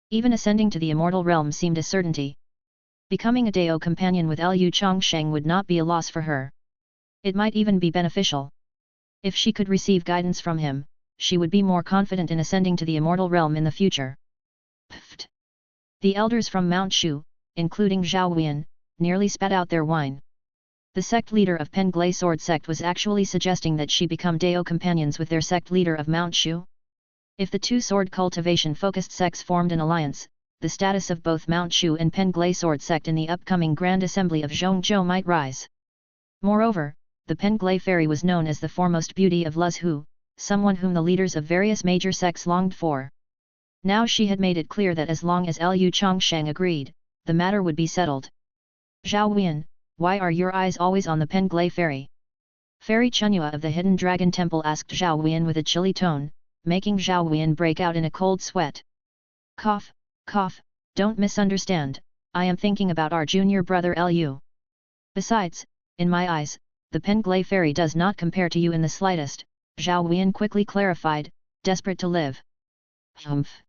Even ascending to the immortal realm seemed a certainty. Becoming a Dao companion with Lu Changsheng would not be a loss for her. It might even be beneficial. If she could receive guidance from him, she would be more confident in ascending to the immortal realm in the future. Pfft! The elders from Mount Shu, including Zhao Huiyan, nearly spat out their wine. The sect leader of Penglai Sword Sect was actually suggesting that she become Dao companions with their sect leader of Mount Shu. If the two sword cultivation-focused sects formed an alliance, the status of both Mount Shu and Penglai Sword Sect in the upcoming Grand Assembly of Zhongzhou might rise. Moreover, the Penglai fairy was known as the foremost beauty of Luzhu, someone whom the leaders of various major sects longed for. Now she had made it clear that as long as Liu Changsheng agreed, the matter would be settled. Zhao Wian, why are your eyes always on the Penglai fairy? Fairy Chunyua of the Hidden Dragon Temple asked Zhao Wian with a chilly tone, making Zhao Wian break out in a cold sweat. Cough, cough, don't misunderstand, I am thinking about our junior brother Liu. Besides, in my eyes, the Penglai fairy does not compare to you in the slightest, Zhao Wian quickly clarified, desperate to live. Humph.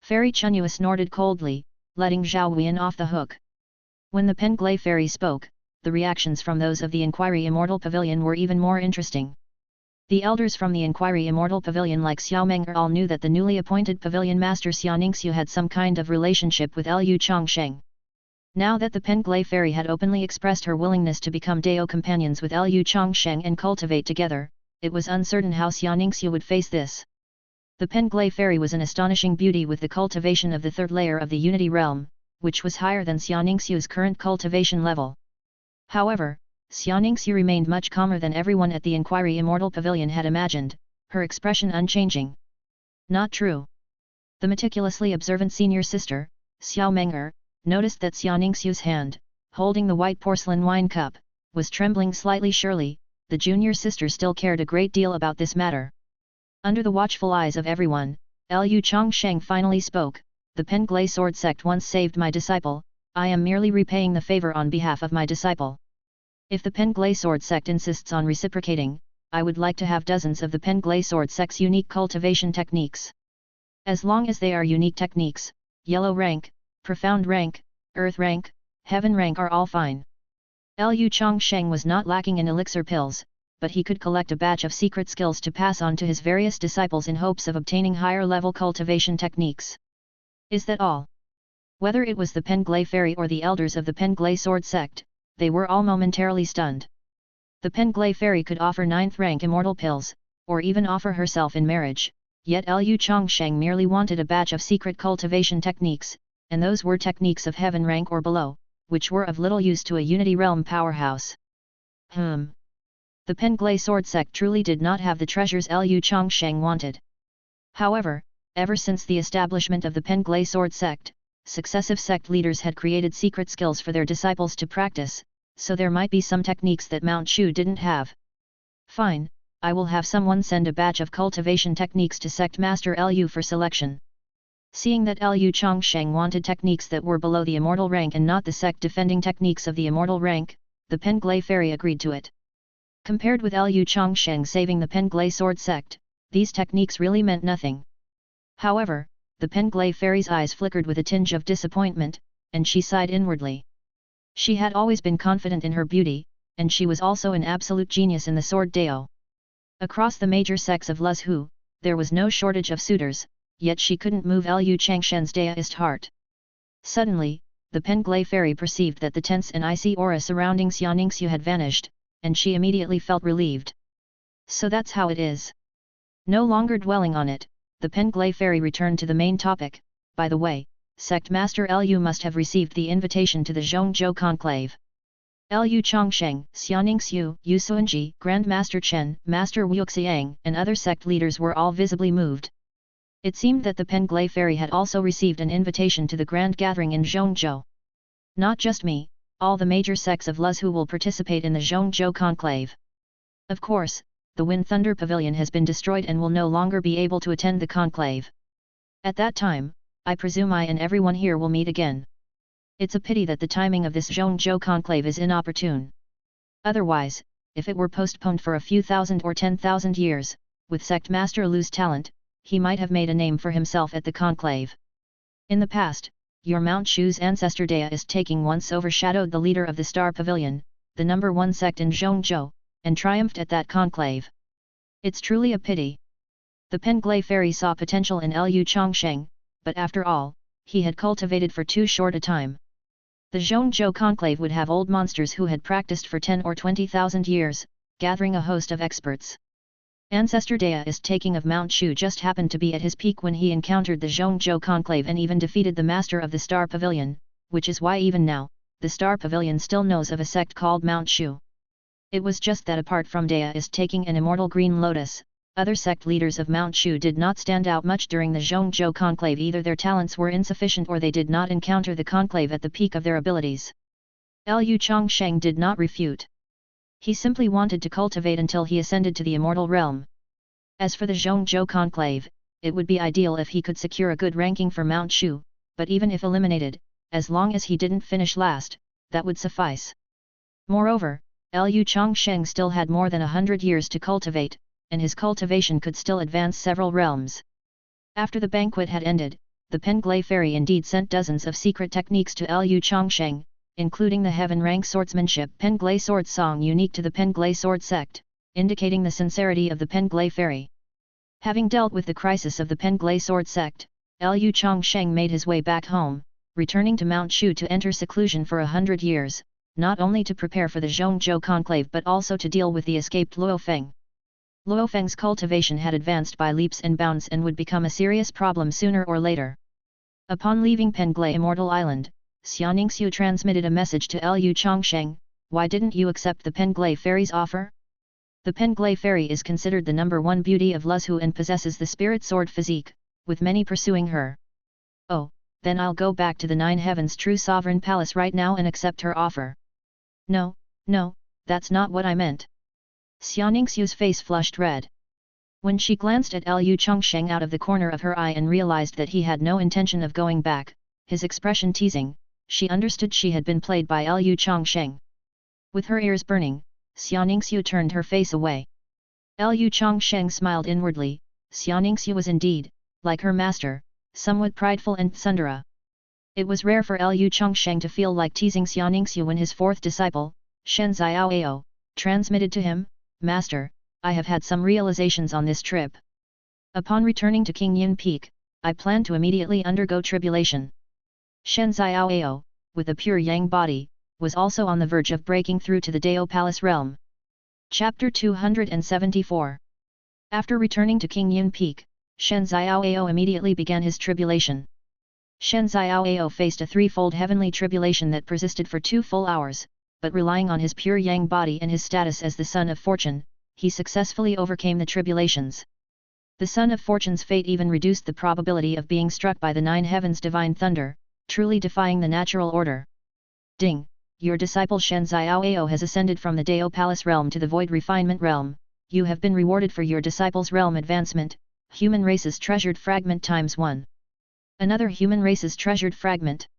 Fairy Chunyua snorted coldly, letting Zhao Wian off the hook. When the Penglai fairy spoke, the reactions from those of the Inquiry Immortal Pavilion were even more interesting. The elders from the Inquiry Immortal Pavilion like Xiao Meng'er all knew that the newly appointed Pavilion Master Xia Ningxiu had some kind of relationship with Liu Changsheng. Now that the Penglai fairy had openly expressed her willingness to become Dao companions with Liu Changsheng and cultivate together, it was uncertain how Xia Ningxiu would face this. The Penglai fairy was an astonishing beauty with the cultivation of the third layer of the Unity Realm, which was higher than Xia Ningxiu's current cultivation level. However, Xia Ningxiu remained much calmer than everyone at the Inquiry Immortal Pavilion had imagined, her expression unchanging. Not true. The meticulously observant senior sister, Xiao Meng'er, noticed that Xia Ningxiu's hand, holding the white porcelain wine cup, was trembling slightly. Surely, the junior sister still cared a great deal about this matter. Under the watchful eyes of everyone, Liu Changsheng finally spoke, the Penglai Sword Sect once saved my disciple, I am merely repaying the favor on behalf of my disciple. If the Penglai Sword Sect insists on reciprocating, I would like to have dozens of the Penglai Sword Sect's unique cultivation techniques. As long as they are unique techniques, yellow rank, profound rank, earth rank, heaven rank are all fine. Liu Changsheng was not lacking in elixir pills, but he could collect a batch of secret skills to pass on to his various disciples in hopes of obtaining higher level cultivation techniques. Is that all? Whether it was the Penglai fairy or the elders of the Penglai Sword Sect, they were all momentarily stunned. The Penglai fairy could offer 9th rank immortal pills, or even offer herself in marriage, yet Liu Changsheng merely wanted a batch of secret cultivation techniques, and those were techniques of heaven rank or below, which were of little use to a Unity Realm powerhouse. The Penglai Sword Sect truly did not have the treasures Liu Changsheng wanted. However, ever since the establishment of the Penglai Sword Sect, successive sect leaders had created secret skills for their disciples to practice, so there might be some techniques that Mount Shu didn't have. Fine, I will have someone send a batch of cultivation techniques to Sect Master Liu for selection. Seeing that Liu Changsheng wanted techniques that were below the immortal rank and not the sect defending techniques of the immortal rank, the Penglai fairy agreed to it. Compared with Liu Changsheng saving the Penglai Sword Sect, these techniques really meant nothing. However, the Penglai fairy's eyes flickered with a tinge of disappointment, and she sighed inwardly. She had always been confident in her beauty, and she was also an absolute genius in the sword Dao. Across the major sects of Luzhu, there was no shortage of suitors, yet she couldn't move Liu Changsheng's Daoist heart. Suddenly, the Penglai fairy perceived that the tense and icy aura surrounding Xia Ningxiu had vanished, and she immediately felt relieved. So that's how it is. No longer dwelling on it, the Penglai fairy returned to the main topic. By the way, Sect Master Liu must have received the invitation to the Zhongzhou Conclave. Liu Changsheng, Xia Ningxiu, Yu Suanji, Grand Master Chen, Master Wuxiang, and other sect leaders were all visibly moved. It seemed that the Penglai fairy had also received an invitation to the grand gathering in Zhongzhou. Not just me, all the major sects of Luzhu will participate in the Zhongzhou Conclave. Of course, the Wind Thunder Pavilion has been destroyed and will no longer be able to attend the conclave. At that time, I presume I and everyone here will meet again. It's a pity that the timing of this Zhongzhou conclave is inopportune. Otherwise, if it were postponed for a few thousand or 10,000 years, with Sect Master Lu's talent, he might have made a name for himself at the conclave. In the past, your Mount Shu's ancestor Daoist taking once overshadowed the leader of the Star Pavilion, the number 1 sect in Zhongzhou, and triumphed at that conclave. It's truly a pity. The Penglai fairy saw potential in Liu Changsheng, but after all, he had cultivated for too short a time. The Zhongzhou conclave would have old monsters who had practiced for 10 or 20,000 years, gathering a host of experts. Ancestor Deist taking of Mount Shu just happened to be at his peak when he encountered the Zhongzhou conclave and even defeated the master of the Star Pavilion, which is why even now, the Star Pavilion still knows of a sect called Mount Shu. It was just that apart from Deist taking an immortal green lotus, other sect leaders of Mount Shu did not stand out much during the Zhongzhou conclave. Either their talents were insufficient or they did not encounter the conclave at the peak of their abilities. Lu Changsheng did not refute. He simply wanted to cultivate until he ascended to the immortal realm. As for the Zhongzhou conclave, it would be ideal if he could secure a good ranking for Mount Shu, but even if eliminated, as long as he didn't finish last, that would suffice. Moreover, Lu Changsheng still had more than 100 years to cultivate, and his cultivation could still advance several realms. After the banquet had ended, the Penglai fairy indeed sent dozens of secret techniques to Lu Changsheng, including the heaven-rank swordsmanship Penglai sword song unique to the Penglai sword sect, indicating the sincerity of the Penglai fairy. Having dealt with the crisis of the Penglai sword sect, Lu Changsheng made his way back home, returning to Mount Shu to enter seclusion for 100 years, not only to prepare for the Zhongzhou conclave but also to deal with the escaped Luofeng. Luofeng's cultivation had advanced by leaps and bounds and would become a serious problem sooner or later. Upon leaving Penglai Immortal Island, Xiaoningsu transmitted a message to Lu Changsheng, "Why didn't you accept the Penglai fairy's offer? The Penglai fairy is considered the #1 beauty of Luzhu and possesses the spirit sword physique, with many pursuing her." "Oh, then I'll go back to the Nine Heavens' true sovereign palace right now and accept her offer." No, that's not what I meant." Xiaoningsu's face flushed red. When she glanced at Lu Changsheng out of the corner of her eye and realized that he had no intention of going back, his expression teasing, she understood she had been played by Lu Changsheng. With her ears burning, Xiaoningsu turned her face away. Lu Changsheng smiled inwardly. Xiaoningsu was indeed, like her master, somewhat prideful and tsundere. It was rare for Lu Changsheng to feel like teasing Xiaoningsu when his fourth disciple, Shen Xiaoao, transmitted to him, "Master, I have had some realizations on this trip. Upon returning to Qingyun Peak, I plan to immediately undergo tribulation." Shen Xiaoao, with a pure yang body, was also on the verge of breaking through to the Dao Palace realm. Chapter 274. After returning to Qingyun Peak, Shen Xiaoao immediately began his tribulation. Shen Xiaoao faced a threefold heavenly tribulation that persisted for 2 full hours, but relying on his pure yang body and his status as the Son of Fortune, he successfully overcame the tribulations. The Son of Fortune's fate even reduced the probability of being struck by the Nine Heavens' divine thunder, truly defying the natural order. Ding! Your disciple Shen Xiaoao has ascended from the Dao Palace realm to the Void Refinement realm. You have been rewarded for your disciple's realm advancement, human race's treasured fragment ×1. Another human race's treasured fragment.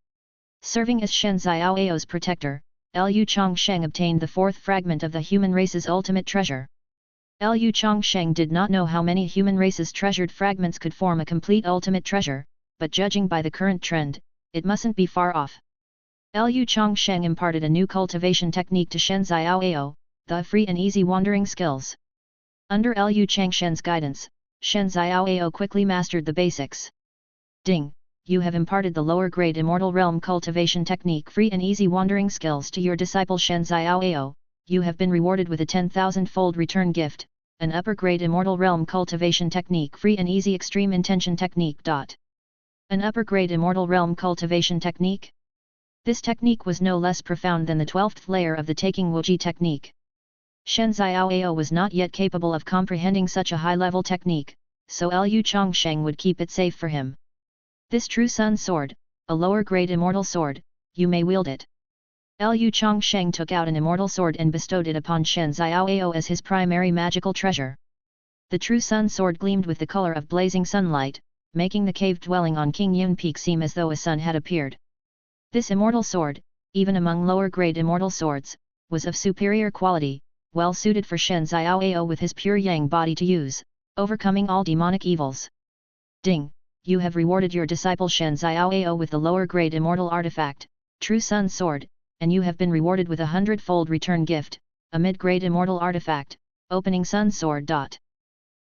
Serving as Shen Xiaoao's protector, Lu Changsheng obtained the 4th fragment of the human race's ultimate treasure. Lu Changsheng did not know how many human race's treasured fragments could form a complete ultimate treasure, but judging by the current trend, it mustn't be far off. Lu Changsheng imparted a new cultivation technique to Shen Xiaoao, the free and easy wandering skills. Under Lu Changsheng's guidance, Shen Xiaoao quickly mastered the basics. Ding! You have imparted the lower grade immortal realm cultivation technique free and easy wandering skills to your disciple Shen Xiaoao. You have been rewarded with a 10,000-fold return gift, an upper grade immortal realm cultivation technique free and easy extreme intention technique. An upper grade immortal realm cultivation technique? This technique was no less profound than the 12th layer of the Taking Wuji technique. Shen Xiaoao was not yet capable of comprehending such a high-level technique, so Lu Changsheng would keep it safe for him. This True Sun Sword, a lower-grade immortal sword, you may wield it. Lu Changsheng took out an immortal sword and bestowed it upon Shen Xiaoao as his primary magical treasure. The True Sun Sword gleamed with the color of blazing sunlight, making the cave dwelling on Qingyun Peak seem as though a sun had appeared. This immortal sword, even among lower-grade immortal swords, was of superior quality, well suited for Shen Xiaoao with his pure yang body to use, overcoming all demonic evils. Ding! You have rewarded your disciple Shen Xiaoao with the lower-grade immortal artifact, True Sun Sword, and you have been rewarded with a 100-fold return gift, a mid-grade immortal artifact, Opening Sun Sword.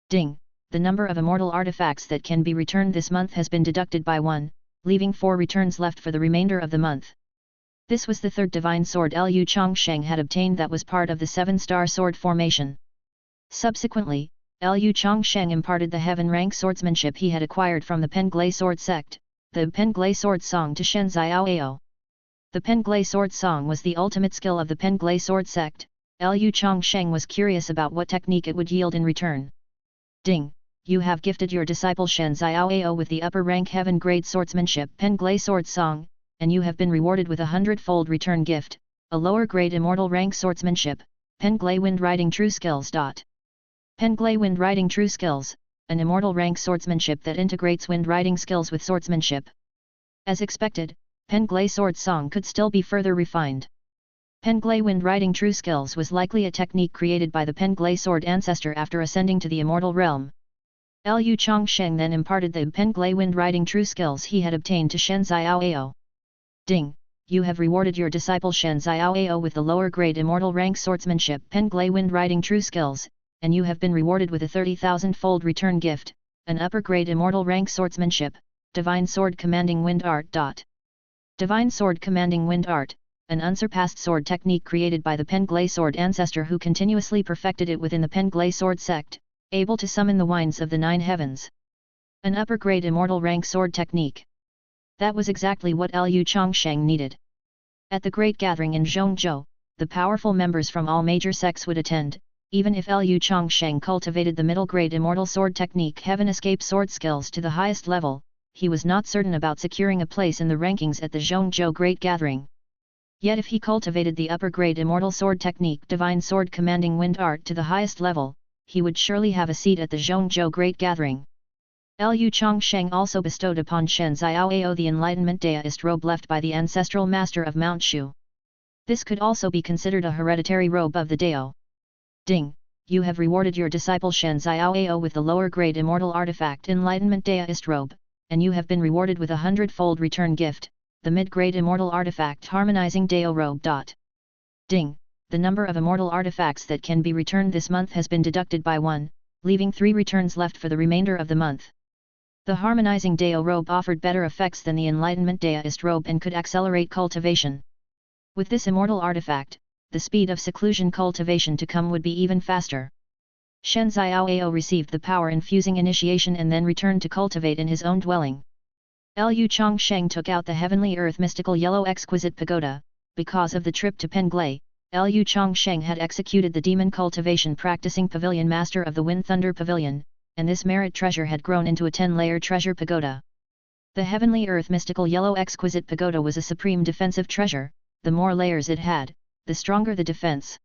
Ding! The number of immortal artifacts that can be returned this month has been deducted by 1, leaving 4 returns left for the remainder of the month. This was the third divine sword Lu Changsheng had obtained that was part of the 7-star sword formation. Subsequently, Lu Changsheng imparted the heaven-rank swordsmanship he had acquired from the Penglai sword sect, the Penglai sword song to Shen Xiaoao. The Penglai sword song was the ultimate skill of the Penglai sword sect. Lu Changsheng was curious about what technique it would yield in return. Ding! You have gifted your disciple Shen Xiaoao with the upper rank heaven grade swordsmanship Penglai sword song, and you have been rewarded with a 100-fold return gift, a lower grade immortal rank swordsmanship, Penglai wind riding true skills. Penglai wind riding true skills, an immortal rank swordsmanship that integrates wind riding skills with swordsmanship. As expected, Penglai sword song could still be further refined. Penglai wind riding true skills was likely a technique created by the Penglai sword ancestor after ascending to the immortal realm. Lu Changsheng then imparted the Penglai wind riding true skills he had obtained to Shen Xiaoao. Ding! You have rewarded your disciple Shen Xiaoao with the lower grade immortal rank swordsmanship Penglai wind riding true skills, and you have been rewarded with a 30,000-fold return gift, an upper grade immortal rank swordsmanship, Divine Sword Commanding Wind Art. Divine Sword Commanding Wind Art, an unsurpassed sword technique created by the Penglai sword ancestor who continuously perfected it within the Penglai sword sect, able to summon the winds of the 9 heavens. An upper grade immortal rank sword technique. That was exactly what Lu Changsheng needed. At the Great Gathering in Zhongzhou, the powerful members from all major sects would attend. Even if Lu Changsheng cultivated the middle grade immortal sword technique Heaven Escape sword skills to the highest level, he was not certain about securing a place in the rankings at the Zhongzhou Great Gathering. Yet if he cultivated the upper grade immortal sword technique Divine Sword Commanding Wind Art to the highest level, he would surely have a seat at the Zhongzhou Great Gathering. Lu Changsheng also bestowed upon Shen Xiaoao the Enlightenment Daoist robe left by the ancestral master of Mount Shu. This could also be considered a hereditary robe of the Dao. Ding! You have rewarded your disciple Shen Xiaoao with the lower grade immortal artifact Enlightenment Daoist robe, and you have been rewarded with a 100-fold return gift, the mid-grade immortal artifact Harmonizing Dao robe. Ding! The number of immortal artifacts that can be returned this month has been deducted by 1, leaving 3 returns left for the remainder of the month. The Harmonizing Dao robe offered better effects than the Enlightenment Daoist robe and could accelerate cultivation. With this immortal artifact, the speed of seclusion cultivation to come would be even faster. Shen Xiaoao received the power-infusing initiation and then returned to cultivate in his own dwelling. Lu Changsheng took out the Heavenly Earth Mystical Yellow Exquisite Pagoda. Because of the trip to Penglai, Lu Changsheng had executed the Demon Cultivation Practicing Pavilion Master of the Wind Thunder Pavilion, and this merit treasure had grown into a 10-layer treasure pagoda. The Heavenly Earth Mystical Yellow Exquisite Pagoda was a supreme defensive treasure. The more layers it had, the stronger the defense.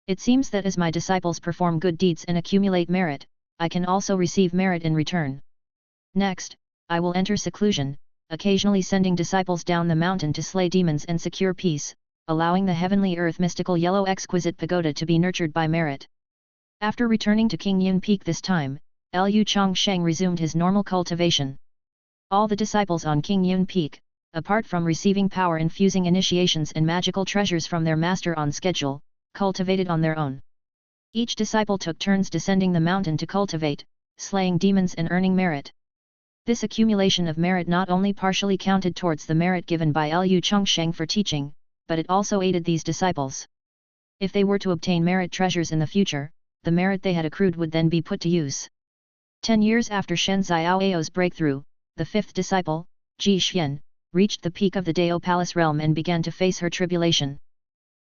It seems that as my disciples perform good deeds and accumulate merit, I can also receive merit in return. Next, I will enter seclusion, occasionally sending disciples down the mountain to slay demons and secure peace, allowing the Heavenly Earth Mystical Yellow Exquisite Pagoda to be nurtured by merit. After returning to King Yun Peak this time, Lu Changsheng resumed his normal cultivation. All the disciples on King Yun Peak, apart from receiving power-infusing initiations and magical treasures from their master on schedule, cultivated on their own. Each disciple took turns descending the mountain to cultivate, slaying demons and earning merit. This accumulation of merit not only partially counted towards the merit given by Lu Changsheng for teaching, but it also aided these disciples. If they were to obtain merit treasures in the future, the merit they had accrued would then be put to use. 10 years after Shen Xiaoao's breakthrough, the 5th disciple, Ji Xian, reached the peak of the Dao Palace realm and began to face her tribulation.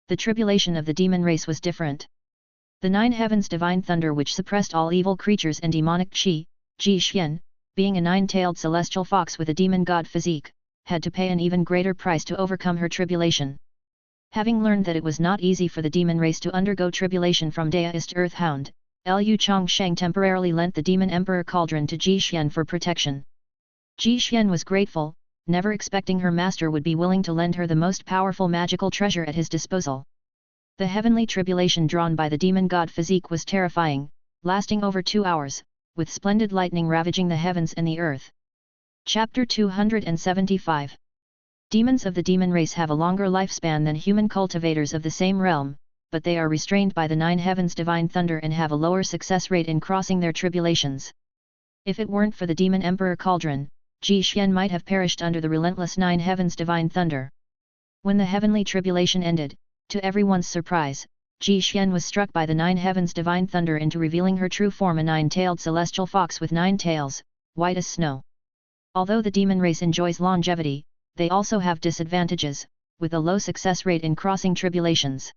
The tribulation of the demon race was different. The 9 heavens divine thunder which suppressed all evil creatures and demonic qi, Ji Xian, being a 9-tailed celestial fox with a demon god physique, had to pay an even greater price to overcome her tribulation. Having learned that it was not easy for the demon race to undergo tribulation from Daoist Earth Hound, Lu Changsheng temporarily lent the Demon Emperor Cauldron to Ji Xian for protection. Ji Xian was grateful, never expecting her master would be willing to lend her the most powerful magical treasure at his disposal. The heavenly tribulation drawn by the demon god physique was terrifying, lasting over 2 hours, with splendid lightning ravaging the heavens and the earth. Chapter 275. Demons of the demon race have a longer lifespan than human cultivators of the same realm, but they are restrained by the 9 heavens divine thunder and have a lower success rate in crossing their tribulations. If it weren't for the Demon Emperor Cauldron, Ji Xian might have perished under the relentless 9 heavens divine thunder. When the heavenly tribulation ended, to everyone's surprise, Ji Xian was struck by the 9 heavens' divine thunder into revealing her true form, a 9-tailed celestial fox with 9 tails, white as snow. Although the demon race enjoys longevity, they also have disadvantages, with a low success rate in crossing tribulations.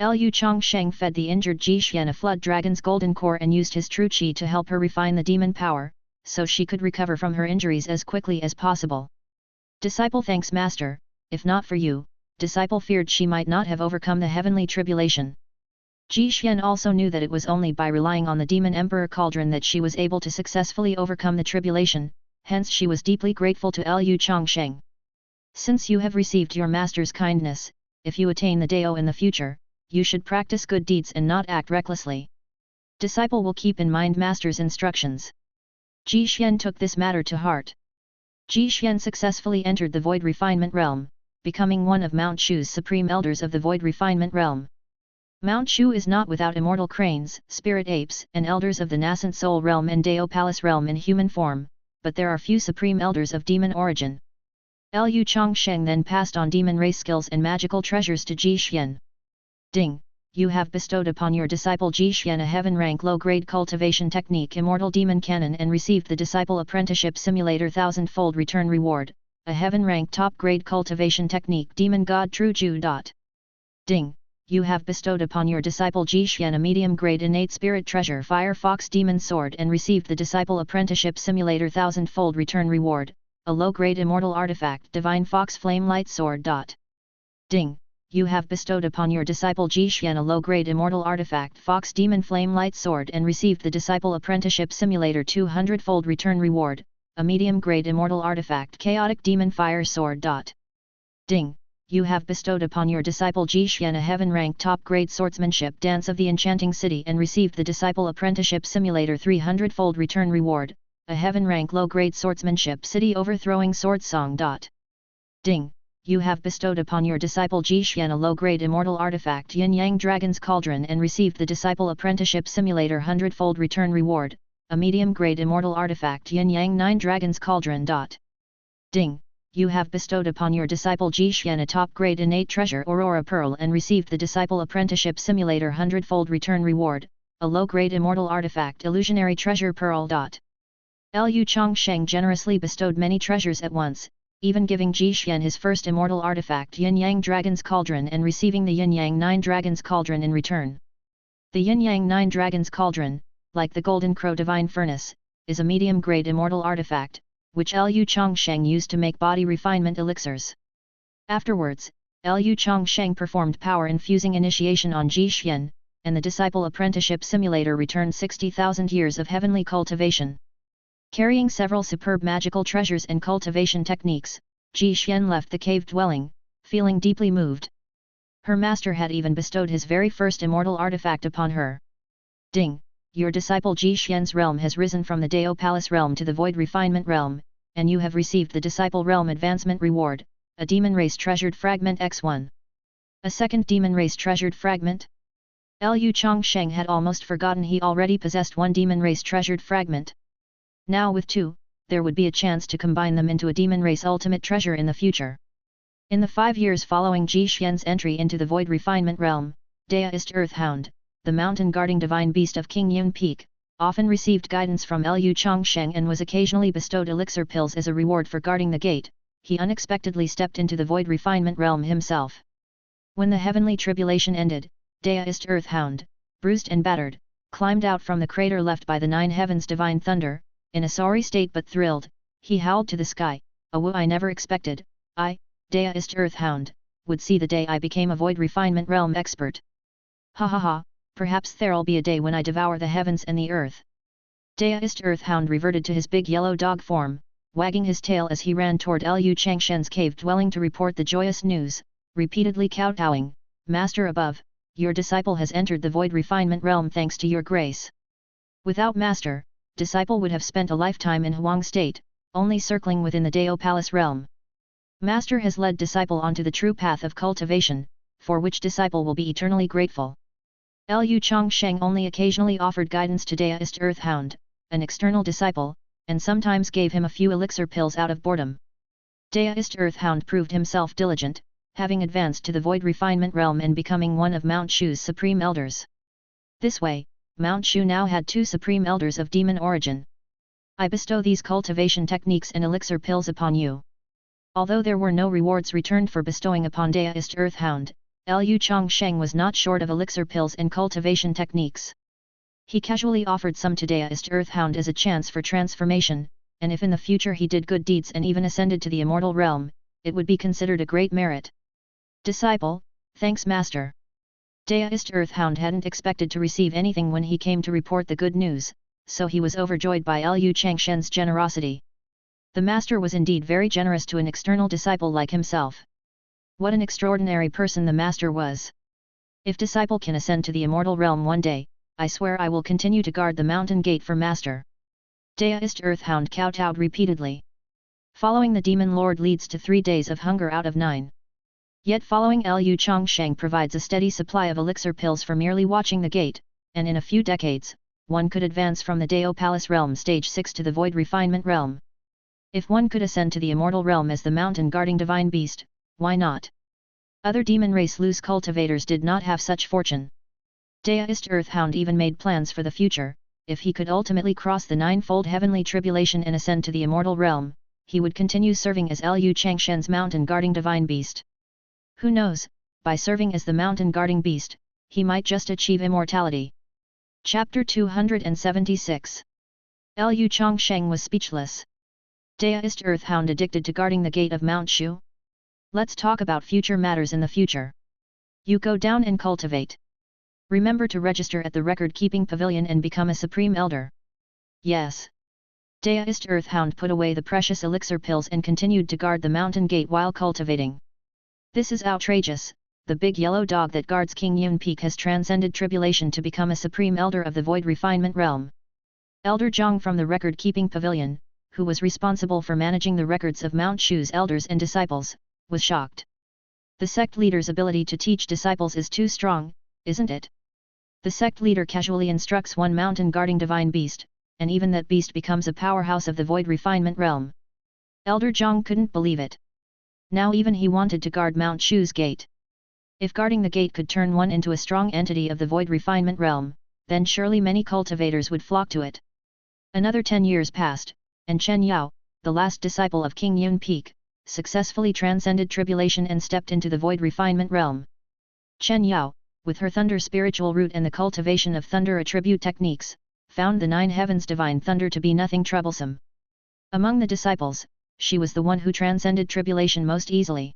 Lu Changsheng fed the injured Ji Xian a flood dragon's golden core and used his true qi to help her refine the demon power, so she could recover from her injuries as quickly as possible. Disciple: thanks Master, if not for you, Disciple feared she might not have overcome the heavenly tribulation. Ji Xian also knew that it was only by relying on the demon emperor cauldron that she was able to successfully overcome the tribulation, hence she was deeply grateful to Lu Changsheng. Since you have received your master's kindness, if you attain the Dao in the future, you should practice good deeds and not act recklessly. Disciple will keep in mind master's instructions. Ji Xian took this matter to heart. Ji Xian successfully entered the Void Refinement Realm, becoming one of Mount Shu's supreme elders of the Void Refinement Realm. Mount Shu is not without immortal cranes, spirit apes, and elders of the nascent soul realm and Dao Palace realm in human form, but there are few supreme elders of demon origin. Lu Changsheng then passed on demon race skills and magical treasures to Ji Xian. Ding! You have bestowed upon your disciple Ji Xian a heaven-rank low-grade cultivation technique Immortal Demon Cannon and received the Disciple Apprenticeship Simulator 1000-fold return reward, a heaven-rank top-grade cultivation technique Demon God True Ju. Ding! You have bestowed upon your disciple Ji Xian a medium-grade innate spirit treasure Fire Fox Demon Sword and received the Disciple Apprenticeship Simulator 1000-fold return reward, a low-grade immortal artifact Divine Fox Flame Light Sword. Ding! You have bestowed upon your disciple Ji Xian a low-grade immortal artifact Fox Demon Flame Light Sword and received the Disciple Apprenticeship Simulator 200-fold return reward, a medium-grade immortal artifact Chaotic Demon Fire Sword. Ding! You have bestowed upon your disciple Ji Xian a heaven-rank top-grade swordsmanship Dance of the Enchanting City and received the Disciple Apprenticeship Simulator 300-fold return reward, a heaven-rank low-grade swordsmanship City Overthrowing Sword Song. Ding! You have bestowed upon your disciple Ji Xian a low-grade immortal artifact Yin Yang Dragon's Cauldron and received the Disciple Apprenticeship Simulator 100-fold return reward, a medium-grade immortal artifact Yin Yang 9 Dragon's Cauldron. Ding! You have bestowed upon your disciple Ji Xian a top-grade innate treasure Aurora Pearl and received the Disciple Apprenticeship Simulator 100-fold return reward, a low-grade immortal artifact Illusionary Treasure Pearl. Lu Changsheng generously bestowed many treasures at once, even giving Ji Xian his first immortal artifact Yin Yang Dragon's Cauldron and receiving the Yin Yang 9 Dragon's Cauldron in return. The Yin Yang 9 Dragon's Cauldron, like the Golden Crow Divine Furnace, is a medium-grade immortal artifact, which Lu Changsheng used to make body refinement elixirs. Afterwards, Lu Changsheng performed power-infusing initiation on Ji Xian, and the Disciple Apprenticeship Simulator returned 60,000 years of heavenly cultivation. Carrying several superb magical treasures and cultivation techniques, Ji Xian left the cave dwelling, feeling deeply moved. Her master had even bestowed his very first immortal artifact upon her. Ding! Your disciple Ji Xian's realm has risen from the Dao Palace realm to the Void Refinement realm, and you have received the Disciple Realm Advancement Reward, a Demon Race Treasured Fragment X1. A second Demon Race Treasured Fragment? Lu Changsheng had almost forgotten he already possessed one Demon Race Treasured Fragment. Now with two, there would be a chance to combine them into a Demon Race Ultimate Treasure in the future. In the 5 years following Ji Xian's entry into the Void Refinement Realm, Daoist Earthhound, the mountain-guarding divine beast of King Yun Peak, often received guidance from Lu Changsheng and was occasionally bestowed elixir pills as a reward for guarding the gate. He unexpectedly stepped into the Void Refinement Realm himself. When the heavenly tribulation ended, Daoist Earthhound, bruised and battered, climbed out from the crater left by the 9 heavens' divine thunder. In a sorry state but thrilled, he howled to the sky, "A woo! I never expected, I, Daoist Earthhound, would see the day I became a Void Refinement Realm expert. Ha ha ha, perhaps there'll be a day when I devour the heavens and the earth." Daoist Earthhound reverted to his big yellow dog form, wagging his tail as he ran toward Lu Changshen's cave dwelling to report the joyous news, repeatedly kowtowing, "Master above, your disciple has entered the Void Refinement Realm thanks to your grace." Without Master, disciple would have spent a lifetime in Huang state, only circling within the Dao Palace realm. Master has led disciple onto the true path of cultivation, for which disciple will be eternally grateful. Lu Changsheng only occasionally offered guidance to Daoist Earthhound, an external disciple, and sometimes gave him a few elixir pills out of boredom. Daoist Earthhound proved himself diligent, having advanced to the Void Refinement Realm and becoming one of Mount Shu's Supreme Elders. This way, Mount Shu now had 2 Supreme Elders of demon origin. I bestow these cultivation techniques and elixir pills upon you. Although there were no rewards returned for bestowing upon Daoist Earthhound, Lu Changsheng was not short of elixir pills and cultivation techniques. He casually offered some to Daoist Earthhound as a chance for transformation, and if in the future he did good deeds and even ascended to the immortal realm, it would be considered a great merit. Disciple, thanks Master. Daoist Earthhound hadn't expected to receive anything when he came to report the good news, so he was overjoyed by Lu Changsheng's generosity. The Master was indeed very generous to an external disciple like himself. What an extraordinary person the Master was! If Disciple can ascend to the immortal realm one day, I swear I will continue to guard the mountain gate for Master. Daoist Earthhound kowtowed repeatedly. Following the Demon Lord leads to 3 days of hunger out of 9. Yet following Lu Changsheng provides a steady supply of elixir pills for merely watching the gate, and in a few decades, one could advance from the Dao Palace Realm Stage 6 to the Void Refinement Realm. If one could ascend to the immortal realm as the mountain guarding divine beast, why not? Other demon race loose cultivators did not have such fortune. Daoist Earthhound even made plans for the future. If he could ultimately cross the 9-fold heavenly tribulation and ascend to the immortal realm, he would continue serving as Lu Changshen's mountain guarding divine beast. Who knows, by serving as the mountain guarding beast, he might just achieve immortality. Chapter 276. Lu Changsheng was speechless. Daoist Earthhound addicted to guarding the gate of Mount Shu? Let's talk about future matters in the future. You go down and cultivate. Remember to register at the record-keeping pavilion and become a Supreme Elder. Yes. Daoist Earthhound put away the precious elixir pills and continued to guard the mountain gate while cultivating. This is outrageous. The big yellow dog that guards King Yun Peak has transcended tribulation to become a Supreme Elder of the Void Refinement Realm. Elder Zhang from the record-keeping pavilion, who was responsible for managing the records of Mount Shu's elders and disciples, was shocked. The sect leader's ability to teach disciples is too strong, isn't it? The sect leader casually instructs one mountain guarding divine beast, and even that beast becomes a powerhouse of the Void Refinement Realm. Elder Zhang couldn't believe it. Now even he wanted to guard Mount Shu's gate. If guarding the gate could turn one into a strong entity of the Void Refinement Realm, then surely many cultivators would flock to it. Another 10 years passed, and Chen Yao, the last disciple of King Yun Peak, successfully transcended tribulation and stepped into the Void Refinement Realm. Chen Yao, with her thunder spiritual root and the cultivation of thunder attribute techniques, found the 9 heavens divine thunder to be nothing troublesome. Among the disciples, she was the one who transcended tribulation most easily.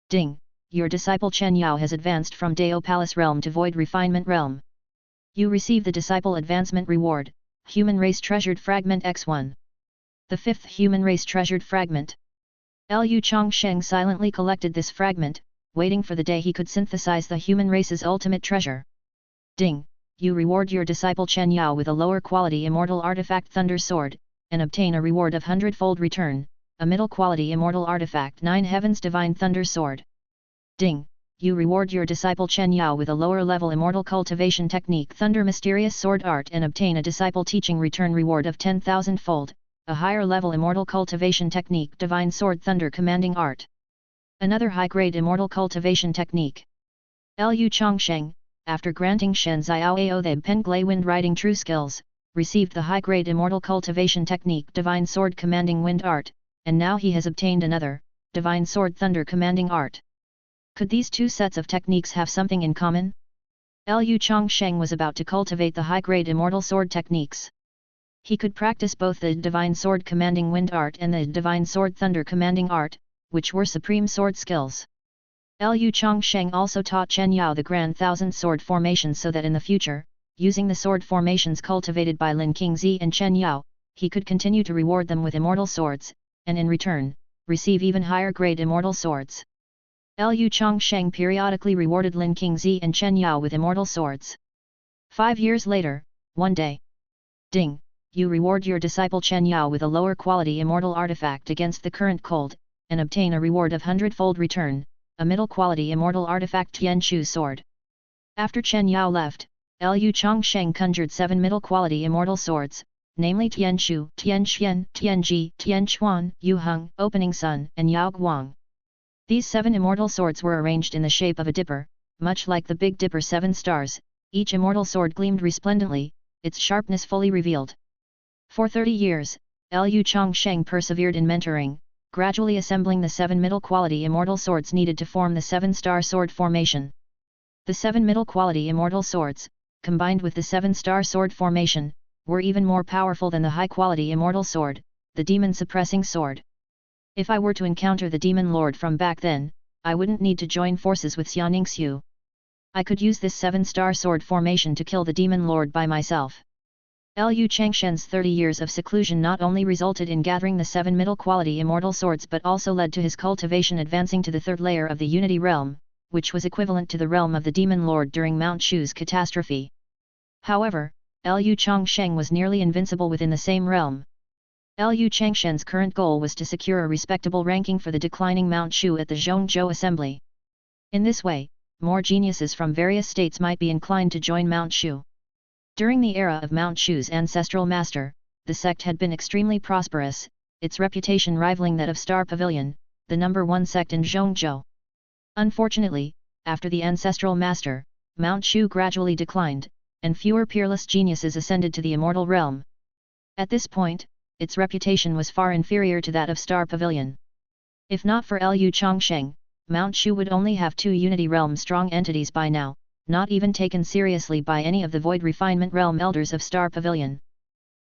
Ding! Your disciple Chen Yao has advanced from Dao Palace Realm to Void Refinement Realm. You receive the Disciple Advancement Reward, Human Race Treasured Fragment X1. The 5th Human Race Treasured Fragment. Lu Changsheng silently collected this fragment, waiting for the day he could synthesize the human race's ultimate treasure. Ding! You reward your disciple Chen Yao with a lower quality immortal artifact Thunder Sword, and obtain a reward of 100-fold return, a middle quality immortal artifact 9 Heavens Divine Thunder Sword. Ding! You reward your disciple Chen Yao with a lower level immortal cultivation technique Thunder Mysterious Sword Art and obtain a disciple teaching return reward of 10,000-fold, a higher level immortal cultivation technique Divine Sword Thunder Commanding Art. Another high-grade immortal cultivation technique. Lu Changsheng, after granting Shen Xiao Ao the Pen Glay Wind Riding True Skills, received the high-grade immortal cultivation technique Divine Sword Commanding Wind Art, and now he has obtained another, Divine Sword Thunder Commanding Art. Could these 2 sets of techniques have something in common? Lu Changsheng was about to cultivate the high-grade immortal sword techniques. He could practice both the Divine Sword Commanding Wind Art and the Divine Sword Thunder Commanding Art, which were supreme sword skills. Lu Changsheng also taught Chen Yao the Grand Thousand Sword formations so that in the future, using the sword formations cultivated by Lin Qingzi and Chen Yao, he could continue to reward them with immortal swords, and in return, receive even higher grade immortal swords. Lu Changsheng periodically rewarded Lin Qingzi and Chen Yao with immortal swords. 5 years later, one day. Ding! You reward your disciple Chen Yao with a lower quality immortal artifact against the current cold, and obtain a reward of 100-fold return, a middle quality immortal artifact Tian Shu Sword. After Chen Yao left, Lu Changsheng conjured 7 middle quality immortal swords, namely Tian Shu, Tian Xian, Tian Ji, Tian Chuan, Yu Heng, Opening Sun, and Yao Guang. These 7 immortal swords were arranged in the shape of a dipper, much like the Big Dipper 7 stars. Each immortal sword gleamed resplendently, its sharpness fully revealed. For 30 years, Lu Changsheng persevered in mentoring, gradually assembling the 7 middle-quality immortal swords needed to form the 7-star sword formation. The 7 middle-quality immortal swords, combined with the 7-star sword formation, were even more powerful than the high-quality immortal sword, the demon-suppressing sword. If I were to encounter the demon lord from back then, I wouldn't need to join forces with Xianingshu. I could use this 7-star sword formation to kill the demon lord by myself. Lu Changshen's 30 years of seclusion not only resulted in gathering the 7 middle-quality immortal swords but also led to his cultivation advancing to the 3rd layer of the Unity Realm, which was equivalent to the realm of the Demon Lord during Mount Shu's catastrophe. However, Lu Changsheng was nearly invincible within the same realm. Lu Changshen's current goal was to secure a respectable ranking for the declining Mount Shu at the Zhongzhou Assembly. In this way, more geniuses from various states might be inclined to join Mount Shu. During the era of Mount Shu's ancestral master, the sect had been extremely prosperous, its reputation rivaling that of Star Pavilion, the #1 sect in Zhongzhou. Unfortunately, after the ancestral master, Mount Shu gradually declined, and fewer peerless geniuses ascended to the immortal realm. At this point, its reputation was far inferior to that of Star Pavilion. If not for Lu Changsheng, Mount Shu would only have 2 Unity Realm strong entities by now, not even taken seriously by any of the Void Refinement Realm elders of Star Pavilion.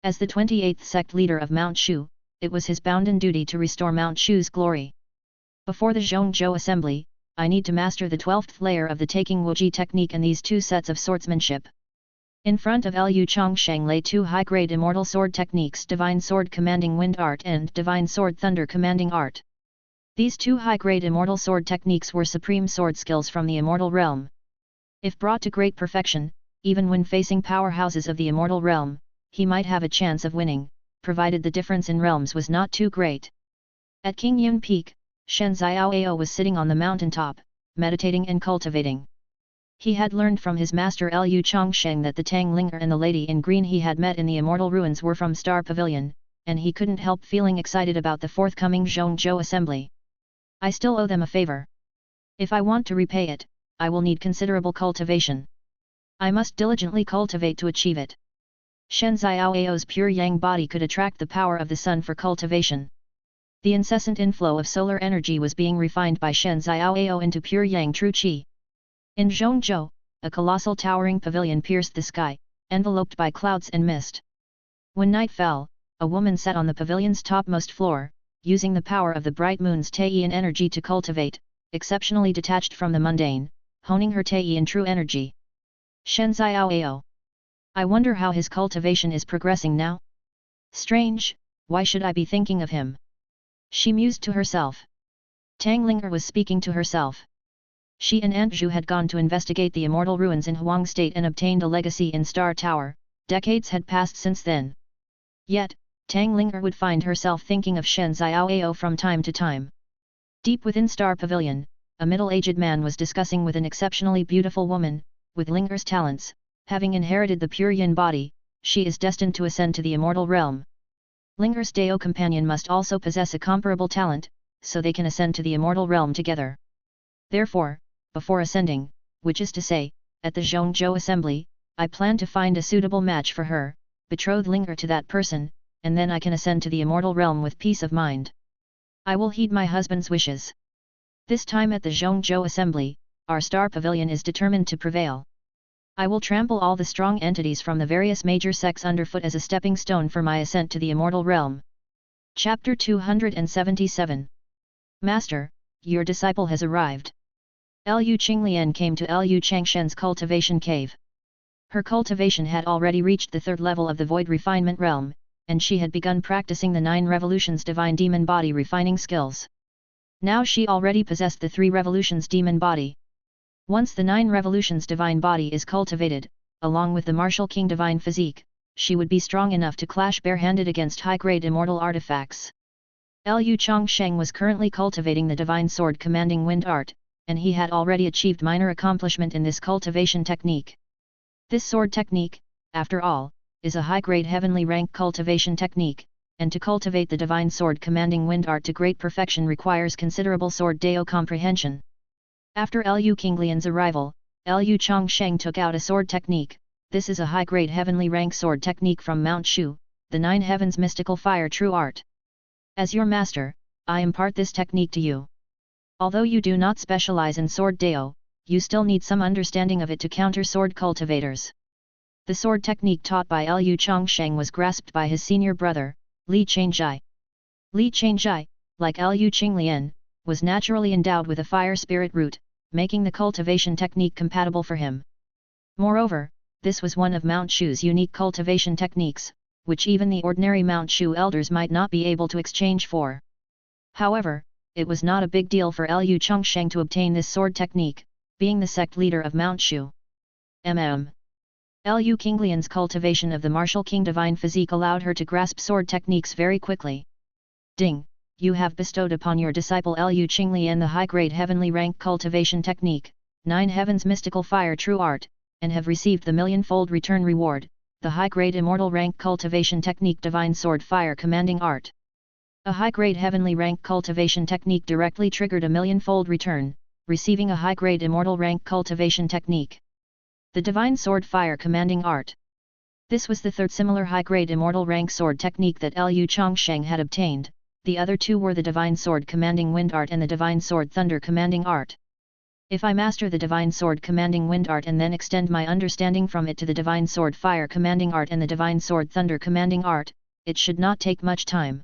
As the 28th sect leader of Mount Shu, it was his bounden duty to restore Mount Shu's glory. Before the Zhongzhou Assembly, I need to master the 12th layer of the Taking Wuji technique and these 2 sets of swordsmanship. In front of Lu Changsheng lay 2 high-grade immortal sword techniques, Divine Sword Commanding Wind Art and Divine Sword Thunder Commanding Art. These 2 high-grade immortal sword techniques were supreme sword skills from the immortal realm. If brought to great perfection, even when facing powerhouses of the immortal realm, he might have a chance of winning, provided the difference in realms was not too great. At King Yun Peak, Shen Xiaoao was sitting on the mountaintop, meditating and cultivating. He had learned from his master Lu Changsheng that the Tang Linger and the lady in green he had met in the immortal ruins were from Star Pavilion, and he couldn't help feeling excited about the forthcoming Zhongzhou Assembly. I still owe them a favor. If I want to repay it, I will need considerable cultivation. I must diligently cultivate to achieve it. Shen Xiaoao's pure yang body could attract the power of the sun for cultivation. The incessant inflow of solar energy was being refined by Shen Xiaoao into pure yang true qi. In Zhongzhou, a colossal towering pavilion pierced the sky, enveloped by clouds and mist. When night fell, a woman sat on the pavilion's topmost floor, using the power of the bright moon's Taiyan energy to cultivate, exceptionally detached from the mundane, honing her Taiyan true energy. Shen Xiaoao. I wonder how his cultivation is progressing now? Strange, why should I be thinking of him? She mused to herself. Tang Linger was speaking to herself. She and Aunt Zhu had gone to investigate the immortal ruins in Huang State and obtained a legacy in Star Tower. Decades had passed since then. Yet, Tang Linger would find herself thinking of Shen Xiaoao from time to time. Deep within Star Pavilion, a middle-aged man was discussing with an exceptionally beautiful woman. With Linger's talents, having inherited the pure yin body, she is destined to ascend to the immortal realm. Linger's Dao companion must also possess a comparable talent, so they can ascend to the immortal realm together. Therefore, before ascending, which is to say, at the Zhongzhou Assembly, I plan to find a suitable match for her, betroth Linger to that person, and then I can ascend to the immortal realm with peace of mind. I will heed my husband's wishes. This time at the Zhongzhou Assembly, our Star Pavilion is determined to prevail. I will trample all the strong entities from the various major sects underfoot as a stepping stone for my ascent to the immortal realm. Chapter 277. Master, your disciple has arrived. Lu Qinglian came to Lu Changshen's cultivation cave. Her cultivation had already reached the 3rd level of the Void Refinement Realm, and she had begun practicing the 9 Revolutions Divine Demon Body refining skills. Now she already possessed the 3 Revolutions Demon Body. Once the 9 Revolutions Divine Body is cultivated, along with the Martial King Divine Physique, she would be strong enough to clash barehanded against high-grade immortal artifacts. Lu Changsheng was currently cultivating the Divine Sword Commanding Wind Art, and he had already achieved minor accomplishment in this cultivation technique. This sword technique, after all, is a high-grade heavenly rank cultivation technique, and to cultivate the divine sword commanding wind art to great perfection requires considerable sword Dao comprehension. After Lu Qinglian's arrival, Lu Changsheng took out a sword technique. This is a high-grade heavenly rank sword technique from Mount Shu, the Nine Heavens mystical fire true art. As your master, I impart this technique to you. Although you do not specialize in sword Dao, you still need some understanding of it to counter sword cultivators. The sword technique taught by Lu Changsheng was grasped by his senior brother, Li Changzhi. Li Changzhi, like Lu Qinglian, was naturally endowed with a fire spirit root, making the cultivation technique compatible for him. Moreover, this was one of Mount Shu's unique cultivation techniques, which even the ordinary Mount Shu elders might not be able to exchange for. However, it was not a big deal for Lu Changsheng to obtain this sword technique, being the sect leader of Mount Shu. Lu Qinglian's cultivation of the martial king divine physique allowed her to grasp sword techniques very quickly. Ding! You have bestowed upon your disciple Lu Qinglian the high-grade heavenly rank cultivation technique, Nine Heavens mystical fire true art, and have received the million-fold return reward, the high-grade immortal rank cultivation technique divine sword fire commanding art. A high-grade heavenly rank cultivation technique directly triggered a million-fold return, receiving a high-grade immortal rank cultivation technique. The divine sword fire commanding art. This was the third similar high-grade immortal rank sword technique that Lu Changsheng had obtained. The other two were the divine sword commanding wind art and the divine sword thunder commanding art. If I master the divine sword commanding wind art and then extend my understanding from it to the divine sword fire commanding art and the divine sword thunder commanding art, it should not take much time.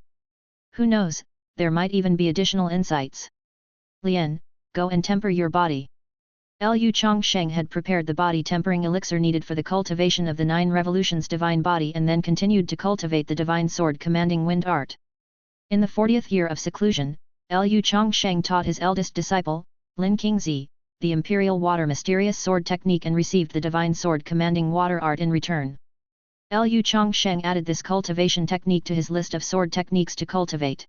Who knows, there might even be additional insights. Lian, go and temper your body. Lu Changsheng had prepared the body tempering elixir needed for the cultivation of the 9 revolutions divine body and then continued to cultivate the divine sword commanding wind art. In the 40th year of seclusion, Lu Changsheng taught his eldest disciple, Lin Qingzi, the imperial water mysterious sword technique and received the divine sword commanding water art in return. Lu Changsheng added this cultivation technique to his list of sword techniques to cultivate.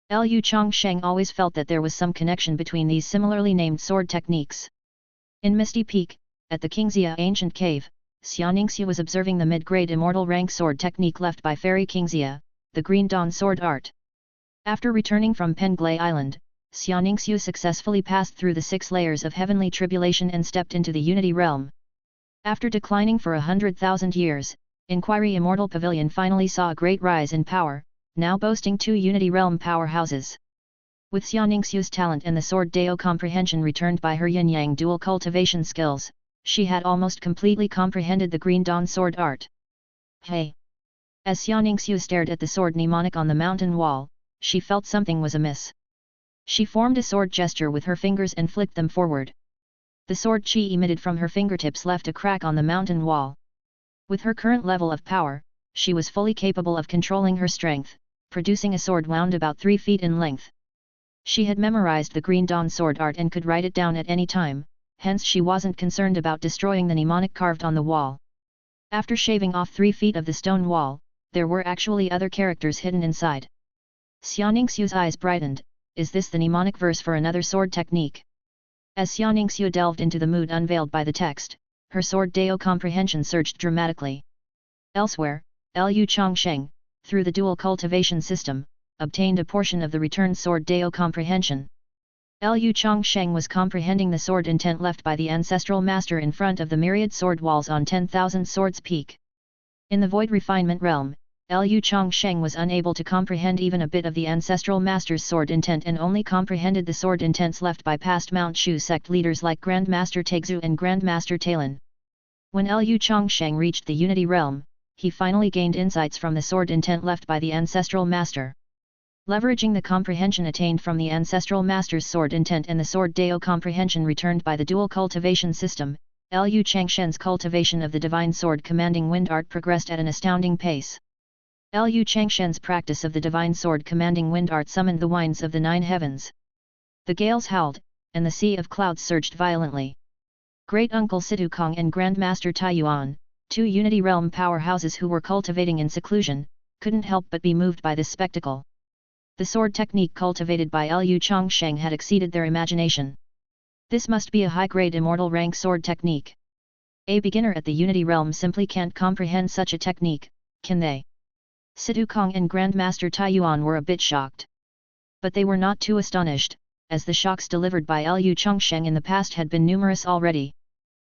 Lu Changsheng always felt that there was some connection between these similarly named sword techniques. In Misty Peak, at the Qingxia ancient cave, Xiaoningsu was observing the mid-grade immortal rank sword technique left by Fairy Qingxia, the Green Dawn sword art. After returning from Penglai Island, Xiaoningsu successfully passed through the 6 layers of heavenly tribulation and stepped into the Unity realm. After declining for 100,000 years, Inquiry Immortal Pavilion finally saw a great rise in power, now boasting 2 Unity realm powerhouses. With Xiaoningsu's talent and the sword Dao comprehension returned by her yin-yang dual cultivation skills, she had almost completely comprehended the Green Dawn sword art. Hey! As Xiaoningsu stared at the sword mnemonic on the mountain wall, she felt something was amiss. She formed a sword gesture with her fingers and flicked them forward. The sword chi emitted from her fingertips left a crack on the mountain wall. With her current level of power, she was fully capable of controlling her strength, producing a sword wound about 3 feet in length. She had memorized the Green Dawn sword art and could write it down at any time, hence she wasn't concerned about destroying the mnemonic carved on the wall. After shaving off 3 feet of the stone wall, there were actually other characters hidden inside. Xiaoningsu's eyes brightened. Is this the mnemonic verse for another sword technique? As Xiaoningsu delved into the mood unveiled by the text, her sword Dao comprehension surged dramatically. Elsewhere, Lu Changsheng, through the dual cultivation system, obtained a portion of the returned sword Dao comprehension. Lu Changsheng was comprehending the sword intent left by the ancestral master in front of the myriad sword walls on 10,000 Swords Peak. In the void refinement realm, Lu Changsheng was unable to comprehend even a bit of the ancestral master's sword intent and only comprehended the sword intents left by past Mount Shu sect leaders like Grandmaster Tegzu and Grandmaster Talon. When Lu Changsheng reached the Unity realm, he finally gained insights from the sword intent left by the ancestral master. Leveraging the comprehension attained from the ancestral master's sword intent and the sword Dao comprehension returned by the dual cultivation system, Lu Changshen's cultivation of the divine sword commanding wind art progressed at an astounding pace. Lu Changshen's practice of the divine sword commanding wind art summoned the winds of the 9 heavens. The gales howled, and the sea of clouds surged violently. Great Uncle Situ Kong and Grandmaster Taiyuan, 2 Unity Realm powerhouses who were cultivating in seclusion, couldn't help but be moved by this spectacle. The sword technique cultivated by Lu Changsheng had exceeded their imagination. This must be a high-grade immortal rank sword technique. A beginner at the Unity Realm simply can't comprehend such a technique, can they? Sidhu Kong and Grandmaster Tai Yuan were a bit shocked. But they were not too astonished, as the shocks delivered by Lu Changsheng in the past had been numerous already.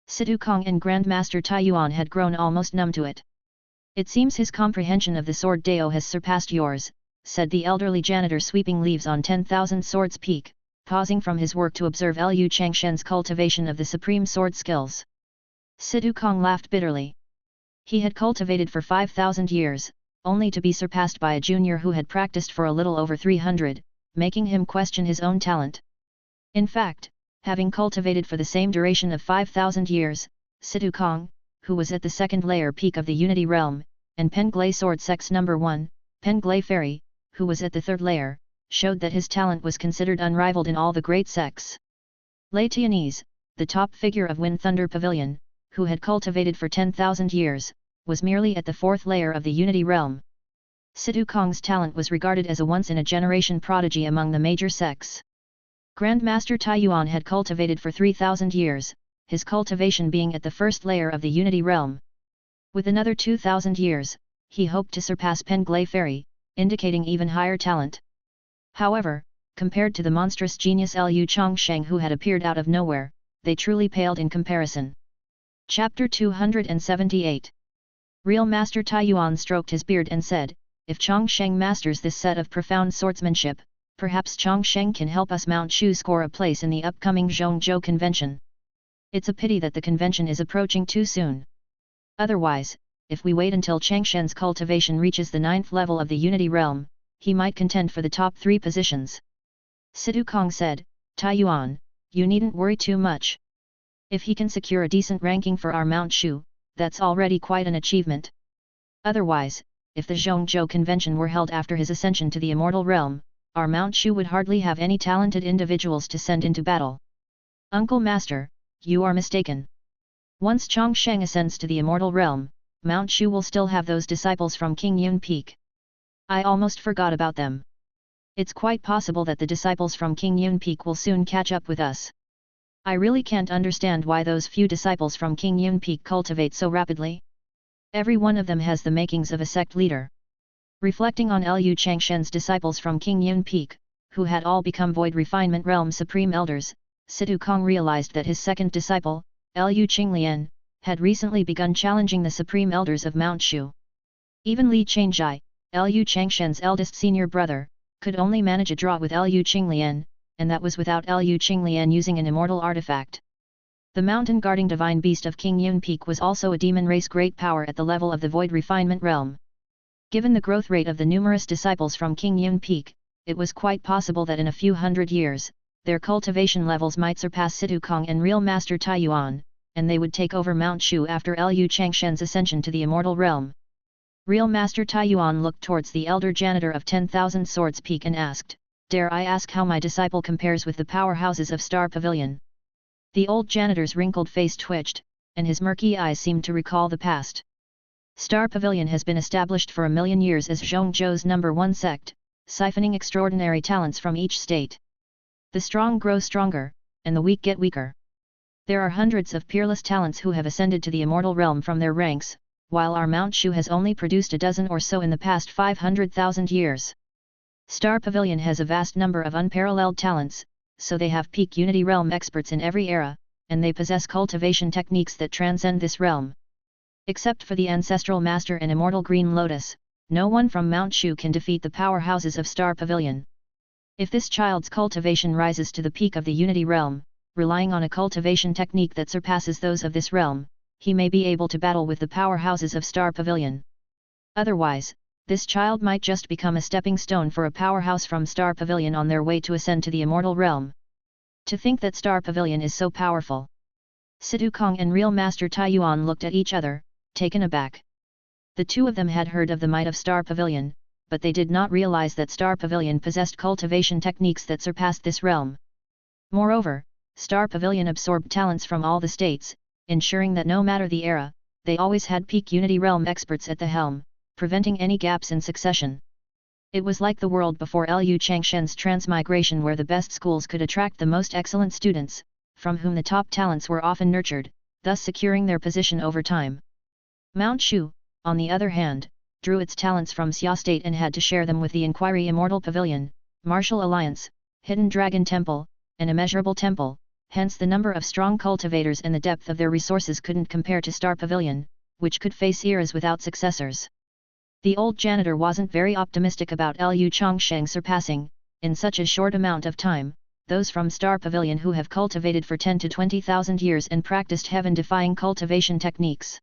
Sidhu Kong and Grandmaster Tai Yuan had grown almost numb to it. "It seems his comprehension of the sword Dao has surpassed yours," said the elderly janitor sweeping leaves on 10,000 Swords Peak, pausing from his work to observe Lu Changsheng's cultivation of the supreme sword skills. Sidhu Kong laughed bitterly. He had cultivated for 5,000 years, only to be surpassed by a junior who had practiced for a little over 300, making him question his own talent. In fact, having cultivated for the same duration of 5,000 years, Sidhu Kong, who was at the second layer peak of the Unity Realm, and Penglay Sword Sex No. 1, Penglay Fairy, who was at the third layer, showed that his talent was considered unrivaled in all the great sects. Lei Tianese, the top figure of Wind Thunder Pavilion, who had cultivated for 10,000 years, was merely at the fourth layer of the Unity Realm. Sidhu Kong's talent was regarded as a once-in-a-generation prodigy among the major sects. Grandmaster Tai Yuan had cultivated for 3,000 years, his cultivation being at the first layer of the Unity Realm. With another 2,000 years, he hoped to surpass Penglay Fairy, indicating even higher talent. However, compared to the monstrous genius Lu Changsheng who had appeared out of nowhere, they truly paled in comparison. Chapter 278. Real Master Tai Yuan stroked his beard and said, "If Changsheng masters this set of profound swordsmanship, perhaps Changsheng can help us Mount Shu score a place in the upcoming Zhongzhou convention. It's a pity that the convention is approaching too soon. Otherwise, if we wait until Changsheng's cultivation reaches the 9th level of the Unity Realm, he might contend for the top 3 positions." Sidhu Kong said, "Tai Yuan, you needn't worry too much. If he can secure a decent ranking for our Mount Shu, that's already quite an achievement. Otherwise, if the Zhongzhou convention were held after his ascension to the Immortal Realm, our Mount Shu would hardly have any talented individuals to send into battle." "Uncle Master, you are mistaken. Once Changsheng ascends to the Immortal Realm, Mount Shu will still have those disciples from King Yun Peak. I almost forgot about them. It's quite possible that the disciples from King Yun Peak will soon catch up with us. I really can't understand why those few disciples from King Yun Peak cultivate so rapidly. Every one of them has the makings of a sect leader." Reflecting on Lu Changsheng's disciples from King Yun Peak, who had all become Void Refinement Realm Supreme Elders, Sidhu Kong realized that his second disciple, Lu Qinglian, had recently begun challenging the Supreme Elders of Mount Shu. Even Li Changjai, Lu Changshen's eldest senior brother, could only manage a draw with Lu Qinglian, and that was without Lu Qinglian using an immortal artifact. The mountain-guarding divine beast of King Yun Peak was also a demon race great power at the level of the Void Refinement Realm. Given the growth rate of the numerous disciples from King Yun Peak, it was quite possible that in a few hundred years, their cultivation levels might surpass Sidhu Kong and Real Master Tai Yuan, and they would take over Mount Shu after Lu Changshen's ascension to the Immortal Realm. Real Master Tai Yuan looked towards the elder janitor of 10,000 Swords Peak and asked, "Dare I ask how my disciple compares with the powerhouses of Star Pavilion?" The old janitor's wrinkled face twitched, and his murky eyes seemed to recall the past. Star Pavilion has been established for 1,000,000 years as Zhongzhou's No. 1 sect, siphoning extraordinary talents from each state. The strong grow stronger, and the weak get weaker. There are hundreds of peerless talents who have ascended to the Immortal Realm from their ranks, while our Mount Shu has only produced a dozen or so in the past 500,000 years. Star Pavilion has a vast number of unparalleled talents, so they have peak Unity Realm experts in every era, and they possess cultivation techniques that transcend this realm. Except for the Ancestral Master and Immortal Green Lotus, no one from Mount Shu can defeat the powerhouses of Star Pavilion. If this child's cultivation rises to the peak of the Unity Realm, relying on a cultivation technique that surpasses those of this realm, he may be able to battle with the powerhouses of Star Pavilion. Otherwise, this child might just become a stepping stone for a powerhouse from Star Pavilion on their way to ascend to the Immortal Realm. To think that Star Pavilion is so powerful. Sidhu Kong and Real Master Tai Yuan looked at each other, taken aback. The two of them had heard of the might of Star Pavilion, but they did not realize that Star Pavilion possessed cultivation techniques that surpassed this realm. Moreover, Star Pavilion absorbed talents from all the states, ensuring that no matter the era, they always had peak Unity Realm experts at the helm, preventing any gaps in succession. It was like the world before Lu Changshen's transmigration, where the best schools could attract the most excellent students, from whom the top talents were often nurtured, thus securing their position over time. Mount Shu, on the other hand, withdrew its talents from Xia State and had to share them with the Inquiry Immortal Pavilion, Martial Alliance, Hidden Dragon Temple, and Immeasurable Temple, hence the number of strong cultivators and the depth of their resources couldn't compare to Star Pavilion, which could face eras without successors. The old janitor wasn't very optimistic about Lu Changsheng surpassing, in such a short amount of time, those from Star Pavilion who have cultivated for 10 to 20,000 years and practiced heaven-defying cultivation techniques.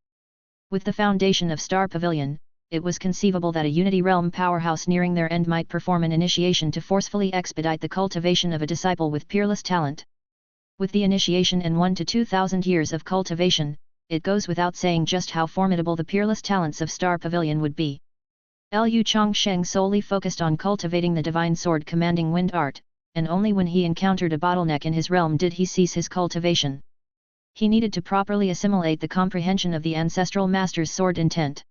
With the foundation of Star Pavilion, it was conceivable that a Unity Realm powerhouse nearing their end might perform an initiation to forcefully expedite the cultivation of a disciple with peerless talent. With the initiation and 1 to 2,000 years of cultivation, it goes without saying just how formidable the peerless talents of Star Pavilion would be. Lu Changsheng solely focused on cultivating the divine sword commanding wind art, and only when he encountered a bottleneck in his realm did he cease his cultivation. He needed to properly assimilate the comprehension of the ancestral master's sword intent.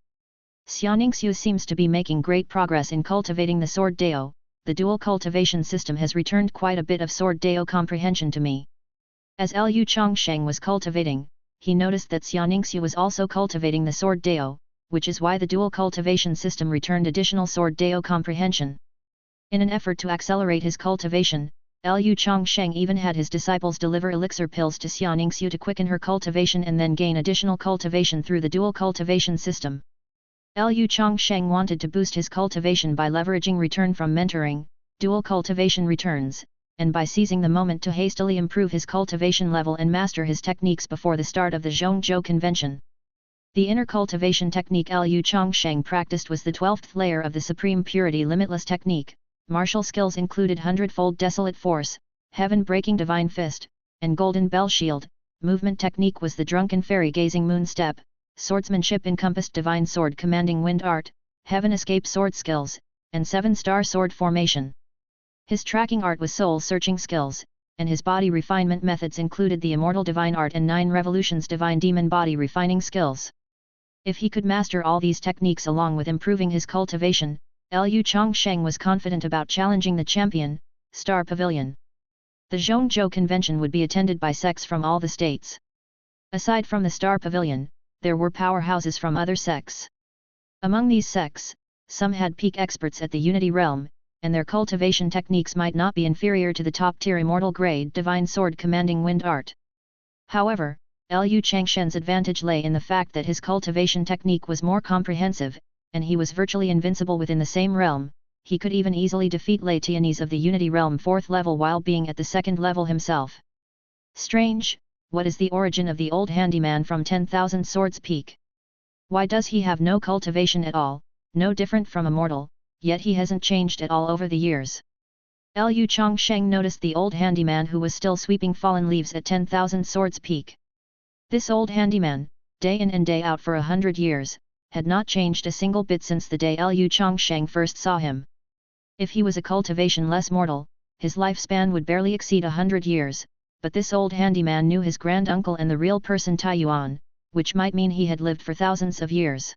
Xianingshu seems to be making great progress in cultivating the sword Dao. The dual cultivation system has returned quite a bit of sword Dao comprehension to me. As Lu Changsheng was cultivating, he noticed that Xianingshu was also cultivating the sword Dao, which is why the dual cultivation system returned additional sword Dao comprehension. In an effort to accelerate his cultivation, Lu Changsheng even had his disciples deliver elixir pills to Xianingshu to quicken her cultivation and then gain additional cultivation through the dual cultivation system. Lu Changsheng wanted to boost his cultivation by leveraging return from mentoring, dual cultivation returns, and by seizing the moment to hastily improve his cultivation level and master his techniques before the start of the Zhongzhou Convention. The inner cultivation technique Lu Changsheng practiced was the 12th layer of the Supreme Purity Limitless Technique. Martial skills included Hundredfold Desolate Force, Heaven-Breaking Divine Fist, and Golden Bell Shield. Movement technique was the Drunken Fairy Gazing Moon Step. Swordsmanship encompassed Divine Sword Commanding Wind Art, Heaven Escape Sword Skills, and 7-star Sword Formation. His tracking art was Soul-Searching Skills, and his body refinement methods included the Immortal Divine Art and 9 Revolutions Divine Demon Body Refining Skills. If he could master all these techniques along with improving his cultivation, Lu Changsheng was confident about challenging the champion, Star Pavilion. The Zhongzhou Convention would be attended by sects from all the states. Aside from the Star Pavilion, there were powerhouses from other sects. Among these sects, some had peak experts at the Unity Realm, and their cultivation techniques might not be inferior to the top-tier immortal grade Divine Sword Commanding Wind Art. However, Lu Changsheng's advantage lay in the fact that his cultivation technique was more comprehensive, and he was virtually invincible within the same realm. He could even easily defeat Lei Tianese of the Unity Realm 4th level while being at the 2nd level himself. Strange, what is the origin of the old handyman from 10,000 Swords Peak? Why does he have no cultivation at all, no different from a mortal, yet he hasn't changed at all over the years? Lu Changsheng noticed the old handyman who was still sweeping fallen leaves at 10,000 Swords Peak. This old handyman, day in and day out for 100 years, had not changed a single bit since the day Lu Changsheng first saw him. If he was a cultivation-less mortal, his lifespan would barely exceed 100 years, but this old handyman knew his grand-uncle and the real person Tai Yuan, which might mean he had lived for thousands of years.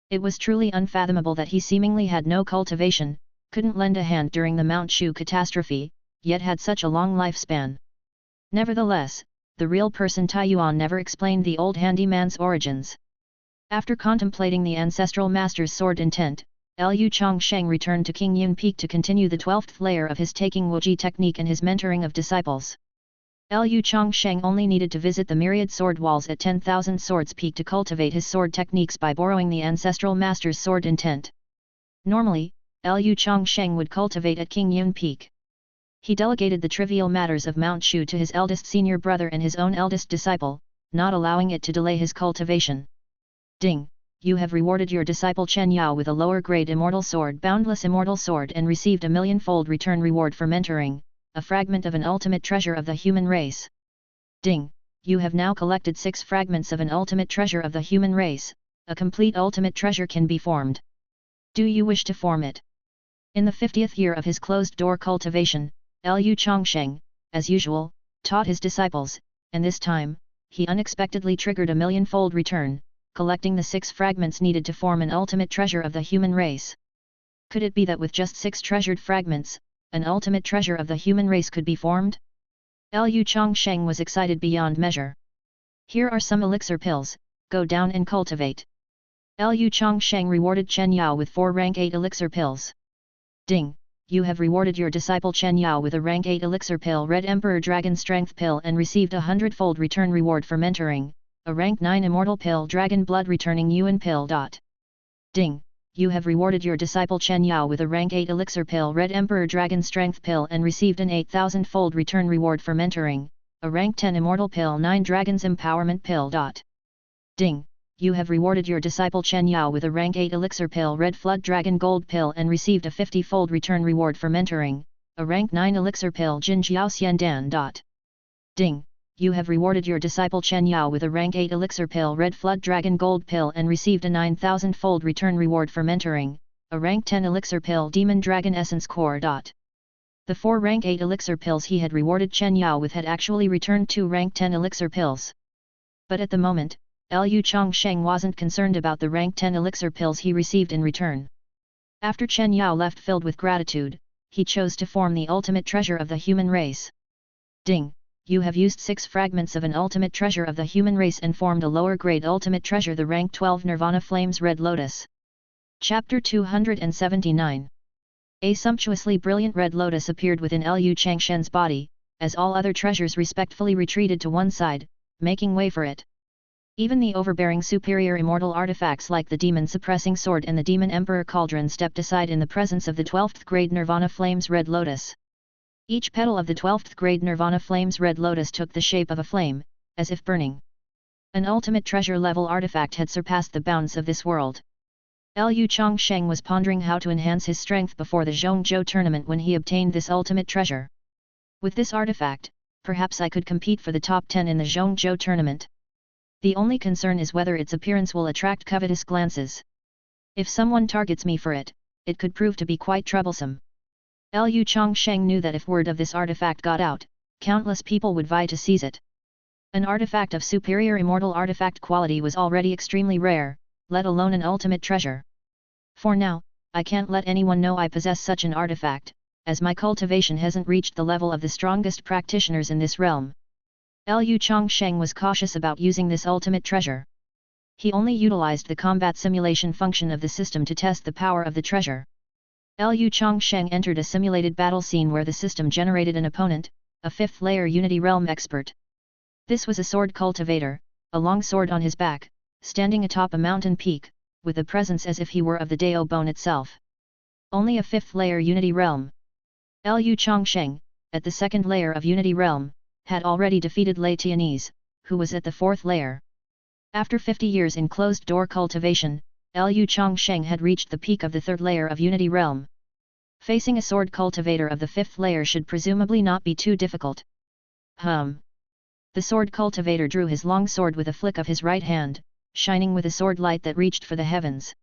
It was truly unfathomable that he seemingly had no cultivation, couldn't lend a hand during the Mount Shu catastrophe, yet had such a long lifespan. Nevertheless, the real person Tai Yuan never explained the old handyman's origins. After contemplating the ancestral master's sword intent, Lu Changsheng returned to Qingyun Peak to continue the 12th layer of his taking Wuji technique and his mentoring of disciples. Lu Changsheng only needed to visit the myriad sword walls at 10,000 Swords Peak to cultivate his sword techniques by borrowing the ancestral master's sword intent. Normally, Lu Changsheng would cultivate at Qingyun Peak. He delegated the trivial matters of Mount Shu to his eldest senior brother and his own eldest disciple, not allowing it to delay his cultivation. Ding! You have rewarded your disciple Chen Yao with a lower-grade immortal sword, Boundless Immortal Sword, and received a 1,000,000-fold return reward for mentoring, a fragment of an ultimate treasure of the human race. Ding! You have now collected 6 fragments of an ultimate treasure of the human race, a complete ultimate treasure can be formed. Do you wish to form it? In the 50th year of his closed-door cultivation, Lu Changsheng, as usual, taught his disciples, and this time, he unexpectedly triggered a 1,000,000-fold return, collecting the 6 fragments needed to form an ultimate treasure of the human race. Could it be that with just 6 treasured fragments, an ultimate treasure of the human race could be formed? Lu Changsheng was excited beyond measure. Here are some elixir pills, go down and cultivate. Lu Changsheng rewarded Chen Yao with 4 rank 8 elixir pills. Ding! You have rewarded your disciple Chen Yao with a rank 8 elixir pill Red Emperor Dragon Strength pill and received a 100-fold return reward for mentoring, a rank 9 Immortal pill Dragon Blood Returning Yuan pill. Ding! You have rewarded your disciple Chen Yao with a rank 8 elixir pill Red Emperor Dragon Strength pill and received an 8,000-fold return reward for mentoring, a rank 10 Immortal pill 9 Dragon's Empowerment pill. Ding! You have rewarded your disciple Chen Yao with a rank 8 elixir pill Red Flood Dragon Gold pill and received a 50-fold return reward for mentoring, a rank 9 elixir pill Jin Jiao Xian Dan. Ding! You have rewarded your disciple Chen Yao with a rank 8 elixir pill Red Flood Dragon Gold pill and received a 9,000-fold return reward for mentoring, a rank 10 elixir pill Demon Dragon Essence Core. The 4 rank 8 elixir pills he had rewarded Chen Yao with had actually returned 2 rank 10 elixir pills. But at the moment, Lu Changsheng wasn't concerned about the rank 10 elixir pills he received in return. After Chen Yao left filled with gratitude, he chose to form the ultimate treasure of the human race. Ding! You have used 6 fragments of an ultimate treasure of the human race and formed a lower grade ultimate treasure the rank 12 Nirvana Flames Red Lotus. Chapter 279. A sumptuously brilliant red lotus appeared within Lu Changsheng's body, as all other treasures respectfully retreated to one side, making way for it. Even the overbearing superior immortal artifacts like the Demon Suppressing Sword and the Demon Emperor Cauldron stepped aside in the presence of the 12th grade Nirvana Flames Red Lotus. Each petal of the 12th grade Nirvana Flames Red Lotus took the shape of a flame, as if burning. An ultimate treasure level artifact had surpassed the bounds of this world. Lu Changsheng was pondering how to enhance his strength before the Zhongzhou tournament when he obtained this ultimate treasure. With this artifact, perhaps I could compete for the top 10 in the Zhongzhou tournament. The only concern is whether its appearance will attract covetous glances. If someone targets me for it, it could prove to be quite troublesome. Lu Changsheng knew that if word of this artifact got out, countless people would vie to seize it. An artifact of superior immortal artifact quality was already extremely rare, let alone an ultimate treasure. For now, I can't let anyone know I possess such an artifact, as my cultivation hasn't reached the level of the strongest practitioners in this realm. Lu Changsheng was cautious about using this ultimate treasure. He only utilized the combat simulation function of the system to test the power of the treasure. Lu Changsheng entered a simulated battle scene where the system generated an opponent, a 5th layer Unity Realm expert. This was a sword cultivator, a long sword on his back, standing atop a mountain peak, with a presence as if he were of the Dao bone itself. Only a 5th layer Unity Realm. Lu Changsheng, at the 2nd layer of Unity Realm, had already defeated Lei Tianese, who was at the 4th layer. After 50 years in closed-door cultivation, Lu Changsheng had reached the peak of the 3rd layer of Unity Realm. Facing a sword cultivator of the 5th layer should presumably not be too difficult. The sword cultivator drew his long sword with a flick of his right hand, shining with a sword light that reached for the heavens.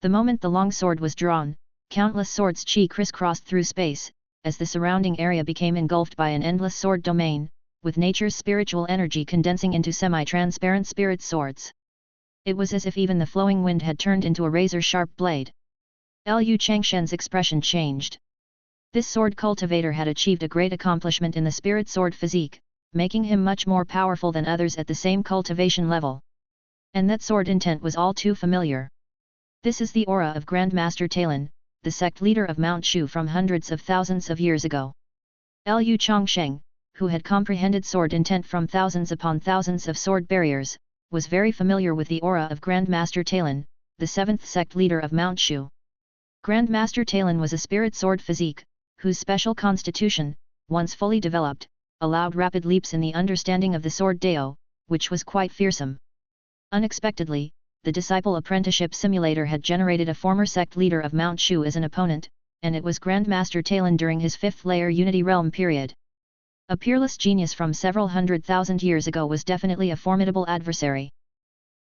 The moment the long sword was drawn, countless swords chi crisscrossed through space, as the surrounding area became engulfed by an endless sword domain, with nature's spiritual energy condensing into semi-transparent spirit swords. It was as if even the flowing wind had turned into a razor-sharp blade. Lu Changsheng's expression changed. This sword cultivator had achieved a great accomplishment in the spirit sword physique, making him much more powerful than others at the same cultivation level. And that sword intent was all too familiar. This is the aura of Grandmaster Talon, the sect leader of Mount Shu from hundreds of thousands of years ago. Lu Changsheng, who had comprehended sword intent from thousands upon thousands of sword barriers, was very familiar with the aura of Grandmaster Talon, the 7th sect leader of Mount Shu. Grandmaster Talon was a spirit sword physique, whose special constitution, once fully developed, allowed rapid leaps in the understanding of the sword Dao, which was quite fearsome. Unexpectedly, the Disciple Apprenticeship Simulator had generated a former sect leader of Mount Shu as an opponent, and it was Grandmaster Talon during his 5th layer Unity Realm period. A peerless genius from several 100,000 years ago was definitely a formidable adversary.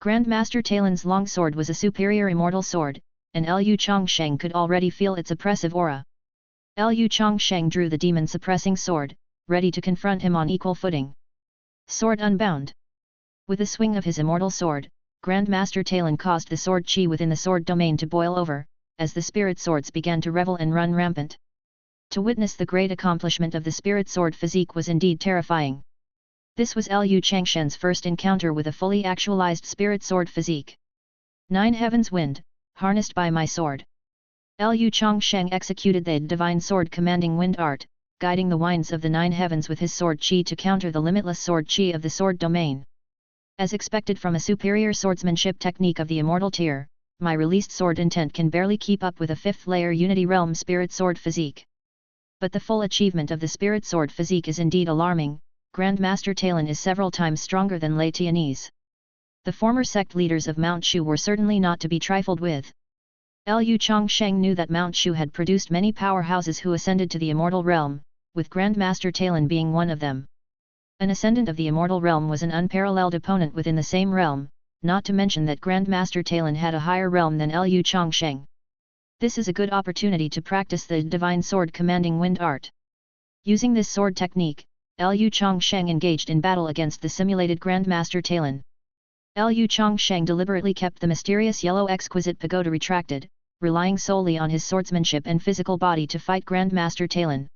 Grandmaster Talon's longsword was a superior immortal sword, and Lu Changsheng could already feel its oppressive aura. Lu Changsheng drew the demon suppressing sword, ready to confront him on equal footing. Sword unbound. With a swing of his immortal sword, Grandmaster Talon caused the sword chi within the sword domain to boil over, as the spirit swords began to revel and run rampant. To witness the great accomplishment of the spirit sword physique was indeed terrifying. This was Lu Changsheng's first encounter with a fully actualized spirit sword physique. 9 heavens wind, harnessed by my sword. Lu Changsheng executed the divine sword commanding wind art, guiding the winds of the 9 heavens with his sword chi to counter the limitless sword chi of the sword domain. As expected from a superior swordsmanship technique of the immortal tier, my released sword intent can barely keep up with a 5th layer Unity Realm spirit sword physique. But the full achievement of the spirit sword physique is indeed alarming. Grandmaster Talon is several times stronger than Lei Tianese. The former sect leaders of Mount Shu were certainly not to be trifled with. Lu Changsheng knew that Mount Shu had produced many powerhouses who ascended to the immortal realm, with Grandmaster Talon being one of them. An ascendant of the immortal realm was an unparalleled opponent within the same realm, not to mention that Grandmaster Talon had a higher realm than Lu Changsheng. This is a good opportunity to practice the divine sword commanding wind art. Using this sword technique, Lu Changsheng engaged in battle against the simulated Grandmaster Talon. Lu Changsheng deliberately kept the mysterious yellow exquisite pagoda retracted, relying solely on his swordsmanship and physical body to fight Grandmaster Talon.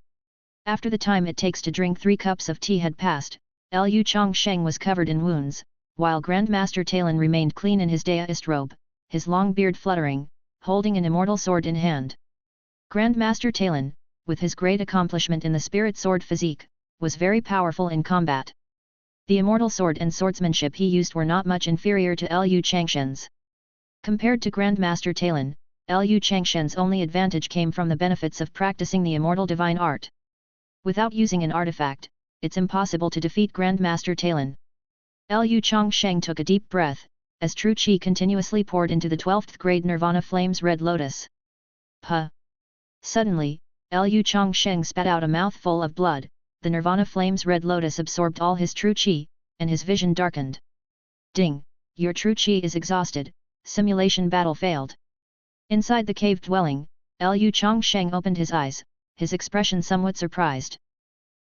After the time it takes to drink 3 cups of tea had passed, Lu Changsheng was covered in wounds, while Grandmaster Talon remained clean in his daoist robe, his long beard fluttering, holding an immortal sword in hand. Grandmaster Talon, with his great accomplishment in the spirit sword physique, was very powerful in combat. The immortal sword and swordsmanship he used were not much inferior to Lu Changsheng's. Compared to Grandmaster Talon, Lu Changsheng's only advantage came from the benefits of practicing the immortal divine art. Without using an artifact, it's impossible to defeat Grandmaster Talon. Lu Changsheng took a deep breath, as true chi continuously poured into the 12th grade Nirvana Flame's red lotus. Puh! Suddenly, Lu Changsheng spat out a mouthful of blood, the Nirvana Flame's red lotus absorbed all his true chi, and his vision darkened. Ding! Your true chi is exhausted, simulation battle failed. Inside the cave dwelling, Lu Changsheng opened his eyes, his expression somewhat surprised.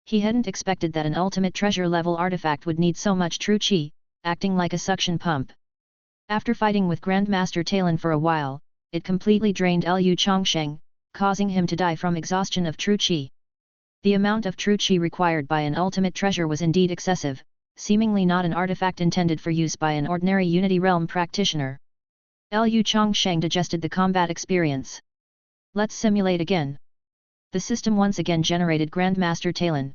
He hadn't expected that an ultimate treasure level artifact would need so much true chi, acting like a suction pump. After fighting with Grandmaster Talon for a while, it completely drained Lu Changsheng, causing him to die from exhaustion of true chi. The amount of true chi required by an ultimate treasure was indeed excessive, seemingly not an artifact intended for use by an ordinary Unity Realm practitioner. Lu Changsheng digested the combat experience. Let's simulate again. The system once again generated Grandmaster Talon.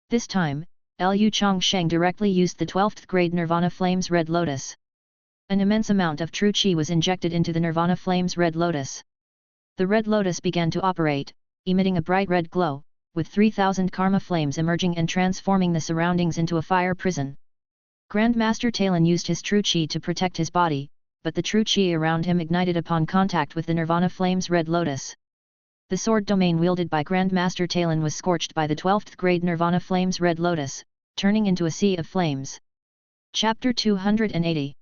This time, Lu Changsheng directly used the 12th grade Nirvana Flame's red lotus. An immense amount of true chi was injected into the Nirvana Flame's red lotus. The red lotus began to operate, emitting a bright red glow, with 3,000 karma flames emerging and transforming the surroundings into a fire prison. Grandmaster Talon used his true chi to protect his body, but the true chi around him ignited upon contact with the Nirvana Flame's red lotus. The sword domain wielded by Grandmaster Talon was scorched by the 12th grade Nirvana Flame's red lotus, turning into a sea of flames. Chapter 280.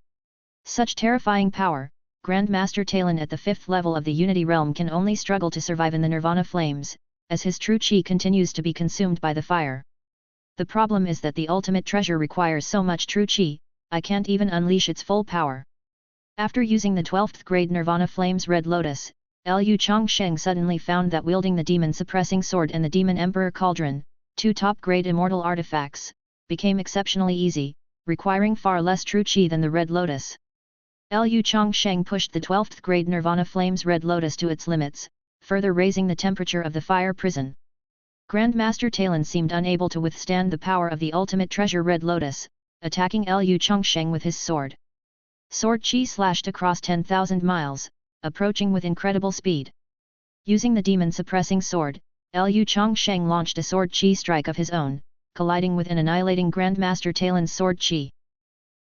Such terrifying power, Grandmaster Talon at the 5th level of the Unity Realm can only struggle to survive in the Nirvana Flames, as his true chi continues to be consumed by the fire. The problem is that the ultimate treasure requires so much true chi, I can't even unleash its full power. After using the 12th grade Nirvana Flame's red lotus, Lu Changsheng suddenly found that wielding the Demon Suppressing Sword and the Demon Emperor Cauldron, 2 top-grade immortal artifacts, became exceptionally easy, requiring far less true chi than the red lotus. Lu Changsheng pushed the 12th grade Nirvana Flame's red lotus to its limits, further raising the temperature of the fire prison. Grandmaster Talon seemed unable to withstand the power of the ultimate treasure red lotus, attacking Lu Changsheng with his sword. Sword chi slashed across 10,000 miles, approaching with incredible speed. Using the Demon Suppressing Sword, Lu Changsheng launched a sword chi strike of his own, colliding with and annihilating Grandmaster Talon's sword chi.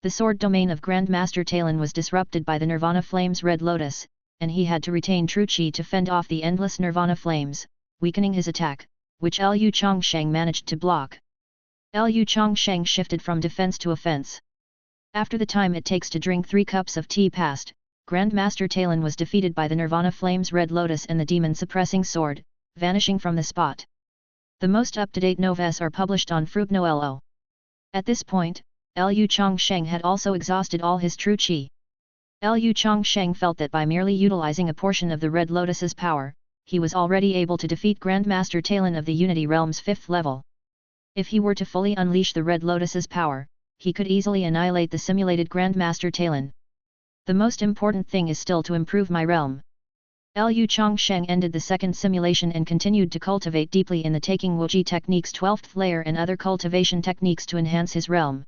The sword domain of Grandmaster Talon was disrupted by the Nirvana Flame's red lotus, and he had to retain true chi to fend off the endless Nirvana Flames, weakening his attack, which Lu Changsheng managed to block. Lu Changsheng shifted from defense to offense. After the time it takes to drink 3 cups of tea passed, Grandmaster Talon was defeated by the Nirvana Flame's red lotus and the Demon Suppressing Sword, vanishing from the spot. The most up-to-date novels are published on Fruitnoelo. At this point, Lu Changsheng had also exhausted all his true chi. Lu Changsheng felt that by merely utilizing a portion of the red lotus's power, he was already able to defeat Grandmaster Talon of the Unity Realm's 5th level. If he were to fully unleash the red lotus's power, he could easily annihilate the simulated Grandmaster Talon. The most important thing is still to improve my realm. Lu Changsheng ended the second simulation and continued to cultivate deeply in the taking Wuji techniques 12th layer and other cultivation techniques to enhance his realm.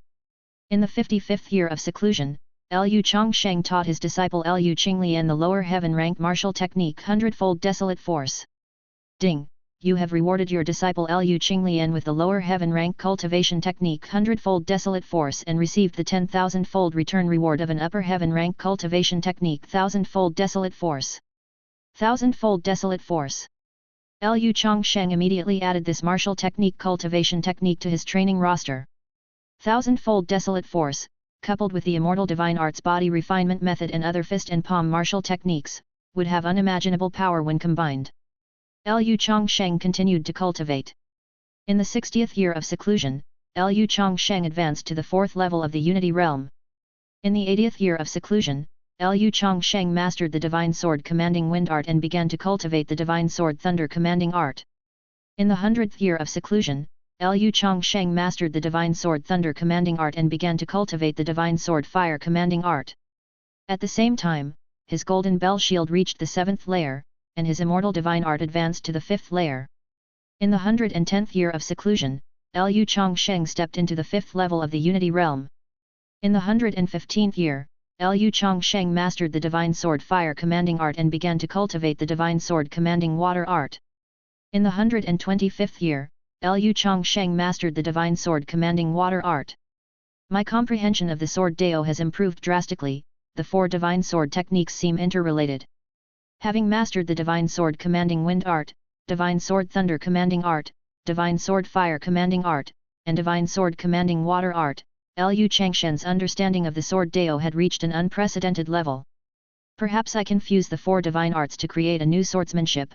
In the 55th year of seclusion, Lu Changsheng taught his disciple Lu Qinglian the lower heaven rank martial technique 100-fold desolate force. Ding! You have rewarded your disciple Lu Qinglian with the lower heaven rank cultivation technique 100-fold desolate force and received the 10,000-fold return reward of an upper heaven rank cultivation technique 1000-fold desolate force. 1000-fold desolate force. Lu Changsheng immediately added this martial technique cultivation technique to his training roster. 1000-fold desolate force, coupled with the immortal divine arts body refinement method and other fist and palm martial techniques, would have unimaginable power when combined. Lu Changsheng continued to cultivate. In the 60th year of seclusion, Lu Changsheng advanced to the 4th level of the Unity Realm. In the 80th year of seclusion, Lu Changsheng mastered the Divine Sword Commanding Wind art and began to cultivate the Divine Sword Thunder Commanding art. In the 100th year of seclusion, Lu Changsheng mastered the Divine Sword Thunder Commanding art and began to cultivate the Divine Sword Fire Commanding art. At the same time, his Golden Bell Shield reached the 7th layer, and his Immortal Divine art advanced to the 5th layer. In the 110th year of seclusion, Lu Changsheng stepped into the 5th level of the Unity Realm. In the 115th year, Lu Changsheng mastered the Divine Sword Fire Commanding art and began to cultivate the Divine Sword Commanding Water art. In the 125th year, Lu Changsheng mastered the Divine Sword Commanding Water art. My comprehension of the Sword Dao has improved drastically. The 4 Divine Sword techniques seem interrelated. Having mastered the Divine Sword Commanding Wind art, Divine Sword Thunder Commanding art, Divine Sword Fire Commanding art, and Divine Sword Commanding Water art, Lu Changshen's understanding of the Sword Dao had reached an unprecedented level. Perhaps I can fuse the 4 divine arts to create a new swordsmanship.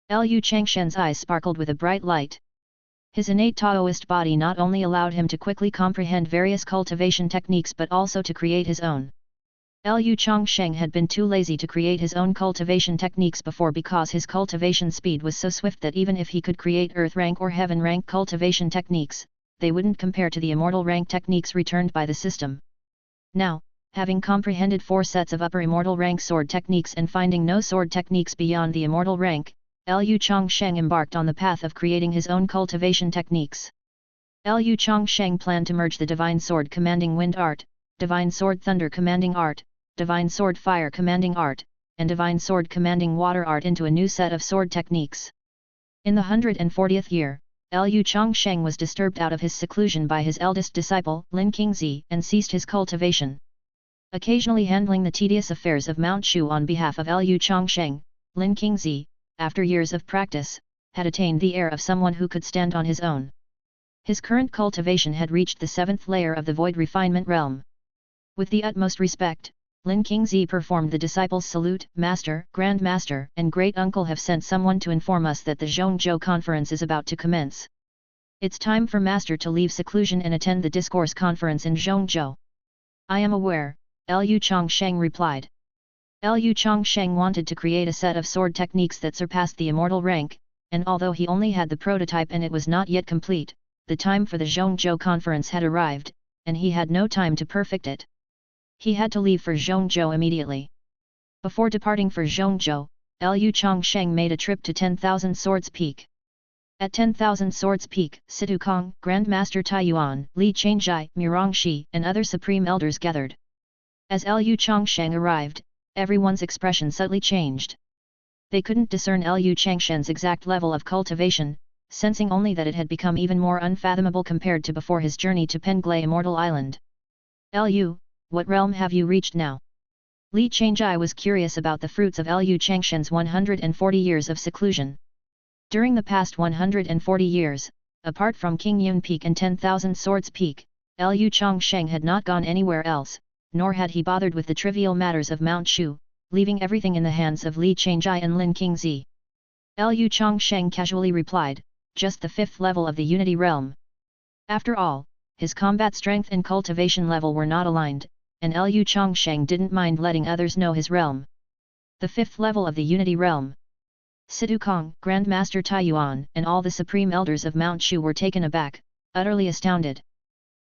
Lu Changshen's eyes sparkled with a bright light. His innate Taoist body not only allowed him to quickly comprehend various cultivation techniques but also to create his own. Lu Changsheng had been too lazy to create his own cultivation techniques before because his cultivation speed was so swift that even if he could create earth rank or heaven rank cultivation techniques, they wouldn't compare to the immortal rank techniques returned by the system. Now, having comprehended 4 sets of upper immortal rank sword techniques and finding no sword techniques beyond the immortal rank, Lu Changsheng embarked on the path of creating his own cultivation techniques. Lu Changsheng planned to merge the Divine Sword Commanding Wind art, Divine Sword Thunder Commanding art, Divine Sword Fire Commanding art, and Divine Sword Commanding Water art into a new set of sword techniques. In the 140th year, Lu Changsheng was disturbed out of his seclusion by his eldest disciple, Lin Qingzi, and ceased his cultivation. Occasionally handling the tedious affairs of Mount Shu on behalf of Lu Changsheng, Lin Qingzi, after years of practice, had attained the air of someone who could stand on his own. His current cultivation had reached the 7th layer of the Void Refinement Realm. With the utmost respect, Lin Qingzi performed the disciples' salute. Master, Grand Master, and Great Uncle have sent someone to inform us that the Zhongzhou conference is about to commence. It's time for Master to leave seclusion and attend the discourse conference in Zhongzhou. I am aware, Lu Changsheng replied. Lu Changsheng wanted to create a set of sword techniques that surpassed the immortal rank, and although he only had the prototype and it was not yet complete, the time for the Zhongzhou conference had arrived, and he had no time to perfect it. He had to leave for Zhongzhou immediately. Before departing for Zhongzhou, Lu Changsheng made a trip to 10,000 Swords Peak. At 10,000 Swords Peak, Situ Kong, Grand Master Taiyuan, Li Changjai, Murongxi, and other supreme elders gathered. As Lu Changsheng arrived, everyone's expression subtly changed. They couldn't discern Lu Changshen's exact level of cultivation, sensing only that it had become even more unfathomable compared to before his journey to Penglai Immortal Island. Lu, what realm have you reached now? Li Changjai was curious about the fruits of Lu Changshen's 140 years of seclusion. During the past 140 years, apart from King Yun Peak and 10,000 Swords Peak, Lu Changsheng had not gone anywhere else, nor had he bothered with the trivial matters of Mount Shu, leaving everything in the hands of Li Changjai and Lin Qingzi. Lu Changsheng casually replied, just the 5th level of the Unity Realm. After all, his combat strength and cultivation level were not aligned, and Lu Changsheng didn't mind letting others know his realm. The 5th level of the Unity Realm. Situ Kong, Grand Master Taiyuan, and all the supreme elders of Mount Shu were taken aback, utterly astounded.